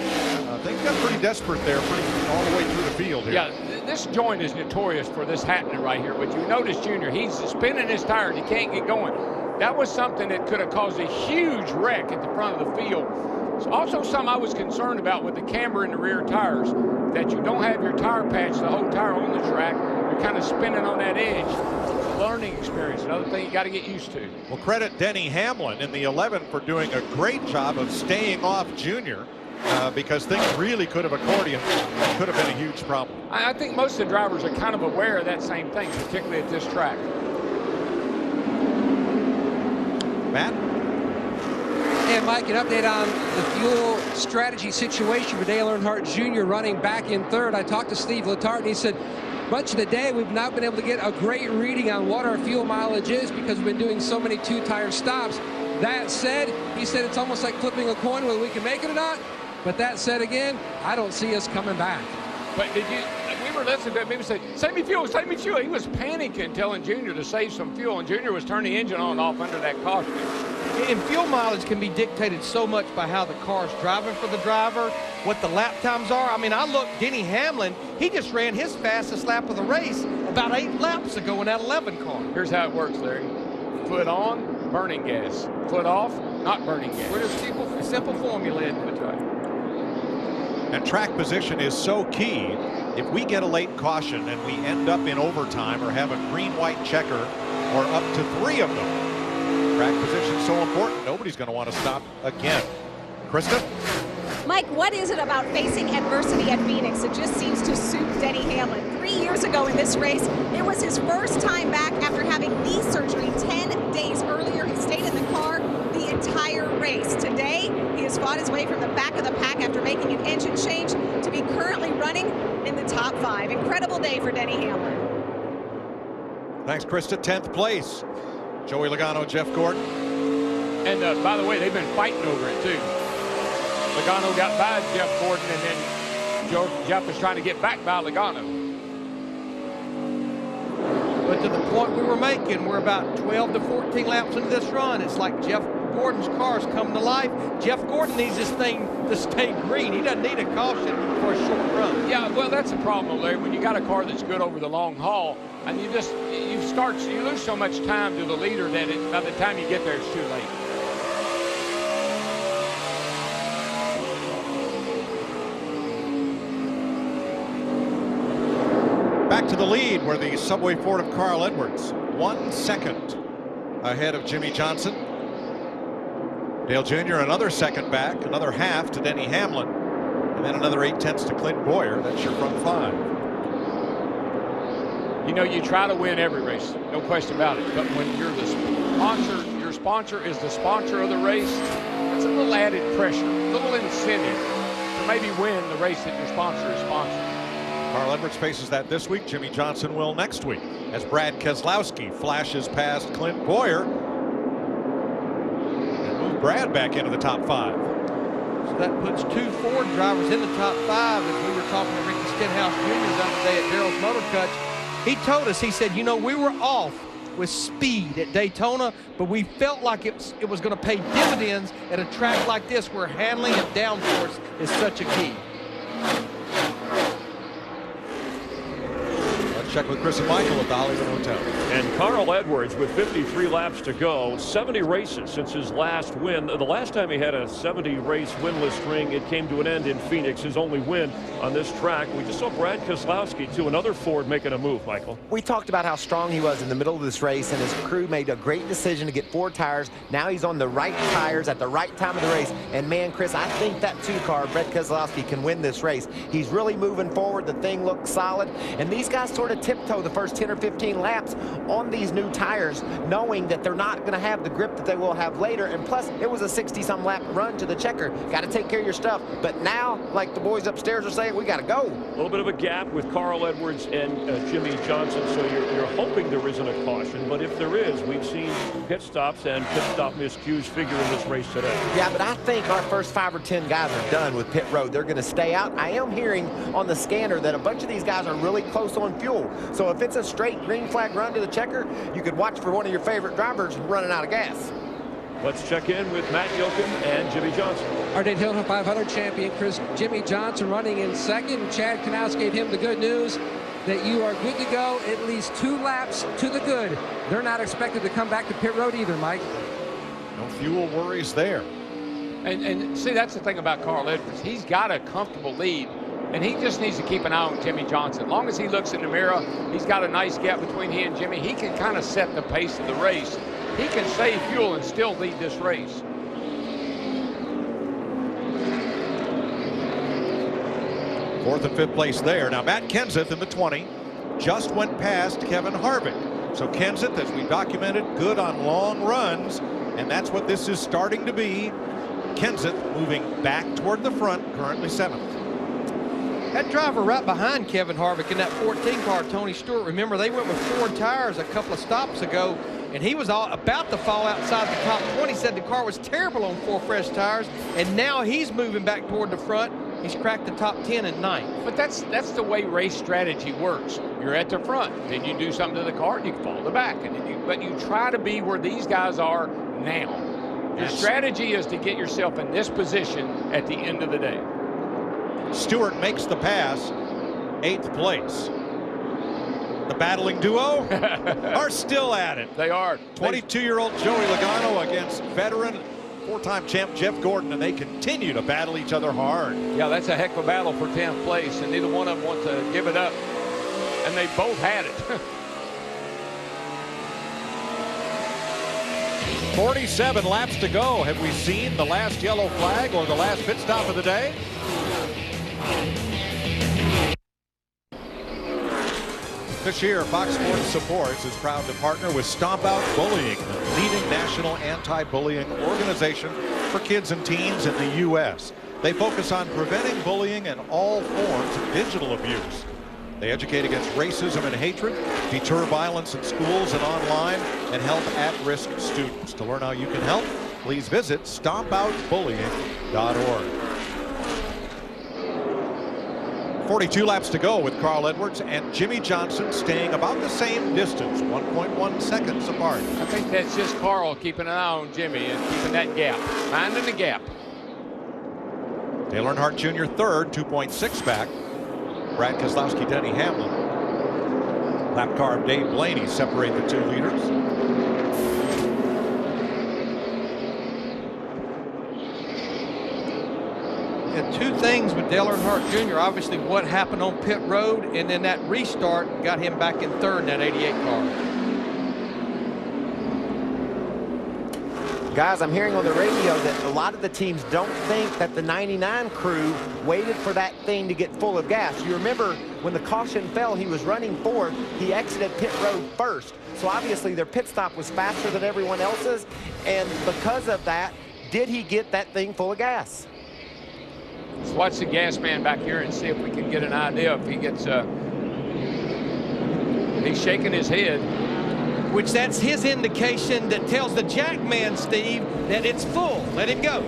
Things got pretty desperate there, all the way through the field here. Yeah, this joint is notorious for this happening right here. But you notice, Junior, he's spinning his tires. He can't get going. That was something that could have caused a huge wreck at the front of the field. It's also something I was concerned about with the camber in the rear tires, that you don't have your tire patch, the whole tire on the track. You're kind of spinning on that edge. It's a learning experience, another thing you got to get used to. Well, credit Denny Hamlin in the 11 for doing a great job of staying off Junior, because things really could have accordioned. It could have been a huge problem. I think most of the drivers are kind of aware of that same thing, particularly at this track. Matt? And Mike, an update on the fuel strategy situation for Dale Earnhardt Jr. running back in third. I talked to Steve Letarte, and he said, much of the day, we've not been able to get a great reading on what our fuel mileage is because we've been doing so many two-tire stops. That said, he said it's almost like flipping a coin whether we can make it or not. But that said again, I don't see us coming back. But we were listening to him, people say, save me fuel, save me fuel. He was panicking, telling Junior to save some fuel, and Junior was turning the engine on and off under that caution. And fuel mileage can be dictated so much by how the car's driving for the driver, what the lap times are. I mean, I looked, Denny Hamlin, he just ran his fastest lap of the race about 8 laps ago in that 11 car. Here's how it works, Larry. Foot on, burning gas. Foot off, not burning gas. We're just simple formula, isn't it? That's right. And track position is so key. If we get a late caution and we end up in overtime or have a green-white checker or up to 3 of them, track position is so important. Nobody's going to want to stop again. Krista? Mike, what is it about facing adversity at Phoenix? It just seems to suit Denny Hamlin. 3 years ago in this race, it was his first time back after having knee surgery 10 days earlier. He stayed in the car the entire race. Today, he has fought his way from the back of the pack after making an engine change to be currently running in the top 5. Incredible day for Denny Hamlin. Thanks, Krista. 10th place. Joey Logano, Jeff Gordon. And by the way, they've been fighting over it too. Logano got by Jeff Gordon, and then Jeff was trying to get back by Logano. But to the point we were making, we're about 12 to 14 laps into this run. It's like Jeff Gordon's car's come to life. Jeff Gordon needs this thing to stay green. He doesn't need a caution for a short run. Yeah, well, that's the problem, Larry. When you got a car that's good over the long haul, and you lose so much time to the leader that by the time you get there, it's too late. Back to the lead where the Subway Ford of Carl Edwards, 1 second ahead of Jimmy Johnson. Dale Jr. another second back, another half to Denny Hamlin, and then another 8/10 to Clint Boyer. That's your front 5. You know, you try to win every race, no question about it. But when you're the sponsor, your sponsor is the sponsor of the race, it's a little added pressure, a little incentive to maybe win the race that your sponsor is sponsoring. Carl Edwards faces that this week. Jimmy Johnson will next week as Brad Keselowski flashes past Clint Boyer and moves Brad back into the top 5. So that puts 2 Ford drivers in the top 5. As we were talking to Ricky Stenhouse Jr. the other day at Darrell's Motor Cuts, he told us, he said, you know, we were off with speed at Daytona, but we felt like it was going to pay dividends at a track like this where handling and downforce is such a key. Check with Chris and Michael at the Hollywood Hotel. And Carl Edwards with 53 laps to go, 70 races since his last win. The last time he had a 70-race winless string, it came to an end in Phoenix, his only win on this track. We just saw Brad Keselowski, too, another Ford making a move, Michael. We talked about how strong he was in the middle of this race, and his crew made a great decision to get 4 tires. Now he's on the right tires at the right time of the race. And, man, Chris, I think that 2 car, Brad Keselowski, can win this race. He's really moving forward. The thing looks solid. And these guys sort of tiptoe the first 10 or 15 laps on these new tires, knowing that they're not going to have the grip that they will have later. And plus, it was a 60-some lap run to the checker. Got to take care of your stuff. But now, like the boys upstairs are saying, we got to go. A little bit of a gap with Carl Edwards and Jimmie Johnson, so you're hoping there isn't a caution. But if there is, we've seen pit stops and pit stop miscues figure in this race today. Yeah, but I think our first 5 or 10 guys are done with pit road. They're going to stay out. I am hearing on the scanner that a bunch of these guys are really close on fuel. So if it's a straight green flag run to the checker, you could watch for one of your favorite drivers running out of gas. Let's check in with Matt Yoakum and Jimmie Johnson. Our Daytona 500 champion, Jimmie Johnson, running in second. Chad Knaus gave him the good news that you are good to go at least 2 laps to the good. They're not expected to come back to pit road either, Mike. No fuel worries there. And see, that's the thing about Carl Edwards. He's got a comfortable lead, and he just needs to keep an eye on Jimmie Johnson. As long as he looks in the mirror, he's got a nice gap between he and Jimmie. He can kind of set the pace of the race. He can save fuel and still lead this race. Fourth and fifth place there. Now Matt Kenseth in the 20 just went past Kevin Harvick. So Kenseth, as we documented, good on long runs, and that's what this is starting to be. Kenseth moving back toward the front, currently 7th. That driver right behind Kevin Harvick in that 14 car, Tony Stewart, remember they went with Ford tires a couple of stops ago, and he was about to fall outside the top 20. Said the car was terrible on 4 fresh tires, and now he's moving back toward the front. He's cracked the top 10 at 9th. But that's the way race strategy works. You're at the front, then you do something to the car, and you fall to the back, and then but you try to be where these guys are now. Your strategy is to get yourself in this position at the end of the day. Stewart makes the pass, 8th place. The battling duo are still at it. They are. 22-year-old Joey Logano against veteran 4-time champ Jeff Gordon, and they continue to battle each other hard. Yeah, that's a heck of a battle for 10th place, and neither one of them want to give it up, and they both had it. 47 laps to go. Have we seen the last yellow flag or the last pit stop of the day? This year, Fox Sports Supports is proud to partner with Stomp Out Bullying, the leading national anti-bullying organization for kids and teens in the U.S. They focus on preventing bullying and all forms of digital abuse. They educate against racism and hatred, deter violence in schools and online, and help at-risk students. To learn how you can help, please visit stompoutbullying.org. 42 laps to go with Carl Edwards and Jimmie Johnson staying about the same distance, 1.1 seconds apart. I think that's just Carl keeping an eye on Jimmie and keeping that gap, finding the gap. Dale Earnhardt Jr. third, 2.6 back. Brad Keselowski, Denny Hamlin. Lap car of Dave Blaney separate the 2 leaders. Yeah, 2 things with Dale Earnhardt Jr. Obviously, what happened on pit road, and then that restart got him back in 3rd in that 88 car. Guys, I'm hearing on the radio that a lot of the teams don't think that the 99 crew waited for that thing to get full of gas. You remember when the caution fell, he was running 4th. He exited pit road 1st. So obviously their pit stop was faster than everyone else's. And because of that, did he get that thing full of gas? Let's watch the gas man back here and see if we can get an idea if he gets he's shaking his head. Which that's his indication that tells the jack man, Steve, that it's full. Let him go.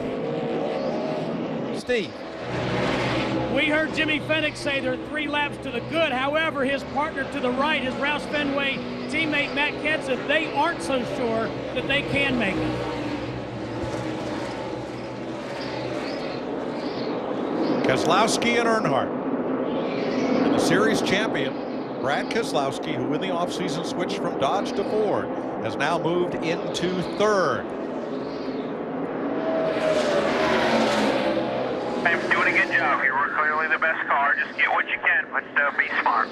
Steve. We heard Jimmy Fenix say there are 3 laps to the good. However, his partner to the right, his Roush Fenway teammate Matt Kenseth, they aren't so sure that they can make it. Keselowski and Earnhardt. And the series champion, Brad Keselowski, who in the offseason switched from Dodge to Ford, has now moved into 3rd. I'm doing a good job. You were clearly the best car. Just get what you can, but be smart.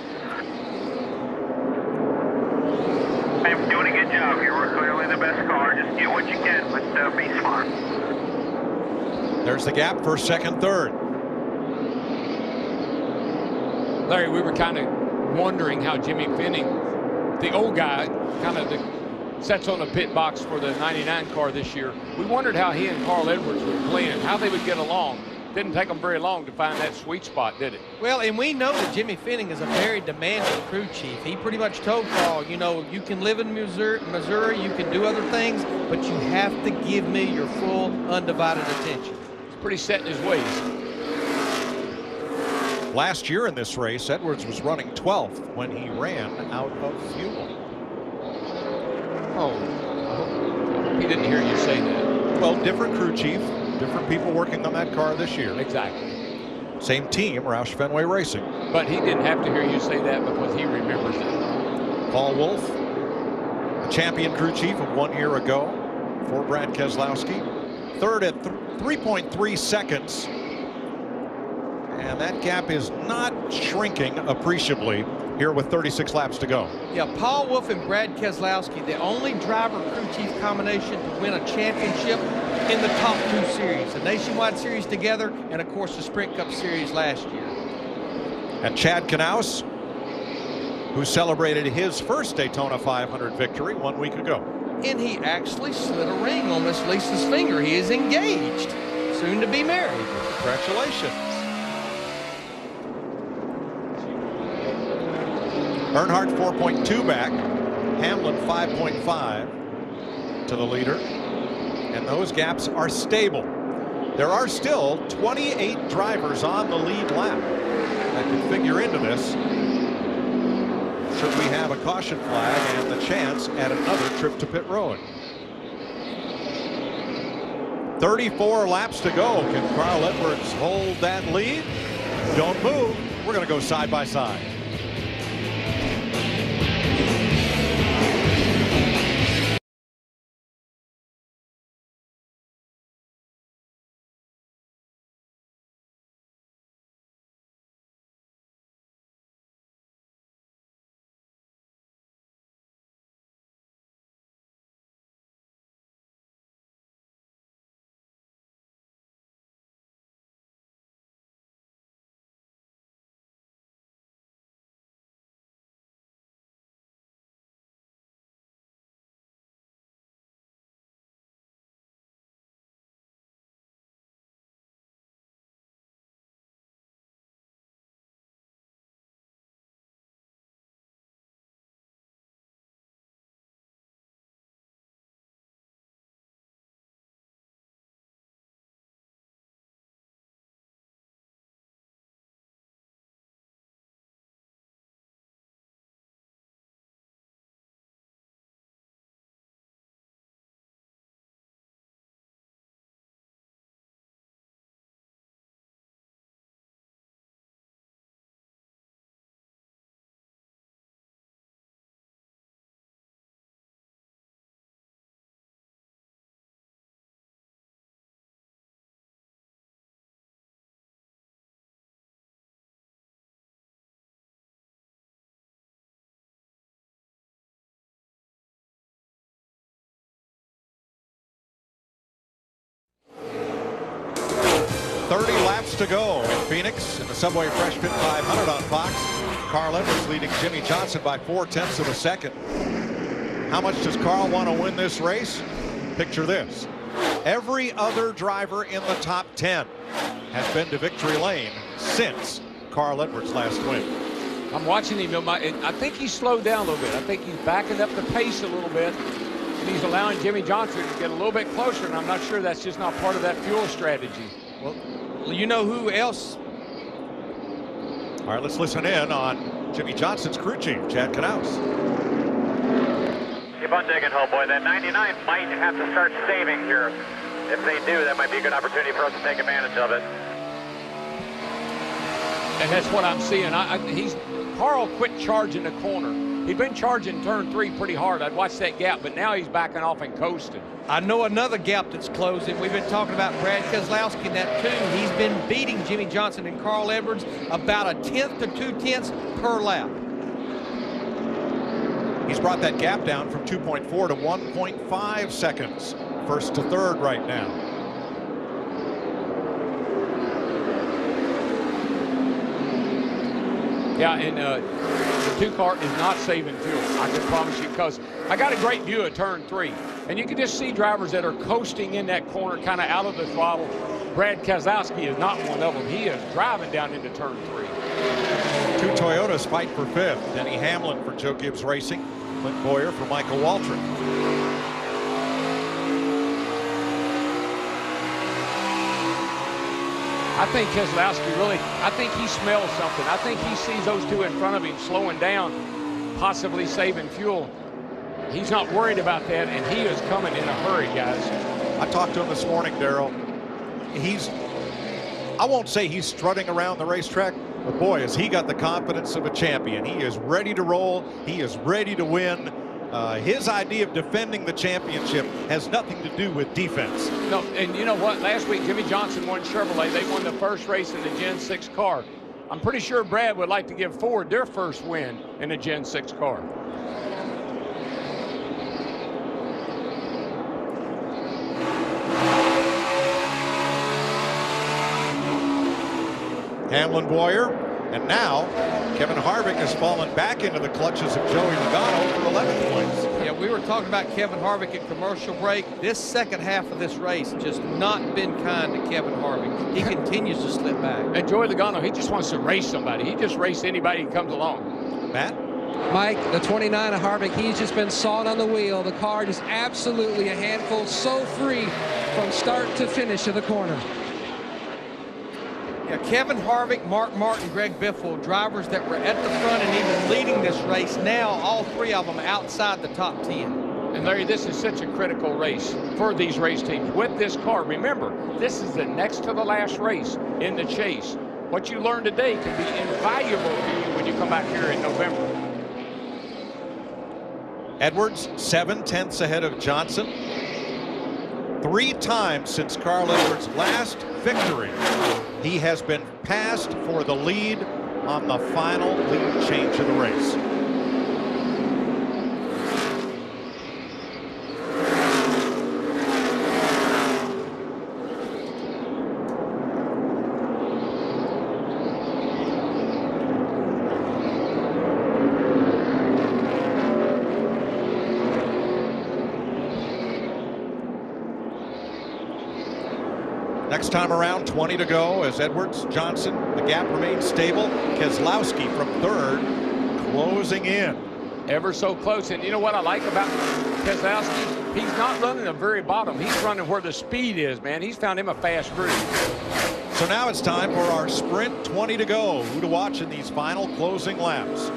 I'm doing a good job. You were clearly the best car. Just get what you can, but be smart. There's the gap for 2nd, 3rd. Larry, we were kind of wondering how Jimmy Finning, the old guy, kind of sets on the pit box for the 99 car this year. We wondered how he and Carl Edwards would play and how they would get along. Didn't take them very long to find that sweet spot, did it? Well, and we know that Jimmy Finning is a very demanding crew chief. He pretty much told Carl, you know, you can live in Missouri, you can do other things, but you have to give me your full, undivided attention. He's pretty set in his ways. Last year in this race, Edwards was running 12th when he ran out of fuel. Oh, he didn't hear you say that. Well, different crew chief, different people working on that car this year. Exactly. Same team, Roush Fenway Racing. But he didn't have to hear you say that because he remembers it. Paul Wolf, the champion crew chief of 1 year ago for Brad Keselowski. Third at 3.3 seconds. And that gap is not shrinking appreciably here with 36 laps to go. Yeah, Paul Wolf and Brad Keselowski, the only driver crew chief combination to win a championship in the top 2 series, the Nationwide Series together, and of course the Sprint Cup Series last year. And Chad Knaus, who celebrated his first Daytona 500 victory 1 week ago. And he actually slid a ring on Miss Lisa's finger. He is engaged, soon to be married. Congratulations. Earnhardt 4.2 back, Hamlin 5.5 to the leader, and those gaps are stable. There are still 28 drivers on the lead lap that could figure into this should we have a caution flag and the chance at another trip to pit road. 34 laps to go. Can Carl Edwards hold that lead? Don't move. We're going to go side by side. Laps to go in Phoenix in the Subway Fresh Fit 500 on Fox. Carl Edwards leading Jimmy Johnson by 0.4 of a second. How much does Carl want to win this race? Picture this. Every other driver in the top 10 has been to victory lane since Carl Edwards' last win. I'm watching him. I think he's slowed down a little bit. I think he's backing up the pace a little bit. And he's allowing Jimmy Johnson to get a little bit closer. And I'm not sure that's just not part of that fuel strategy. Well, you know who else? All right, let's listen in on Jimmy Johnson's crew chief, Chad Knaus. Keep on digging, homeboy. That 99 might have to start saving here. If they do, that might be a good opportunity for us to take advantage of it. And that's what I'm seeing. Carl quit charging the corner. He'd been charging turn 3 pretty hard. I'd watch that gap, but now he's backing off and coasting. I know another gap that's closing. We've been talking about Brad Keselowski in that too. He's been beating Jimmy Johnson and Carl Edwards about 1/10 to 2/10 per lap. He's brought that gap down from 2.4 to 1.5 seconds. First to third right now. Yeah, and 2 car is not saving fuel. I can promise you, because I got a great view of turn 3. And you can just see drivers that are coasting in that corner, kind of out of the throttle. Brad Keselowski is not one of them. He is driving down into turn 3. 2 Toyotas fight for 5th. Denny Hamlin for Joe Gibbs Racing. Clint Boyer for Michael Waltrip. I think Keselowski really, I think he smells something. I think he sees those 2 in front of him slowing down, possibly saving fuel. He's not worried about that, and he is coming in a hurry, guys. I talked to him this morning, Darrell. I won't say he's strutting around the racetrack, but boy, has he got the confidence of a champion. He is ready to roll. He is ready to win. His idea of defending the championship has nothing to do with defense. No, and you know what? Last week, Jimmy Johnson won Chevrolet. They won the first race in the Gen 6 car. I'm pretty sure Brad would like to give Ford their first win in a Gen 6 car. Hamlin, Boyer, and now Kevin Harvick has fallen back into the clutches of Joey Logano for 11th place. Yeah, we were talking about Kevin Harvick at commercial break. This second half of this race just not been kind to Kevin Harvick. He continues to slip back. And Joey Logano, he just wants to race somebody. He just races anybody who comes along. Matt? Mike, the 29 of Harvick, he's just been sawed on the wheel. The car just absolutely a handful, so free from start to finish of the corner. Yeah, Kevin Harvick, Mark Martin, Greg Biffle, drivers that were at the front and even leading this race, now all 3 of them outside the top 10. And Larry, this is such a critical race for these race teams. With this car, remember, this is the next to the last race in the chase. What you learn today can be invaluable to you when you come back here in November. Edwards, 7/10 ahead of Johnson. 3 times since Carl Edwards' last victory, he has been passed for the lead on the final lead change of the race. Next time around, 20 to go as Edwards, Johnson, the gap remains stable. Keselowski from 3rd, closing in. Ever so close. And you know what I like about Keselowski? He's not running the very bottom. He's running where the speed is, man. He's found him a fast groove. So now it's time for our sprint, 20 to go. Who to watch in these final closing laps?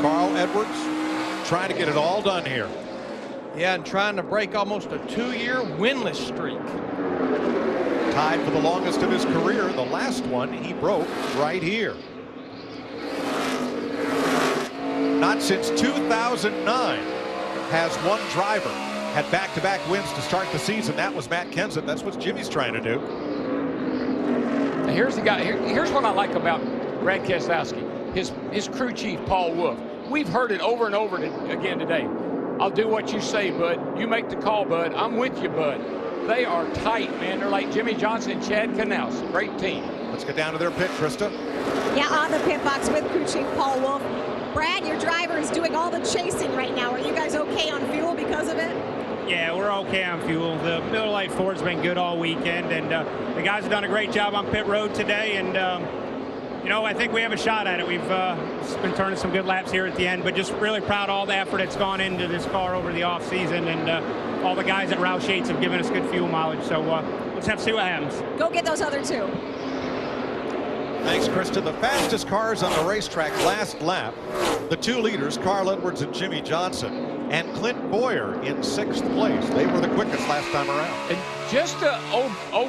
Carl Edwards trying to get it all done here. Yeah, and trying to break almost a 2-year winless streak. Tied for the longest of his career. The last one he broke right here. Not since 2009 has one driver had back-to-back wins to start the season. That was Matt Kenseth. That's what Jimmy's trying to do. Here's the guy. Here's what I like about Brad Keselowski. His crew chief, Paul Wolf. We've heard it over and over again today. I'll do what you say, bud. You make the call, bud. I'm with you, bud. They are tight, man. They're like Jimmy Johnson and Chad Knaus. Great team. Let's get down to their pit, Krista. Yeah, on the pit box with crew chief Paul Wolf. Brad, your driver is doing all the chasing right now. Are you guys okay on fuel because of it? Yeah, we're okay on fuel. The Miller Lite Ford's been good all weekend, and the guys have done a great job on pit road today, and you know, I think we have a shot at it. We've been turning some good laps here at the end, but just really proud of all the effort that's gone into this car over the off-season, and all the guys at Roush Yates have given us good fuel mileage, so let's have to see what happens. Go get those other 2. Thanks, Krista. The fastest cars on the racetrack last lap, the 2 leaders, Carl Edwards and Jimmy Johnson, and Clint Boyer in 6th place. They were the quickest last time around. And just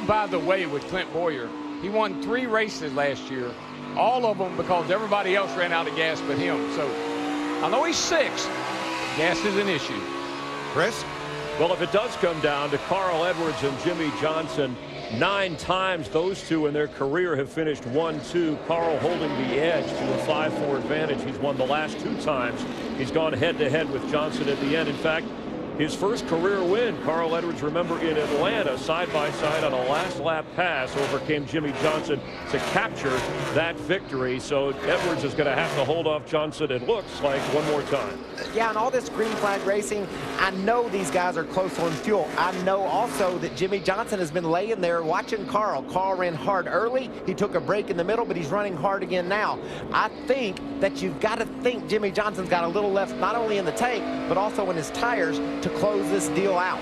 by the way, with Clint Boyer, he won 3 races last year. All of them because everybody else ran out of gas but him. So I know he's 6th. Gas is an issue. Chris? Well, if it does come down to Carl Edwards and Jimmy Johnson, 9 times those 2 in their career have finished 1-2. Carl holding the edge to a 5-4 advantage. He's won the last 2 times. He's gone head-to-head with Johnson at the end. In fact, his first career win. Carl Edwards, remember, in Atlanta, side-by-side on a last-lap pass, overcame Jimmie Johnson to capture that victory. So Edwards is going to have to hold off Johnson, it looks like, one more time. Yeah, and all this green flag racing, I know these guys are close on fuel. I know also that Jimmie Johnson has been laying there watching Carl. Carl ran hard early. He took a break in the middle, but he's running hard again now. I think that you've got to think Jimmie Johnson's got a little left, not only in the tank, but also in his tires to close this deal out.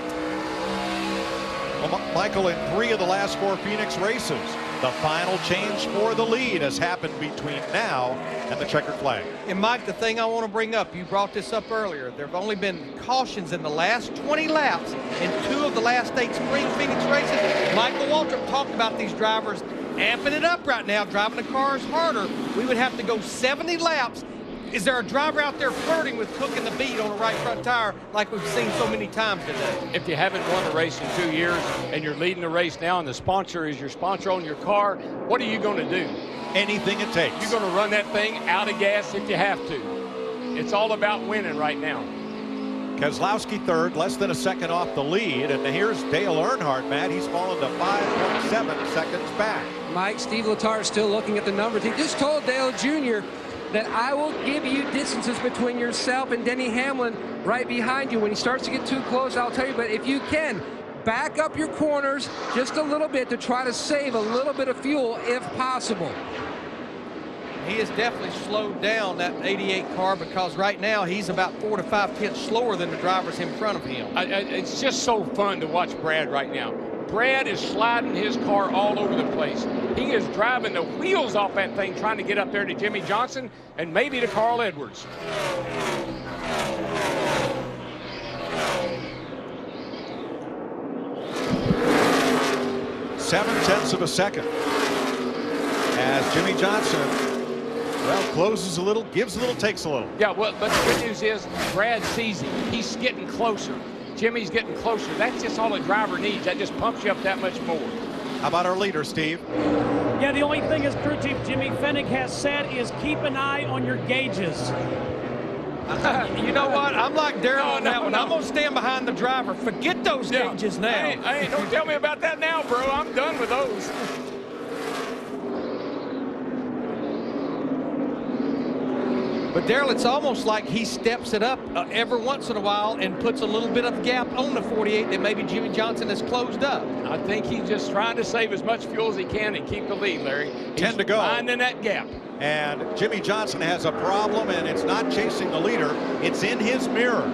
Well, Michael, in 3 of the last 4 Phoenix races, the final change for the lead has happened between now and the checkered flag. And Mike, the thing I want to bring up, you brought this up earlier, there have only been cautions in the last 20 laps in 2 of the last 8 spring Phoenix races. Michael Waltrip talked about these drivers amping it up right now, driving the cars harder. We would have to go 70 laps. Is there a driver out there flirting with cooking the beat on the right front tire like we've seen so many times today? If you haven't won a race in 2 years and you're leading the race now and the sponsor is your sponsor on your car, what are you going to do? Anything it takes. You're going to run that thing out of gas if you have to. It's all about winning right now. Keselowski third, less than a second off the lead. And here's Dale Earnhardt, Matt. He's fallen to 5.7 seconds back. Mike, Steve Letarte still looking at the numbers. He just told Dale Jr. that I will give you distances between yourself and Denny Hamlin right behind you. When he starts to get too close, I'll tell you, but if you can, back up your corners just a little bit to try to save a little bit of fuel if possible. He has definitely slowed down that 88 car because right now he's about 4 to 5 tenths slower than the drivers in front of him. It's just so fun to watch Brad right now. Brad is sliding his car all over the place. He is driving the wheels off that thing, trying to get up there to Jimmie Johnson and maybe to Carl Edwards. .7 of a second as Jimmie Johnson, well, closes a little, gives a little, takes a little. Yeah, well, but the good news is Brad sees him. He's getting closer. Jimmy's getting closer. That's just all a driver needs. That just pumps you up that much more. How about our leader, Steve? Yeah, the only thing as crew chief Jimmy Fennig has said is keep an eye on your gauges. You know what? I'm like Darrell on that one. I'm going to stand behind the driver. Forget those gauges now. Hey, don't tell me about that now, bro. I'm done with those. But Darrell, it's almost like he steps it up every once in a while and puts a little bit of gap on the 48 that maybe Jimmie Johnson has closed up. I think he's just trying to save as much fuel as he can and keep the lead, Larry. 10 to go. Finding that gap. And Jimmie Johnson has a problem, and it's not chasing the leader. It's in his mirror.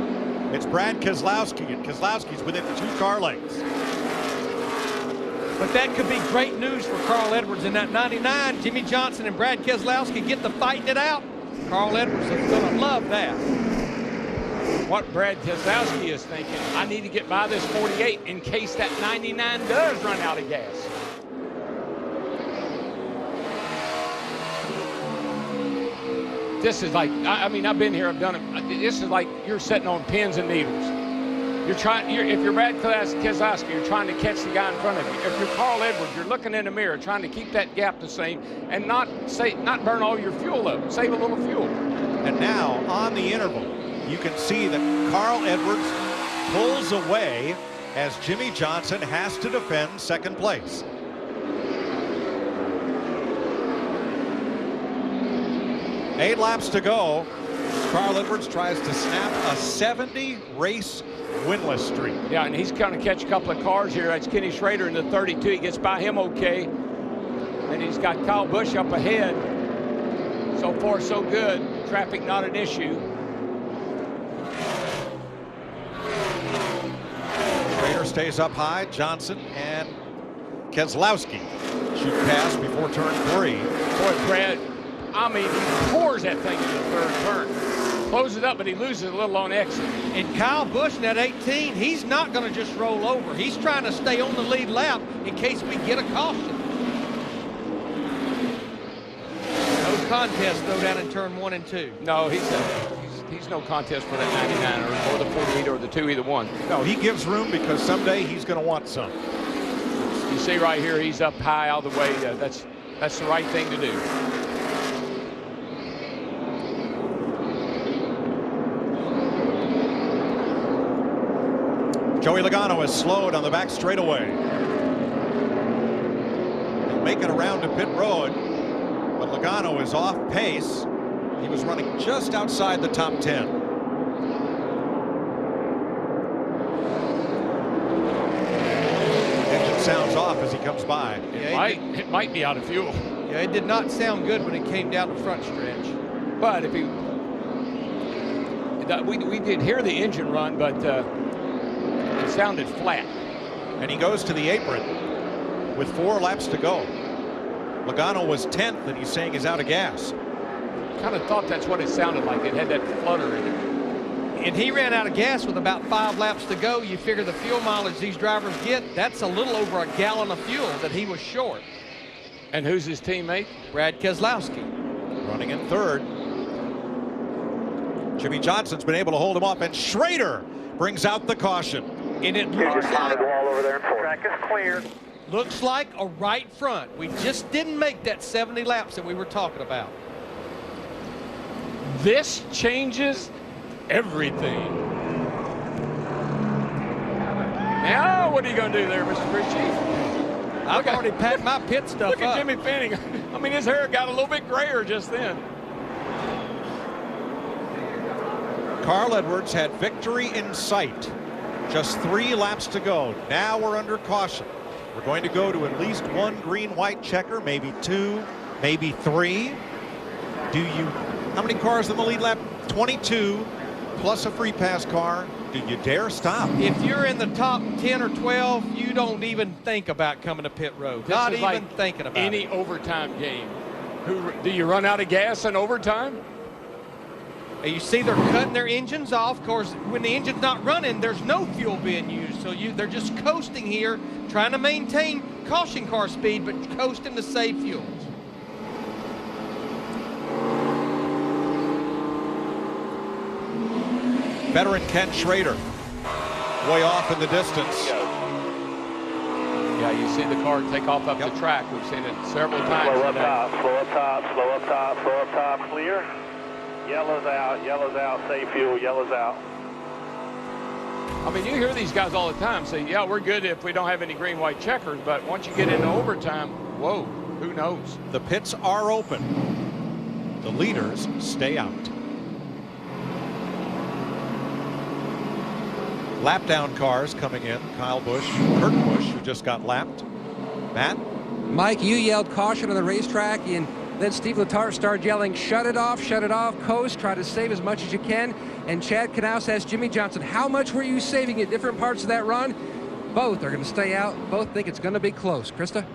It's Brad Keselowski, and Keselowski's within 2 car lengths. But that could be great news for Carl Edwards in that 99. Jimmie Johnson and Brad Keselowski get to fighting it out. Carl Edwards is going to love that. What Brad Keselowski is thinking, I need to get by this 48 in case that 99 does run out of gas. This is like, I mean, I've been here, I've done it. This is like you're sitting on pins and needles. If you're Brad Keselowski, you're trying to catch the guy in front of you. If you're Carl Edwards, you're looking in the mirror, trying to keep that gap the same and not burn all your fuel up. Save a little fuel. And now on the interval, you can see that Carl Edwards pulls away as Jimmie Johnson has to defend second place. Eight laps to go. Carl Edwards tries to snap a 70-race winless streak. Yeah, and he's going to catch a couple of cars here. That's Kenny Schrader in the 32. He gets by him okay. And he's got Kyle Busch up ahead. So far, so good. Traffic not an issue. Schrader stays up high. Johnson and Keselowski shoot past before turn 3. Boy, Brad, I mean, he pours that thing in the third turn. Closes it up, but he loses a little on exit. And Kyle Busch in that 18, he's not going to just roll over. He's trying to stay on the lead lap in case we get a caution. No contest, though, down in turn 1 and 2. No, he's no contest for that 99 or the 48 or the 2, either one. No, he gives room because someday he's going to want some. You see right here, he's up high out of the way. That's the right thing to do. Joey Logano is slowed on the back straightaway. He'll make it around to pit road, but Logano is off pace. He was running just outside the top 10. Engine sounds off as he comes by. It might be out of fuel. Yeah, it did not sound good when it came down the front stretch. But if he, we did hear the engine run, but it sounded flat. And he goes to the apron with 4 laps to go. Logano was 10th, and he's saying he's out of gas. Kind of thought that's what it sounded like. It had that flutter in it. And he ran out of gas with about 5 laps to go. You figure the fuel mileage these drivers get, that's a little over a gallon of fuel that he was short. And who's his teammate? Brad Keselowski. Running in 3rd. Jimmy Johnson's been able to hold him off, and Schrader brings out the caution. And it looks like wall over there. Track is clear. Looks like a right front. We just didn't make that 70 laps that we were talking about. This changes everything. Now, what are you going to do there, Mr. Crew Chief? I've already packed my pit stuff Look up. at Jimmy Finning. I mean, his hair got a little bit grayer just then. Carl Edwards had victory in sight. Just 3 laps to go. Now we're under caution. We're going to go to at least 1 green-white checker, maybe 2, maybe 3. How many cars in the lead lap? 22, plus a free pass car. Do you dare stop? If you're in the top 10 or 12, you don't even think about coming to pit road. Not even like thinking about any it. overtime game. Do you run out of gas in overtime? You see they're cutting their engines off. Of course, when the engine's not running, there's no fuel being used. So they're just coasting here, trying to maintain caution car speed, but coasting to save fuel. Veteran Ken Schrader, way off in the distance. Yeah, you see the car take off up the track. We've seen it several times. Slow up top, slow up top, slow up top, slow up top, clear. Yellow's out, save fuel, yellow's out. I mean, you hear these guys all the time say, yeah, we're good if we don't have any green-white checkers, but once you get into overtime, whoa, who knows? The pits are open. The leaders stay out. Lap down cars coming in. Kyle Busch, Kurt Busch, who just got lapped. Matt? Mike, you yelled caution on the racetrack, and then Steve Letarte started yelling, shut it off, coast, try to save as much as you can. And Chad Knaus asked Jimmy Johnson, how much were you saving at different parts of that run? Both are going to stay out. Both think it's going to be close. Krista?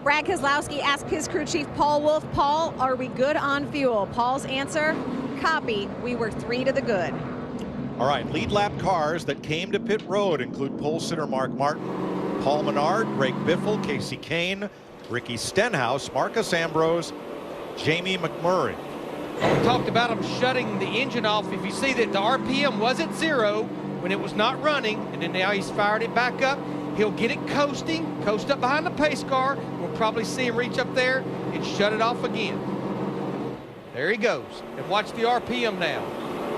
Brad Keselowski asked his crew chief, Paul Wolfe, Paul, are we good on fuel? Paul's answer, copy. We were 3 to the good. All right, lead lap cars that came to pit road include pole sitter Mark Martin, Paul Menard, Greg Biffle, Casey Kane, Ricky Stenhouse, Marcus Ambrose, Jamie McMurray. We talked about him shutting the engine off. If you see that the RPM was at 0 when it was not running, and then now he's fired it back up, he'll get it coasting, coast up behind the pace car. We'll probably see him reach up there and shut it off again. There he goes. And watch the RPM now.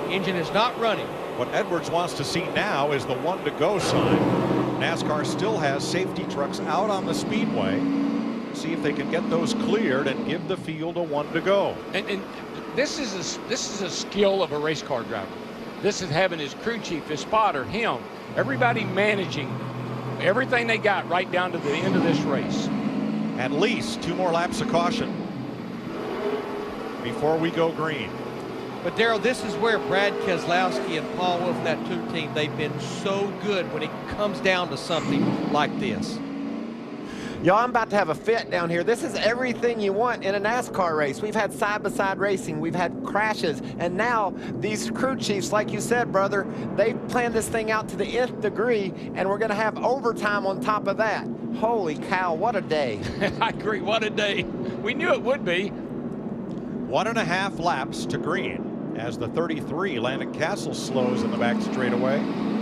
The engine is not running. What Edwards wants to see now is the 1 to go sign. NASCAR still has safety trucks out on the speedway. See if they can get those cleared and give the field a 1 to go. And this is a skill of a race car driver. This is having his crew chief, his spotter, him, everybody managing everything they got right down to the end of this race. At least 2 more laps of caution before we go green. But Darrell, this is where Brad Keselowski and Paul Wolfe, that 2 team, they've been so good when it comes down to something like this. Y'all, I'm about to have a fit down here. This is everything you want in a NASCAR race. We've had side-by-side racing. We've had crashes. And now these crew chiefs, like you said, brother, they've planned this thing out to the nth degree, and we're going to have overtime on top of that. Holy cow, what a day. I agree, what a day. We knew it would be. 1.5 laps to green as the 33 Landon Castle slows in the back straightaway.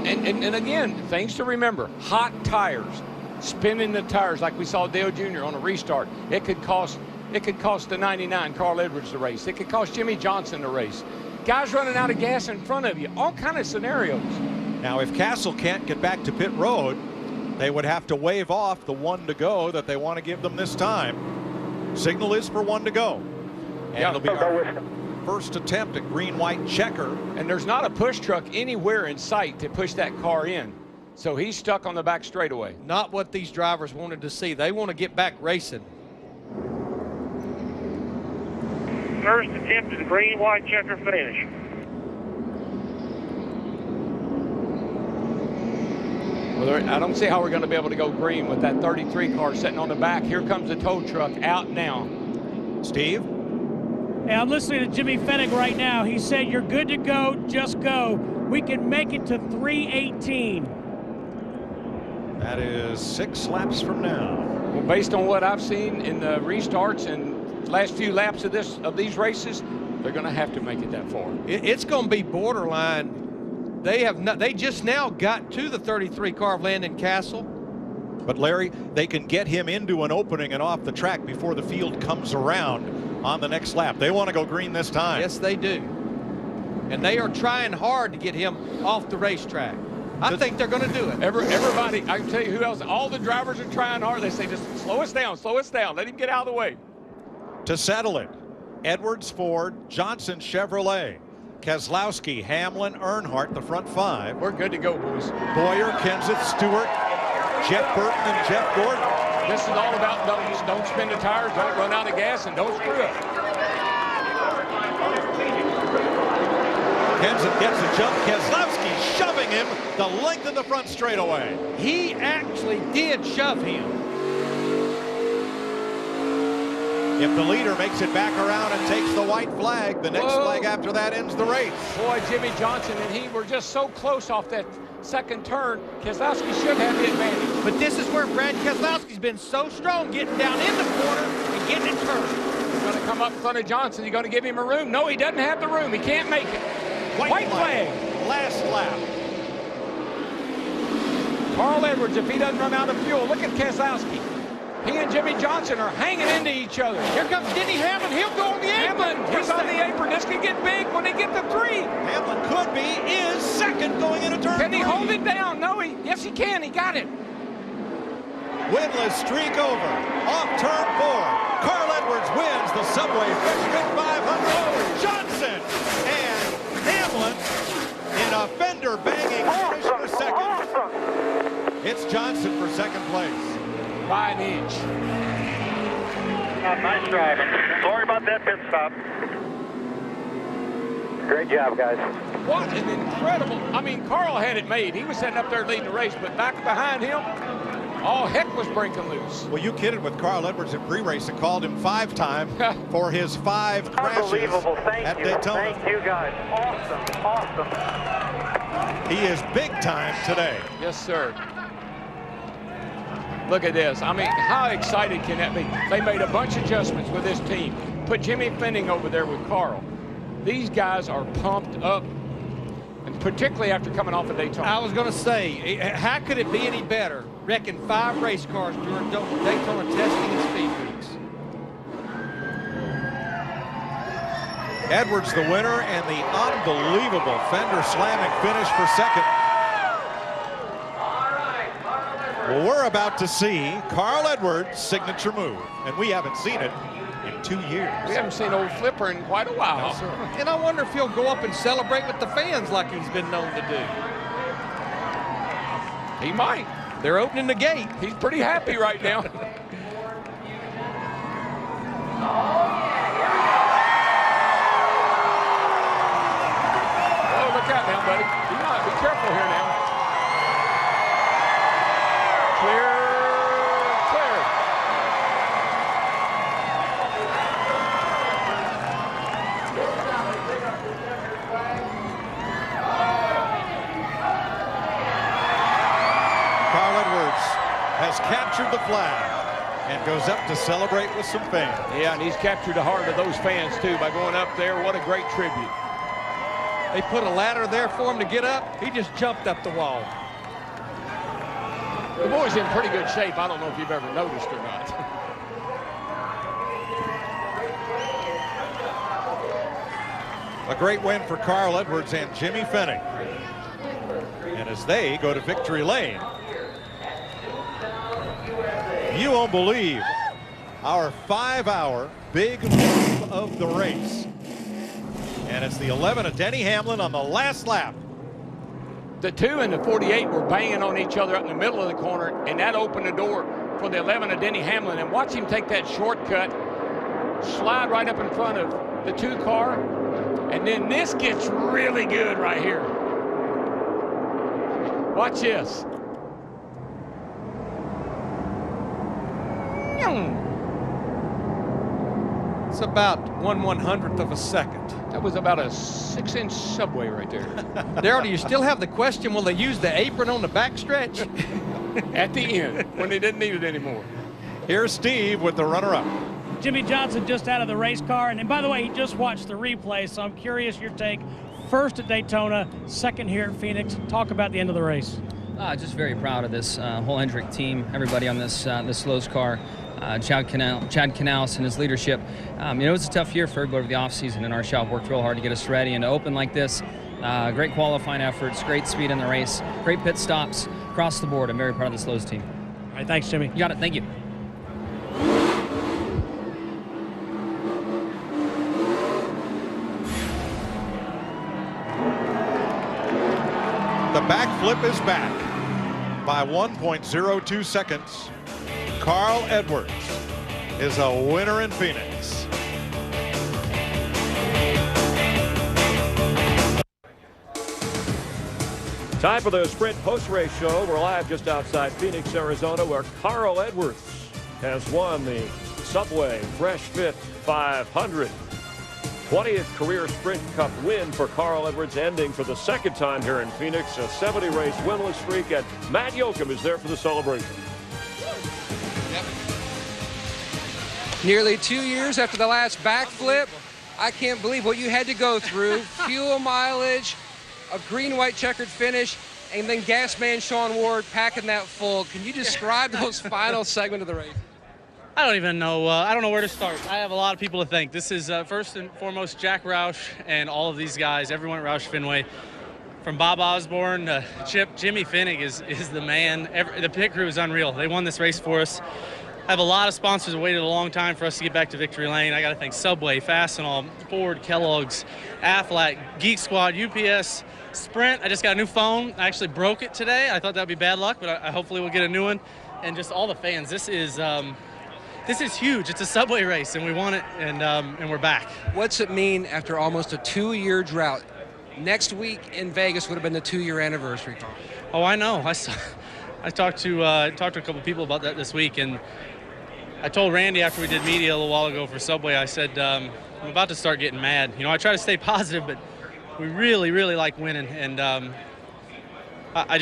And again, things to remember, hot tires. Spinning the tires like we saw Dale Jr. on a restart. It could cost the 99 Carl Edwards the race. It could cost Jimmy Johnson the race. Guys running out of gas in front of you. All kind of scenarios. Now, if Castle can't get back to pit road, they would have to wave off the 1 to go that they want to give them this time. Signal is for 1 to go. And it'll be our first attempt at green-white checker. And there's not a push truck anywhere in sight to push that car in. So he's stuck on the back straightaway. Not what these drivers wanted to see. They want to get back racing. First attempt at the green-white checker finish. Well, I don't see how we're going to be able to go green with that 33 car sitting on the back. Here comes the tow truck out now. Steve? Hey, I'm listening to Jimmy Fennig right now. He said, "You're good to go, just go. We can make it to 3:18. That is 6 laps from now. Well, based on what I've seen in the restarts and last few laps of these races, they're going to have to make it that far. It's going to be borderline. They just now got to the 33 car of Landon Castle. But Larry, they can get him into an opening and off the track before the field comes around on the next lap. They want to go green this time. Yes, they do. And they are trying hard to get him off the racetrack. I think they're going to do it. Everybody, I can tell you who else. All the drivers are trying hard. They say, just slow us down, let him get out of the way. To settle it, Edwards, Ford, Johnson, Chevrolet, Keselowski, Hamlin, Earnhardt, the front 5. We're good to go, boys. Boyer, Kenseth, Stewart, Jeff Burton, and Jeff Gordon. This is all about don't spin the tires, don't run out of gas, and don't screw up. Kenseth gets a jump. Keselowski shoving him the length of the front straightaway. He actually did shove him. If the leader makes it back around and takes the white flag, the next flag after that ends the race. Boy, Jimmy Johnson and he were just so close off that second turn. Keselowski should have the advantage. But this is where Brad Keselowski's been so strong, getting down in the corner and getting it turned. He's going to come up in front of Johnson. He's going to give him a room. No, he doesn't have the room. He can't make it. White flag. Last lap. Carl Edwards, if he doesn't run out of fuel, look at Keselowski. He and Jimmy Johnson are hanging into each other. Here comes Denny Hamlin. He'll go on the apron. He's on the apron. This could get big when they get to 3. Hamlin could be, is second going into turn 3. Can he hold it down? No, yes, he can. He got it. Winless streak over. Off turn 4. Carl Edwards wins the Subway Fresh Fit 500. Johnson and Hamlin in a fender banging finish for second. It's Johnson for second place. By an inch. Nice driving. Sorry about that pit stop. Great job, guys. What an incredible, I mean, Carl had it made. He was sitting up there leading the race, but back behind him, all heck was breaking loose. Well, you kidded with Carl Edwards in pre-race and called him 5-time for his 5 crashes Unbelievable. Thank at you. Daytona. Thank you, guys. Awesome. He is big time today. Yes, sir. Look at this. I mean, how excited can that be? They made a bunch of adjustments with this team. Put Jimmy Fennig over there with Carl. These guys are pumped up, and particularly after coming off of Daytona. I was going to say, how could it be any better? Wrecking 5 race cars during Daytona testing and speed weeks. Edwards the winner and the unbelievable fender slamming finish for second. Well, we're about to see Carl Edwards' signature move, and we haven't seen it in 2 years. We haven't seen old Flipper in quite a while. No, sir. And I wonder if he'll go up and celebrate with the fans like he's been known to do. He might. They're opening the gate. He's pretty happy right now. Oh, look out now, buddy. Be careful here now. Clear. Carl Edwards has captured the flag and goes up to celebrate with some fans. Yeah, and he's captured the heart of those fans, too, by going up there. What a great tribute. They put a ladder there for him to get up. He just jumped up the wall. The boy's in pretty good shape. I don't know if you've ever noticed or not. A great win for Carl Edwards and Jimmy Fennig. And as they go to victory lane. You won't believe our 5-hour big move of the race. And it's the 11 of Denny Hamlin on the last lap. The 2 and the 48 were banging on each other up in the middle of the corner, and that opened the door for the 11 of Denny Hamlin. And watch him take that shortcut, slide right up in front of the 2 car, and then this gets really good right here. Watch this. It's about 1/100th of a second. That was about a 6-inch subway right there. Daryl, do you still have the question, will they use the apron on the backstretch? At the end, when they didn't need it anymore. Here's Steve with the runner-up. Jimmie Johnson just out of the race car. And by the way, he just watched the replay, so I'm curious your take. First at Daytona, second here at Phoenix. Talk about the end of the race. Just very proud of this whole Hendrick team, everybody on this Lowe's car. Chad Canals and his leadership. It was a tough year for everybody over the offseason, and our shop worked real hard to get us ready. And to open like this, great qualifying efforts, great speed in the race, great pit stops across the board. I'm very proud of this Lowe's team. All right, thanks, Jimmy. You got it. Thank you. The backflip is back by 1.02 seconds. Carl Edwards is a winner in Phoenix. Time for the Sprint post-race show. We're live just outside Phoenix, Arizona, where Carl Edwards has won the Subway Fresh Fit 500. 20th career Sprint Cup win for Carl Edwards, ending for the second time here in Phoenix. A 70-race winless streak, and Matt Yoakum is there for the celebration. Nearly 2 years after the last backflip, I can't believe what you had to go through. Fuel mileage, a green-white checkered finish, and then gas man Sean Ward packing that full. Can you describe those final segment of the race? I don't even know. I don't know where to start. I have a lot of people to thank. This is first and foremost Jack Roush and all of these guys, everyone at Roush Fenway. From Bob Osborne to Chip, Jimmy Finnick is the man. The pit crew is unreal. They won this race for us. I have a lot of sponsors that waited a long time for us to get back to victory lane. I got to thank Subway, Fastenal, Ford, Kellogg's, Aflac, Geek Squad, UPS, Sprint. I just got a new phone. I actually broke it today. I thought that would be bad luck, but I hopefully we'll get a new one. And just all the fans. This is huge. It's a Subway race, and we won it, and we're back. What's it mean after almost a 2-year drought? Next week in Vegas would have been the 2-year anniversary. Oh, I know. I talked to a couple people about that this week, and I told Randy after we did media a little while ago for Subway, I said, I'm about to start getting mad. You know, I try to stay positive, but we really, really like winning, and I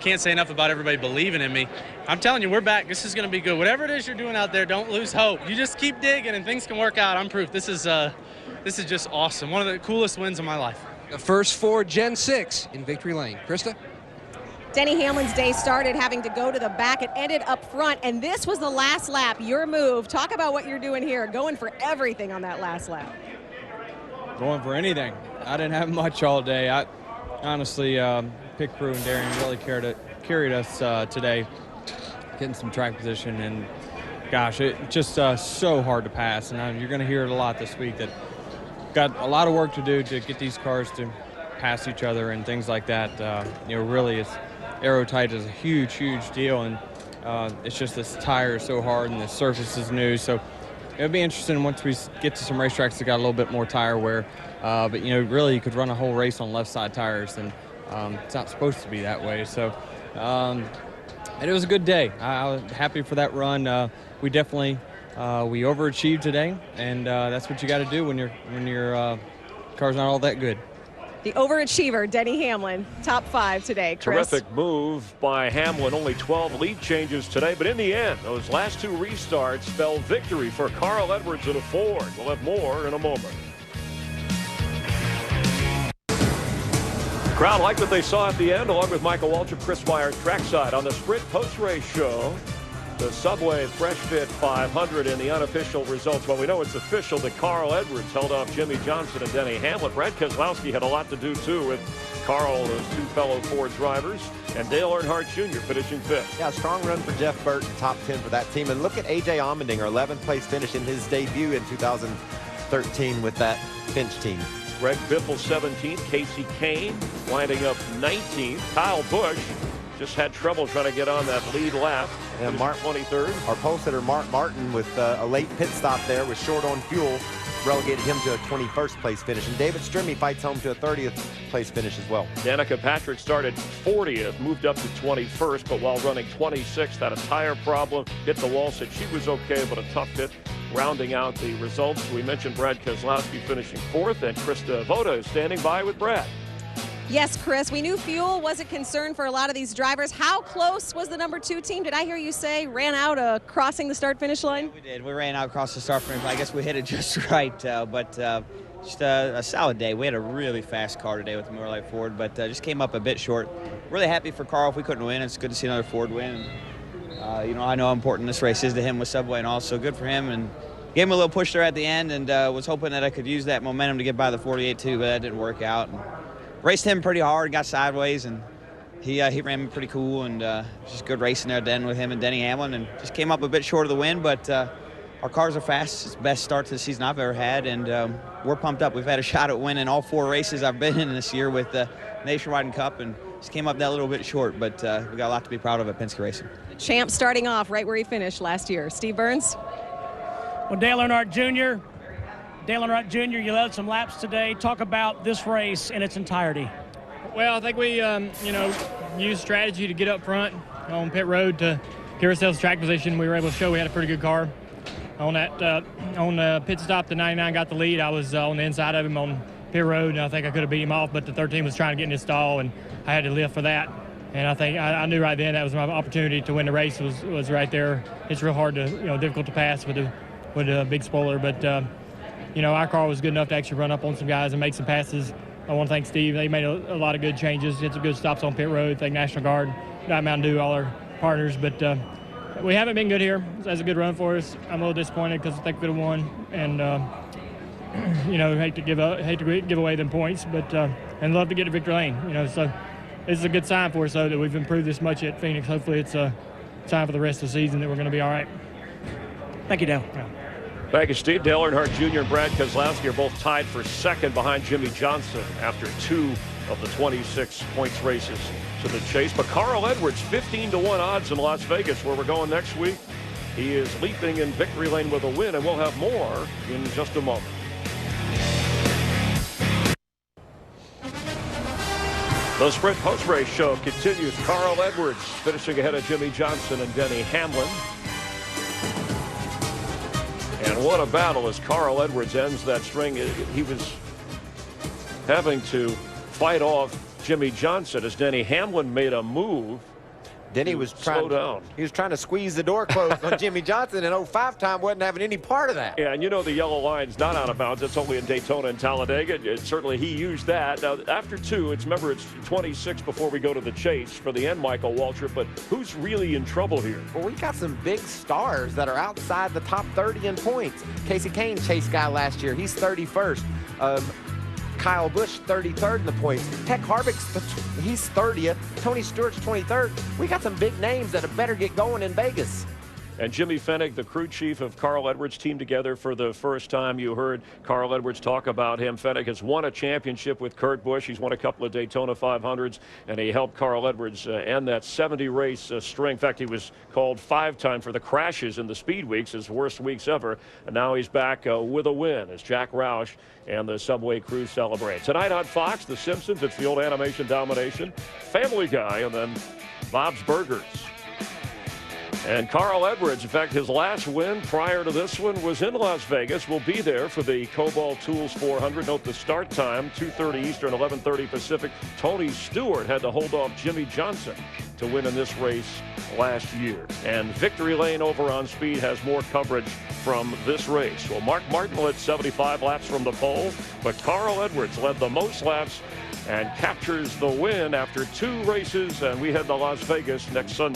can't say enough about everybody believing in me. I'm telling you, we're back. This is going to be good. Whatever it is you're doing out there, don't lose hope. You just keep digging, and things can work out. I'm proof. This is just awesome. One of the coolest wins of my life. The first Ford Gen 6 in victory lane. Krista? Denny Hamlin's day started having to go to the back. It ended up front, and this was the last lap. Your move. Talk about what you're doing here, going for everything on that last lap. Going for anything. I didn't have much all day. I honestly, pit crew and Darian really carried us today, getting some track position, and gosh, it just so hard to pass. And you're going to hear it a lot this week that got a lot of work to do to get these cars to pass each other and things like that. Really, it's aero-tight is a huge, huge deal, and it's just this tire is so hard and the surface is new. So it'll be interesting once we get to some racetracks that got a little bit more tire wear. But really, you could run a whole race on left side tires, and it's not supposed to be that way. So, and it was a good day. I was happy for that run. We definitely we overachieved today, and that's what you got to do when your car's not all that good. The overachiever, Denny Hamlin, top 5 today. Chris? Terrific move by Hamlin. Only 12 lead changes today, but in the end, those last 2 restarts spelled victory for Carl Edwards in a Ford. We'll have more in a moment. Crowd liked what they saw at the end, along with Michael Waltrip, Chris Meyer trackside on the Sprint post-race show. The Subway Fresh Fit 500 in the unofficial results. Well, we know it's official that Carl Edwards held off Jimmie Johnson and Denny Hamlin. Brad Keselowski had a lot to do, too, with Carl, those two fellow Ford drivers, and Dale Earnhardt Jr. finishing 5th. Yeah, strong run for Jeff Burton, top 10 for that team. And look at A.J. Allmendinger, 11th place finish in his debut in 2013 with that Finch team. Greg Biffle 17th, Casey Kane winding up 19th. Kyle Busch just had trouble trying to get on that lead lap. And Mark 23rd. Our pole sitter Mark Martin with a late pit stop there, was short on fuel, relegated him to a 21st place finish. And David Strimmy fights home to a 30th place finish as well. Danica Patrick started 40th, moved up to 21st, but while running 26th, had a tire problem, hit the wall, said she was okay, but a tough hit. Rounding out the results, we mentioned Brad Keselowski finishing 4th, and Krista Voda is standing by with Brad. Yes, Chris, we knew fuel was a concern for a lot of these drivers. How close was the number 2 team? Did I hear you say ran out crossing the start-finish line? We did. We ran out across the start-finish line. I guess we hit it just right, but just a solid day. We had a really fast car today with the Miller Lite Ford, but just came up a bit short. Really happy for Carl if we couldn't win. It's good to see another Ford win. You know, I know how important this race is to him with Subway and all, so good for him. And gave him a little push there at the end, and was hoping that I could use that momentum to get by the 48 too, but that didn't work out. And raced him pretty hard, got sideways, and he ran me pretty cool, and just good racing there then with him and Denny Hamlin, and just came up a bit short of the win, but our cars are fast. It's the best start to the season I've ever had, and we're pumped up. We've had a shot at winning all 4 races I've been in this year with the Nationwide and Cup, and just came up that little bit short, but we got a lot to be proud of at Penske Racing. Champ starting off right where he finished last year. Steve Burns? Well, Dale Earnhardt Jr., you led some laps today. Talk about this race in its entirety. Well, I think we, used strategy to get up front on pit road to give ourselves track position. We were able to show we had a pretty good car. On that, on the pit stop, the 99 got the lead. I was on the inside of him on pit road, and I think I could have beat him off, but the 13 was trying to get in his stall, and I had to lift for that. And I think I knew right then that was my opportunity to win the race was right there. It's real hard to, difficult to pass with a big spoiler, but our car was good enough to actually run up on some guys and make some passes. I want to thank Steve. They made a lot of good changes, hit some good stops on pit road. Thank National Guard, Diet Mountain Dew, all our partners. But we haven't been good here. That's a good run for us. I'm a little disappointed because I think we could have won, and hate to give away them points, but and love to get to victory lane. So this is a good sign for us though that we've improved this much at Phoenix. Hopefully it's a sign for the rest of the season that we're going to be all right. Thank you, Dale. Yeah. Thank you, Steve. Dale Earnhardt Jr. and Brad Keselowski are both tied for 2nd behind Jimmy Johnson after 2 of the 26 points races to the chase. But Carl Edwards, 15-1 odds in Las Vegas, where we're going next week. He is leaping in victory lane with a win, and we'll have more in just a moment. The Sprint post-race show continues. Carl Edwards finishing ahead of Jimmy Johnson and Denny Hamlin. And what a battle as Carl Edwards ends that string. He was having to fight off Jimmy Johnson as Denny Hamlin made a move. Denny was trying to squeeze the door closed on Jimmy Johnson, and 05 time wasn't having any part of that. Yeah, and the yellow line's not out of bounds. It's only in Daytona and Talladega. Certainly he used that. Now, after 2, it's 26 before we go to the chase for the end, Michael Waltrip. But who's really in trouble here? Well, we got some big stars that are outside the top 30 in points. Casey Kane, chase guy last year. He's 31st. Kyle Busch, 33rd in the points. Heck, Harvick's, he's 30th. Tony Stewart's 23rd. We got some big names that had better get going in Vegas. And Jimmy Fennig, the crew chief of Carl Edwards, teamed together for the first time. You heard Carl Edwards talk about him. Fennig has won a championship with Kurt Busch. He's won a couple of Daytona 500s, and he helped Carl Edwards end that 70-race string. In fact, he was called 5-time for the crashes in the speed weeks, his worst weeks ever. And now he's back with a win as Jack Roush and the Subway crew celebrate. Tonight on Fox, The Simpsons, it's the old animation domination, Family Guy, and then Bob's Burgers. And Carl Edwards, in fact, his last win prior to this one was in Las Vegas. Will be there for the Cobalt Tools 400. Note the start time, 2:30 Eastern, 11:30 Pacific. Tony Stewart had to hold off Jimmy Johnson to win in this race last year. And Victory Lane over on Speed has more coverage from this race. Well, Mark Martin led 75 laps from the pole, but Carl Edwards led the most laps and captures the win after 2 races, and we head to Las Vegas next Sunday.